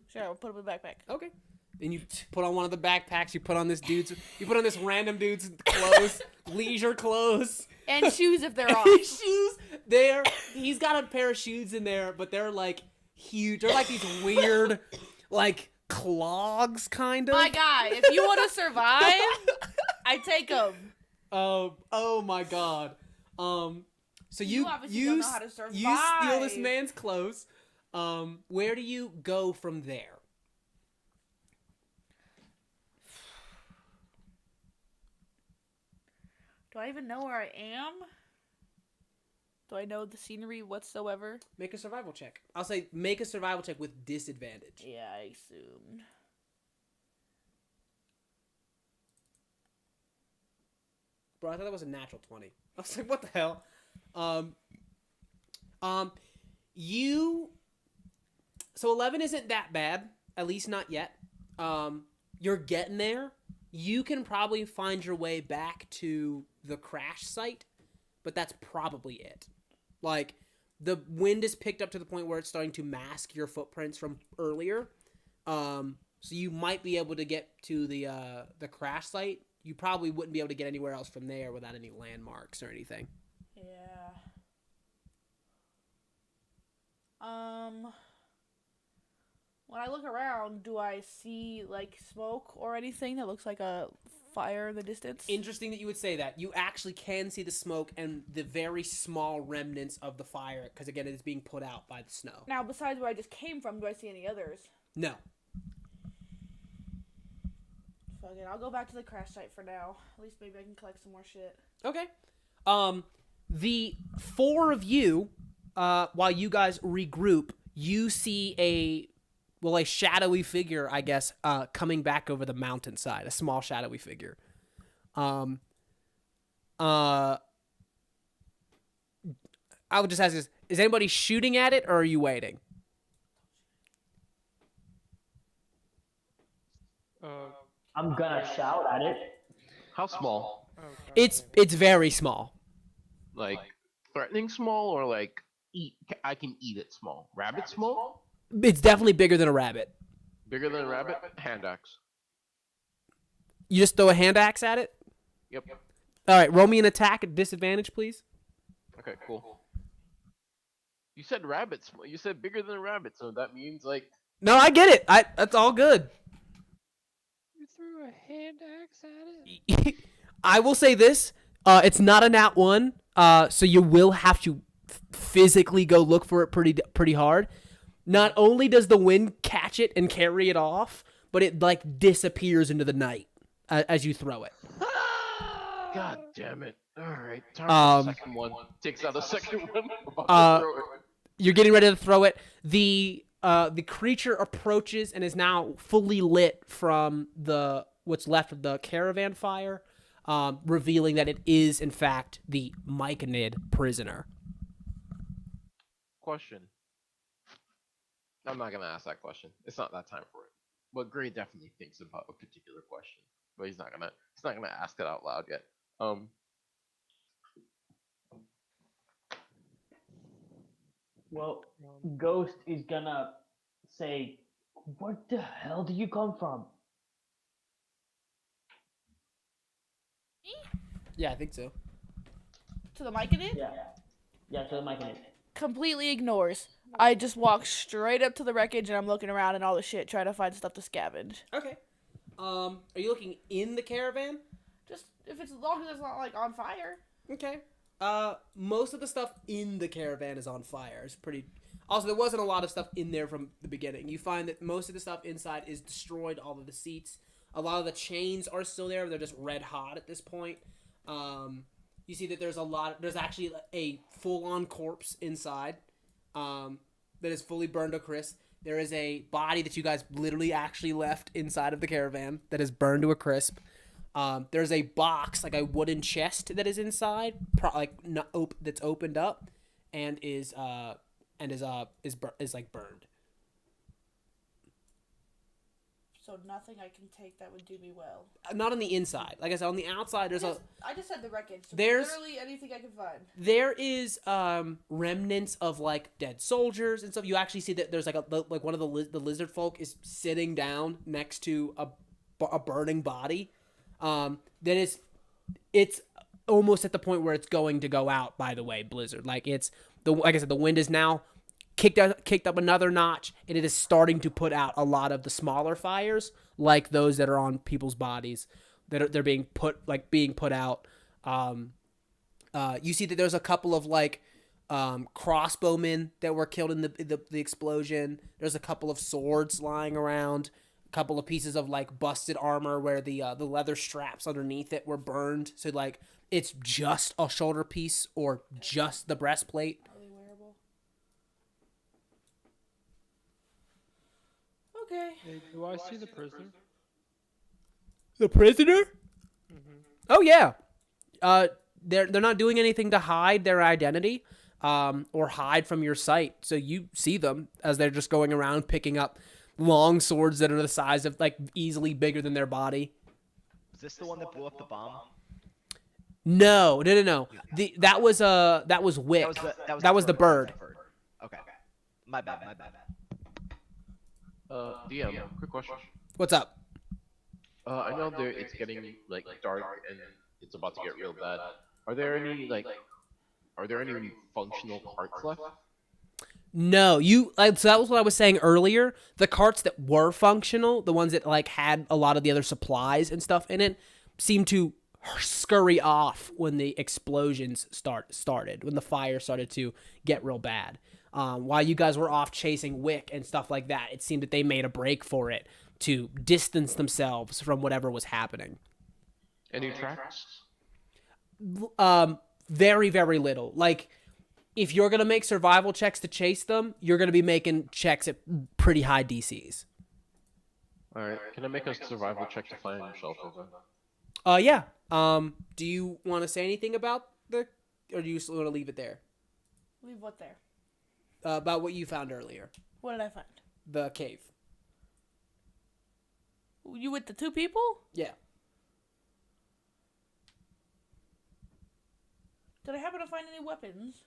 Sure, I'll put them in the backpack.
Okay. Then you put on one of the backpacks. You put on this random dude's clothes, leisure clothes,
And shoes if they're off.
shoes. He's got a pair of shoes in there, but they're like huge. They're like these weird, like clogs, kind of.
My guy, if you want to survive, I take them.
Oh my God. So
You obviously don't know how to survive.
You steal this man's clothes. Where do you go from there?
Do I even know where I am? Do I know the scenery whatsoever?
Make a survival check. I'll say make a survival check with disadvantage.
Yeah, I assumed.
Bro, I thought that was a natural 20. I was like, what the hell? So 11 isn't that bad, at least not yet. You're getting there. You can probably find your way back to the crash site, but that's probably it. Like, the wind is picked up to the point where it's starting to mask your footprints from earlier. So you might be able to get to the crash site. You probably wouldn't be able to get anywhere else from there without any landmarks or anything.
Yeah. When I look around, do I see, like, smoke or anything that looks like a fire in the distance?
Interesting that you would say that. You actually can see the smoke and the very small remnants of the fire, because, again, it is being put out by the snow.
Now, besides where I just came from, do I see any others?
No.
Fuck it, I'll go back to the crash site for now. At least maybe I can collect some more shit.
Okay. The 4 of you, while you guys regroup, you see a shadowy figure, I guess, coming back over the mountainside. A small shadowy figure. I would just ask this: is anybody shooting at it, or are you waiting?
I'm gonna shout at it.
How small?
Okay.
It's very small.
Like threatening small, or like I can eat it small? Rabbit small?
It's definitely bigger than a rabbit.
Bigger than a rabbit? Hand axe.
You just throw a hand axe at it?
Yep.
All right, roll me an attack at disadvantage, please.
Okay, cool. You said rabbit small. You said bigger than a rabbit, so that means like.
No, I get it. That's all good.
You threw a hand axe at it?
I will say this: it's not a nat 1, so you will have to physically go look for it pretty hard. Not only does the wind catch it and carry it off, but it like disappears into the night as you throw it.
God damn it! All right, time for the second one. Takes out the second one. About to throw it.
You're getting ready to throw it. The creature approaches and is now fully lit from what's left of the caravan fire, revealing that it is in fact the Myconid prisoner.
Question. I'm not gonna ask that question. It's not that time for it. But Gray definitely thinks about a particular question, but he's not gonna ask it out loud yet.
Well, Ghost is gonna say, "Where the hell do you come from?"
Yeah, I think so.
To the Myconid?
Yeah, to the mic in it.
Completely ignores. I just walk straight up to the wreckage and I'm looking around and all the shit, trying to find stuff to scavenge.
Okay. Are you looking in the caravan?
Just if it's as long as it's not like on fire.
Okay. Most of the stuff in the caravan is on fire. It's pretty. Also, there wasn't a lot of stuff in there from the beginning. You find that most of the stuff inside is destroyed. All of the seats, a lot of the chains are still there. They're just red hot at this point. You see that there's actually a full-on corpse inside, that is fully burned to crisp. There is a body that you guys literally actually left inside of the caravan that is burned to a crisp. There's a box, like a wooden chest, that is inside, that's opened up, and is like burned.
So nothing I can take that would do me well.
Not on the inside. Like I said, on the outside,
I just said the wreckage. So
there's
literally anything I can find.
There is remnants of like dead soldiers and stuff. You actually see that there's like one of the lizard folk is sitting down next to a burning body. It's almost at the point where it's going to go out. By the way, Blizzard, like I said, the wind is now kicked up another notch, and it is starting to put out a lot of the smaller fires, like those that are on people's bodies they're being put out. You see that there's a couple of like crossbowmen that were killed in the explosion. There's a couple of swords lying around, a couple of pieces of like busted armor where the leather straps underneath it were burned. So like it's just a shoulder piece or just the breastplate.
Are they wearable? Okay.
Hey, do I see the prisoner?
The prisoner?
Mm-hmm.
Oh yeah. They're not doing anything to hide their identity, or hide from your sight. So you see them as they're just going around picking up long swords that are the size of like easily bigger than their body.
Is this the one that blew up the bomb?
No. That was Wick. That was the bird.
Okay. My bad.
DM, quick question.
What's up?
I know it's getting like dark and it's about to get real bad. Are there any functional carts left?
No, so that was what I was saying earlier. The carts that were functional, the ones that like had a lot of the other supplies and stuff in it, seemed to scurry off when the explosions started, when the fire started to get real bad. While you guys were off chasing Wick and stuff like that, it seemed that they made a break for it to distance themselves from whatever was happening.
Any tracks?
Very, very little. Like, if you're going to make survival checks to chase them, you're going to be making checks at pretty high DCs.
Alright, can I make a survival check to find shelter then?
Yeah. Do you want to say anything about or do you just want to leave it there?
Leave what there?
About what you found earlier.
What did I find?
The cave.
You with the two people?
Yeah.
Did I happen to find any weapons?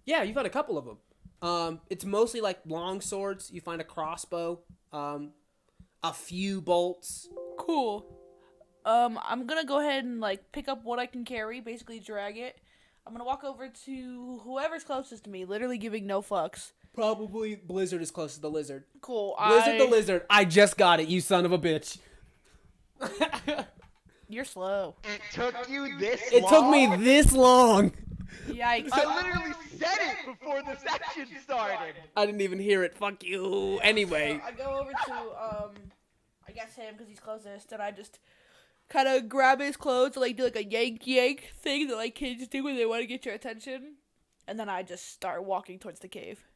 Yeah, you found a couple of them. It's mostly like long swords. You find a crossbow, a few bolts.
Cool. I'm gonna go ahead and like pick up what I can carry, basically drag it. I'm gonna walk over to whoever's closest to me, literally giving no fucks.
Probably Blizzard is close to the lizard.
Cool.
Blizzard the lizard. I just got it, you son of a bitch.
You're slow.
It took you this
It took me this long.
Yikes.
I literally said it before the section started.
I didn't even hear it. Fuck you. Anyway.
I go over to I guess him because he's closest, and I just kind of grab his clothes and like do like a yank thing that like kids do when they want to get your attention, and then I just start walking towards the cave.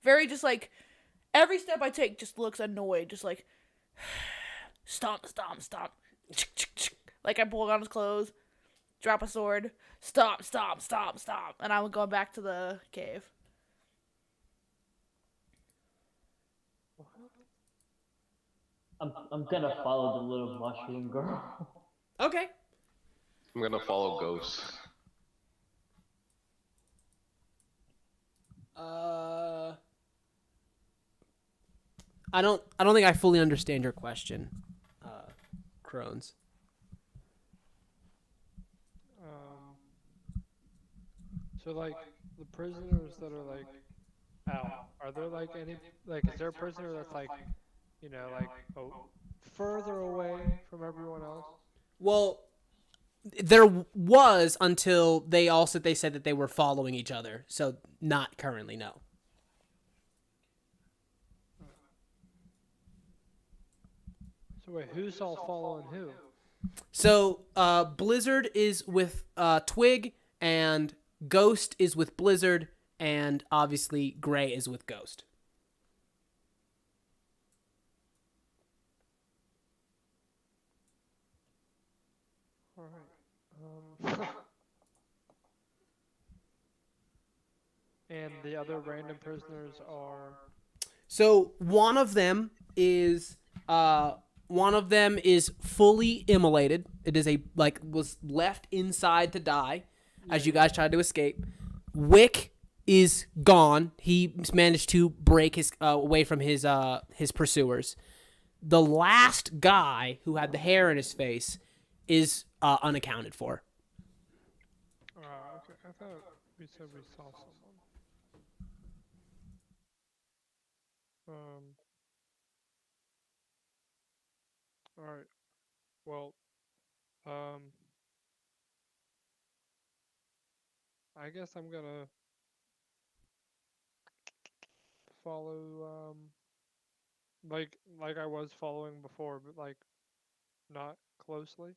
Very just like every step I take just looks annoyed, just like stomp. Like I pull on his clothes, drop a sword, stomp, and I'm going back to the cave.
I'm gonna follow the little mushroom girl.
Okay.
I'm gonna follow Ghost.
I don't think I fully understand your question, Crones.
So like the prisoners that are like out, are there like any like is there a prisoner that's like, like further away from everyone else?
Well, there was until they said that they were following each other. So not currently, no.
So wait, who's all following who?
So Blizzard is with Twig, and Ghost is with Blizzard, and obviously Gray is with Ghost.
All right. And the other random prisoners are.
So one of them is fully immolated. It is was left inside to die as you guys tried to escape. Wick is gone. He managed to break his away from his pursuers. The last guy who had the hair in his face is unaccounted for.
Okay. I thought we said we saw someone. All right. Well, I guess I'm gonna follow like I was following before, but like not closely.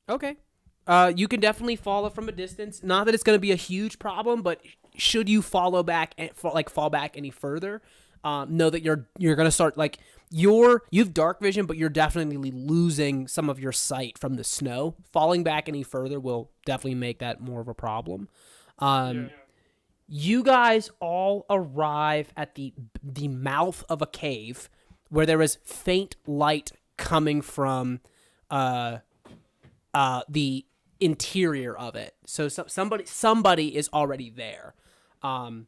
Okay. You can definitely follow from a distance. Not that it's going to be a huge problem, but should you follow back and fall back any further, know that you're going to start you've dark vision, but you're definitely losing some of your sight from the snow. Falling back any further will definitely make that more of a problem. You guys all arrive at the mouth of a cave where there is faint light coming from the interior of it. So somebody is already there. And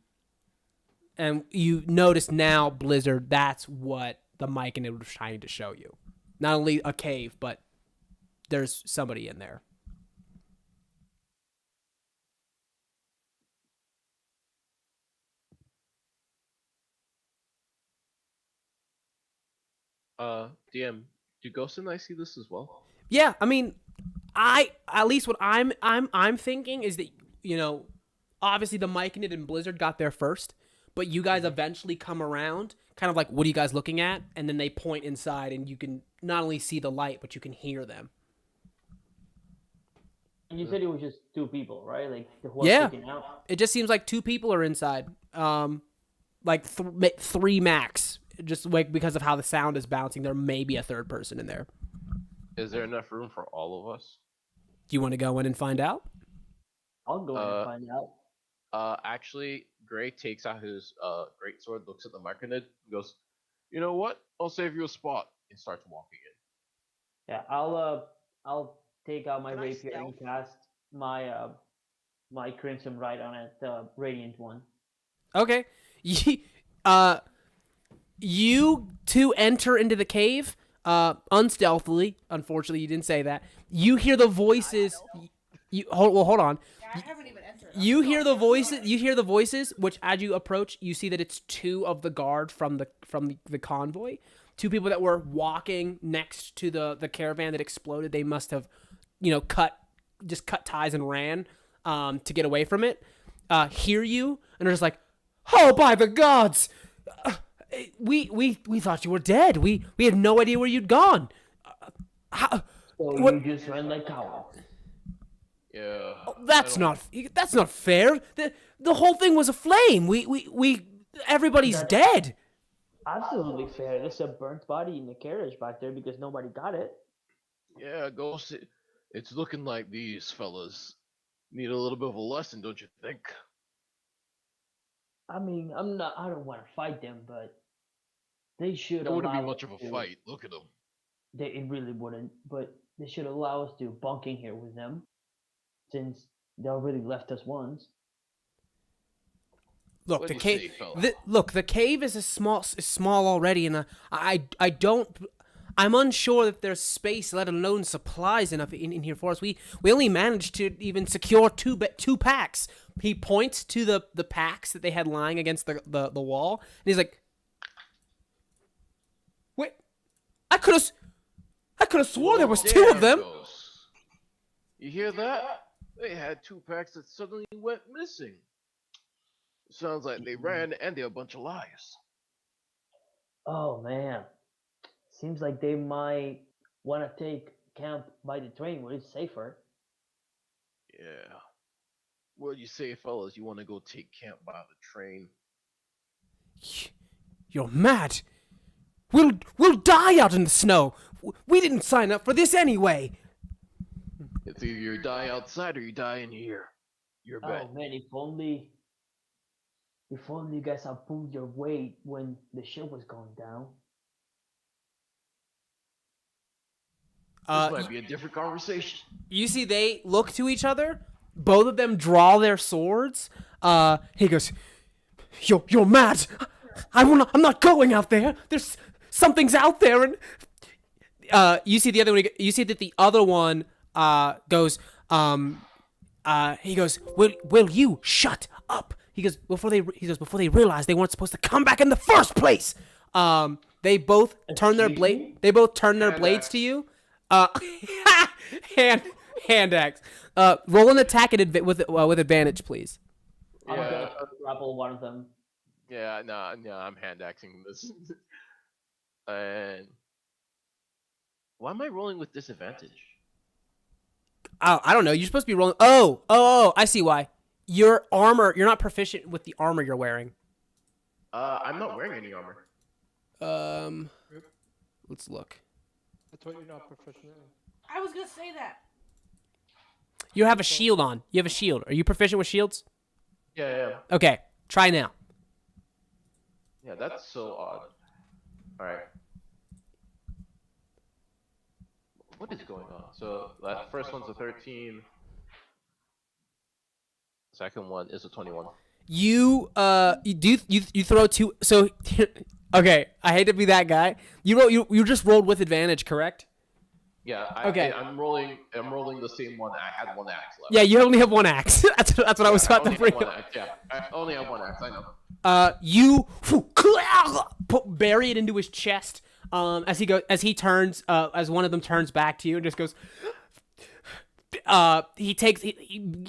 you notice now, Blizzard, that's what the mic and it was trying to show you. Not only a cave, but there's somebody in there.
DM, do Ghost and I see this as well?
Yeah, I mean, at least what I'm thinking is that, obviously the Myconid and Blizzard got there first, but you guys eventually come around, kind of like, what are you guys looking at? And then they point inside, and you can not only see the light, but you can hear them.
And you said it was just two people, right? Like who was
Yeah.
sticking out.
It just seems like two people are inside, like three max. Just like because of how the sound is bouncing, there may be a third person in there.
Is there enough room for all of us?
Do you want to go in and find out?
I'll go in and find out.
Actually, Gray takes out his great sword, looks at the Myconid, and goes, "You know what? I'll save you a spot," and starts walking in.
Yeah, I'll take out my
Can I
rapier and
stealth?
cast my my crimson right on it, the radiant one.
Okay. You two enter into the cave, unstealthily. Unfortunately, you didn't say that. You hear the voices. Hold on.
Yeah, I haven't even entered.
You hear the voices. You hear the voices, which as you approach, you see that it's two of the guard from the convoy. Two people that were walking next to the caravan that exploded. They must have, cut ties and ran to get away from it. Hear you, and they're just like, "Oh, by the gods! We thought you were dead. We had no idea where you'd gone.
So
What-
you just ran like cowards.
Yeah.
That's not fair. The whole thing was a flame. Everybody's dead."
Absolutely fair. There's a burnt body in the carriage back there because nobody got it.
Yeah, Ghost. It's looking like these fellas need a little bit of a lesson, don't you think?
I mean, I don't want to fight them, but they should
It wouldn't be
allow
much
us
of a
to-
fight. Look at them.
It really wouldn't, but they should allow us to bunk in here with them, since they already left us once.
Look,
What
the
do you
cave.
say, fella?
The cave is small already, and I don't. I'm unsure if there's space, let alone supplies enough in here for us. We only managed to even secure two packs. He points to the packs that they had lying against the wall, and he's like, "Wait, I could have swore there was two of them."
Ghost. You hear that? They had 2 packs that suddenly went missing. Sounds like they ran and they're a bunch of liars.
Oh man, seems like they might want to take camp by the train where it's safer.
Yeah. What do you say, fellas? You want to go take camp by the train?
You're mad. We'll die out in the snow. We didn't sign up for this anyway.
It's either you die outside or you die in here. Your bet.
Oh man, if only you guys had pulled your weight when the ship was going down.
This might be a different conversation.
You see, they look to each other. Both of them draw their swords. He goes, "You're mad. I'm not going out there. There's something's out there." And you see the other one. You see that the other one goes. He goes, "Will you shut up?" He goes before they realized they weren't supposed to come back in the first place. They both turn their blade. They both turn their blades to you. Hand axe. Roll an attack with advantage, please.
I'm
Yeah.
gonna grapple one of them.
Yeah, no, I'm hand axing this. And why am I rolling with disadvantage?
I don't know. You're supposed to be rolling. Oh, I see why. Your armor. You're not proficient with the armor you're wearing.
I'm not wearing any armor.
Let's look.
That's what you're not proficient in.
I was gonna say that.
You have a shield on. You have a shield. Are you proficient with shields?
Yeah.
Okay, try now.
Yeah, that's so odd. Alright. What is going on? So, that first one's a 13. Second one is a 21.
You throw two. So, okay, I hate to be that guy. You just rolled with advantage, correct?
Yeah,
Okay.
I'm rolling the same one. I had 1 axe left.
Yeah, you only have 1 axe. that's what I was about to bring up.
I only have 1 axe, I know.
You bury it into his chest. As as one of them turns back to you and just goes. He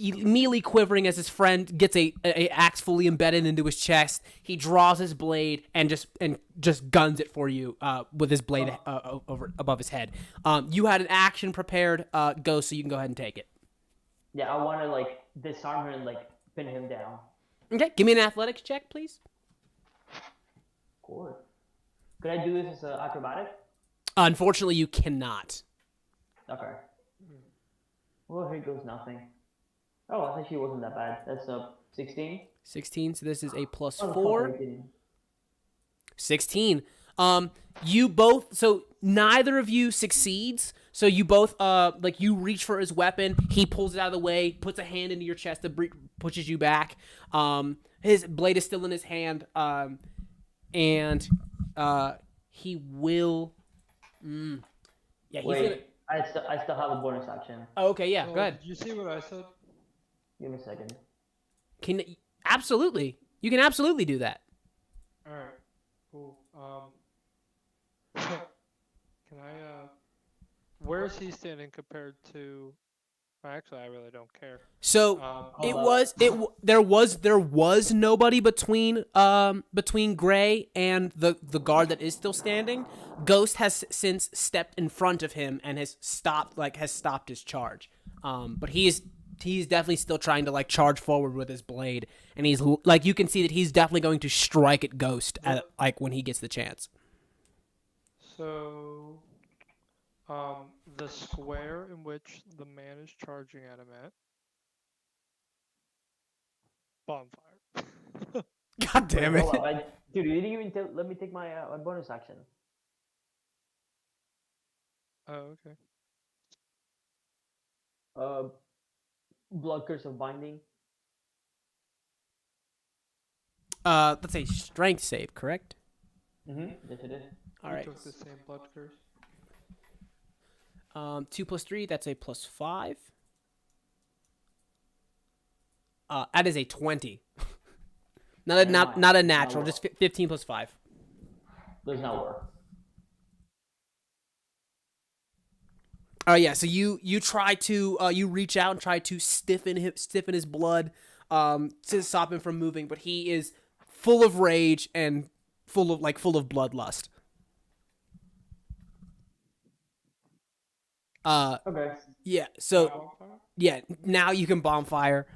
immediately quivering as his friend gets a axe fully embedded into his chest. He draws his blade and just guns it for you with his blade over above his head. You had an action prepared, Ghost, so you can go ahead and take it.
Yeah, I want to disarm him and pin him down.
Okay, give me an athletics check, please.
Of course. Could I do this as an acrobatic?
Unfortunately, you cannot.
Okay. Well, here goes nothing. Oh, it actually wasn't that bad. That's 16.
16. So this is a plus
Oh,
4.
fuck, I didn't.
16. You both. So neither of you succeeds. So you both you reach for his weapon. He pulls it out of the way, puts a hand into your chest, pushes you back. His blade is still in his hand. And he will. Yeah, he's
Wait,
gonna.
I still have a bonus action.
Oh, okay, yeah, go ahead.
Did you see what I said?
Give me a second.
Absolutely, you can absolutely do that.
All right. Cool. Can I? Where is he standing compared to? Actually, I really don't care.
So there was nobody between Gray and the guard that is still standing. Ghost has since stepped in front of him and has stopped his charge. But he's definitely still trying to charge forward with his blade, and he's you can see that he's definitely going to strike at Ghost at when he gets the chance.
So, the square in which the man is charging at him at. Bonfire.
God damn it!
Hold up, dude, you didn't even let me take my bonus action.
Oh, okay.
Blood curse of binding.
That's a strength save, correct?
Mm-hmm. Yes, it is.
All
You
right.
took the same blood curse.
2 plus 3, that's a plus 5. That is a 20. not a natural, just 15 plus 5.
Does not work.
Yeah, so you try to you reach out and try to stiffen his blood to stop him from moving, but he is full of rage and full of bloodlust.
Okay.
Yeah, so yeah, now you can bonfire.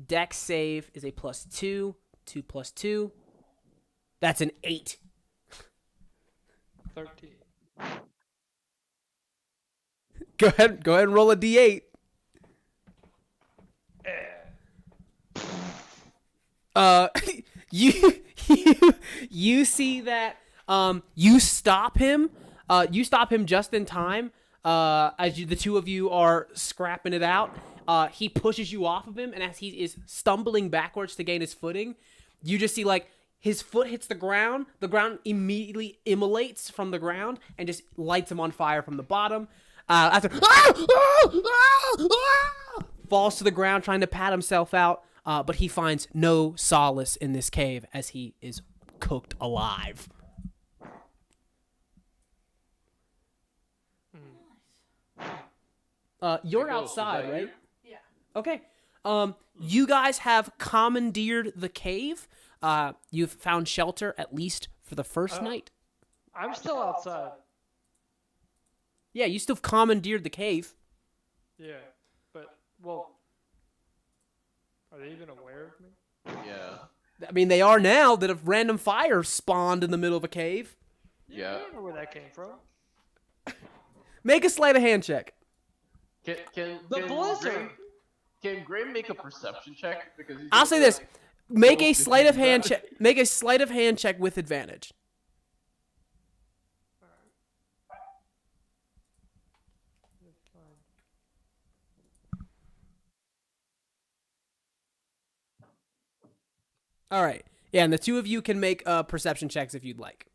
Dex save is a plus 2, 2 plus 2. That's an 8.
13.
Go ahead and roll a d8. You you see that you stop him. You stop him just in time. As the two of you are scrapping it out, he pushes you off of him, and as he is stumbling backwards to gain his footing, you just see like his foot hits the ground immediately immolates from the ground and just lights him on fire from the bottom. After falls to the ground trying to pat himself out, but he finds no solace in this cave as he is cooked alive. You're outside, right?
Yeah.
Okay. You guys have commandeered the cave. You've found shelter, at least for the first night.
I'm still outside.
Yeah, you still commandeered the cave.
Yeah, but, well, are they even aware of me?
Yeah.
I mean, they are now that a random fire spawned in the middle of a cave.
Yeah.
I don't know where that came from.
Make a sleight of hand check.
Can
blizzard!
Can Gray make a perception check? Because he's
I'll say this: make a
almost
sleight of hand
50.
check. Make a sleight of hand check with advantage. All right. Yeah, and the two of you can make perception checks if you'd like.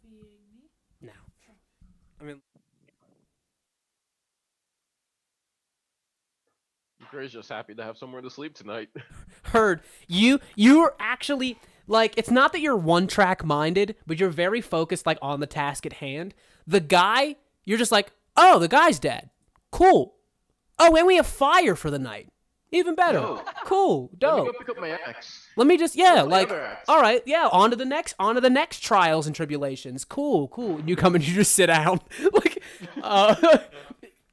Being me?
No. I mean,
Gray's just happy to have somewhere to sleep tonight.
Heard. You're actually, like, it's not that you're one-track minded, but you're very focused, like, on the task at hand. The guy, you're just like, oh, the guy's dead. Cool. Oh, and we have fire for the night. Even better.
Yo.
Cool.
Let me
Dope.
go pick up my axe.
Let me just, yeah,
My
like,
other axe.
all right, yeah, on to the next trials and tribulations. Cool. And you come and you just sit down. Like,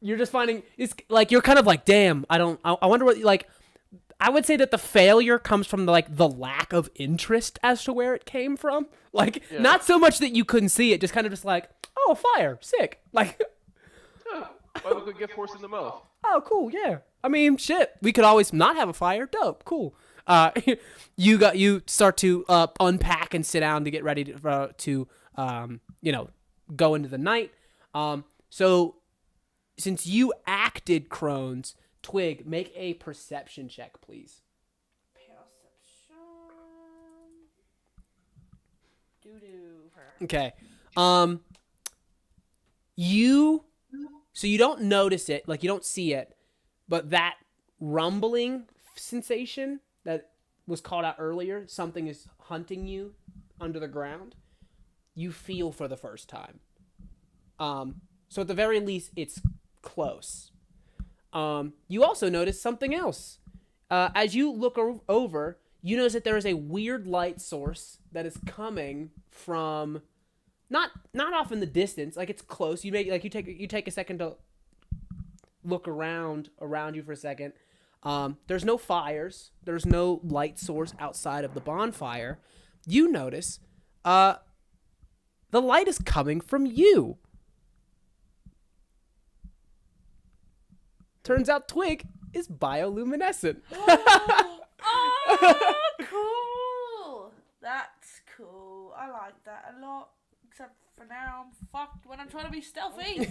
you're just finding, it's like, you're kind of like, damn, I wonder what, like, I would say that the failure comes from, the lack of interest as to where it came from. Like,
Yeah.
not so much that you couldn't see it, just kind of just like, oh, fire, sick. Like,
Huh. Why would we get forced in the mouth?
oh, cool, yeah. I mean, shit, we could always not have a fire. Dope, cool. You start to unpack and sit down to get ready to go into the night. So since you acted Crohn's, Twig, make a perception check, please.
Perception. Doo-doo.
Okay. So you don't notice it, like you don't see it, but that rumbling sensation that was called out earlier, something is hunting you under the ground, you feel for the first time. So at the very least, it's close. You also notice something else. As you look over, you notice that there is a weird light source that is coming from not off in the distance, like it's close. You take a second to look around you for a second. There's no fires. There's no light source outside of the bonfire. You notice the light is coming from you. Turns out Twig is bioluminescent.
Oh, cool. That's cool. I like that a lot. Except for now, I'm fucked when I'm trying to be stealthy.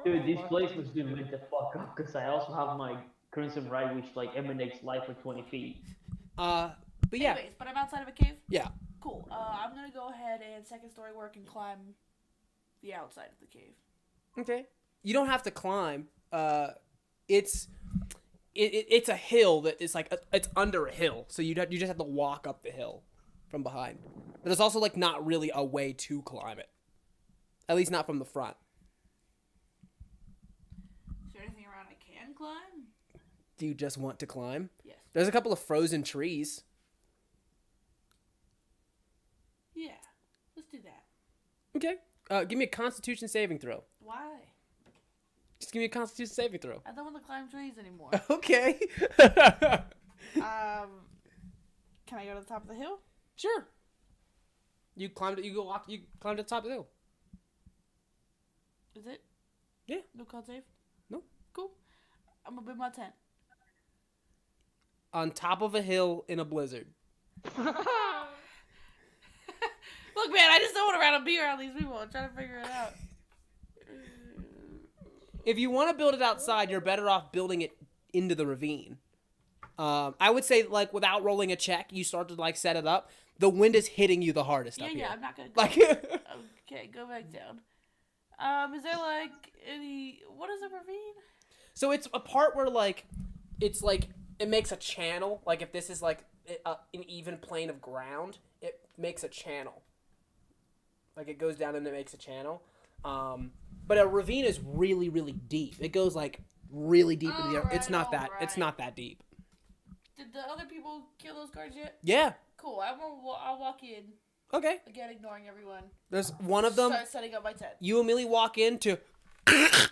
Dude, these placements do make the fuck up because I also have my Crimson Ride, which like emanates light for 20 feet.
But yeah.
Anyways, but I'm outside of a cave.
Yeah.
Cool. I'm gonna go ahead and second story work and climb the outside of the cave.
Okay. You don't have to climb. It's a hill that is like it's under a hill, so you just have to walk up the hill from behind. But there's also like not really a way to climb it, at least not from the front.
Is there anything around I can climb?
Do you just want to climb?
Yes.
There's a couple of frozen trees.
Yeah. Let's do that.
Okay. Give me a Constitution saving throw.
Why?
Just give me a Constitution saving throw.
I don't want to climb trees anymore.
Okay.
Can I go to the top of the hill?
Sure. You climbed it. You climbed to the top of the hill.
Is it?
Yeah.
No con save?
No.
Cool. I'm gonna build my tent.
On top of a hill in a blizzard.
Look, man, I just don't want to be around these people. I'm trying to figure it out.
If you want to build it outside, you're better off building it into the ravine. I would say, like, without rolling a check, you start to, like, set it up. The wind is hitting you the hardest up here.
Yeah, I'm not gonna go.
Like,
Okay, go back down. Is there, like, any... What is a ravine?
so it's a part where, like, it's, like, it makes a channel. Like, if this is, like, an even plane of ground, it makes a channel. Like, it goes down and it makes a channel. But a ravine is really, really deep. It goes, like, really deep into the earth. It's not that. It's not that deep.
Did the other people kill those guards yet?
Yeah.
Cool. I'll walk in.
Okay.
Again, ignoring everyone.
There's one of them.
Start setting up my tent.
You immediately walk into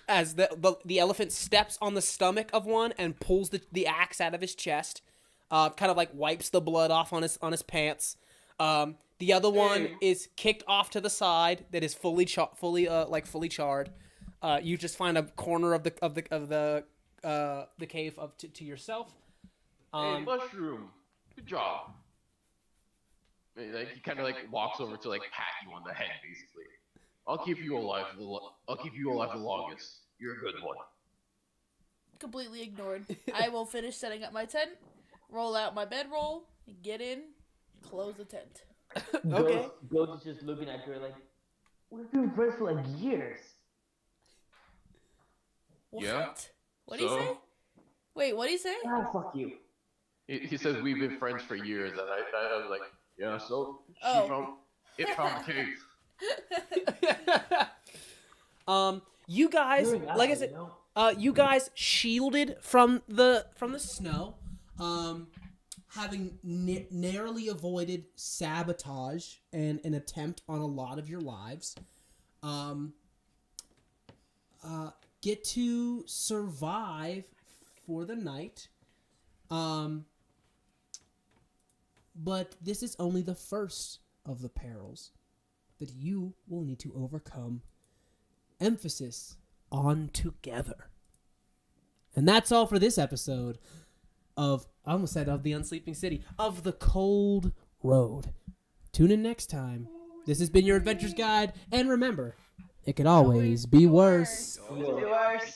as the elephant steps on the stomach of one and pulls the axe out of his chest. Kind of like wipes the blood off on his pants. The other one is kicked off to the side that is fully charred. You just find a corner of the cave to yourself.
Hey, Mushroom, good job. Like, he kind of like walks over to like pat you on the head, basically. I'll keep you alive. I'll keep you alive the longest. You're a good one.
Completely ignored. I will finish setting up my tent, roll out my bedroll, get in, close the tent.
Okay.
Ghost is just looking at you like, we've been friends for like years.
What?
Yeah?
What did he say? Wait, what did he say?
Ah, fuck you.
He says we've been friends for years, and I was like, yeah. So she found the cave.
You guys,
You're an
like I
asshole,
said,
you know?
you guys shielded from the snow, having narrowly avoided sabotage and an attempt on a lot of your lives, get to survive for the night. But this is only the first of the perils that you will need to overcome. Emphasis on together. And that's all for this episode of, I almost said of the Unsleeping City, of the Cold Road. Tune in next time. This has been your Adventurer's Guide, and remember, it could always be worse.
Worse.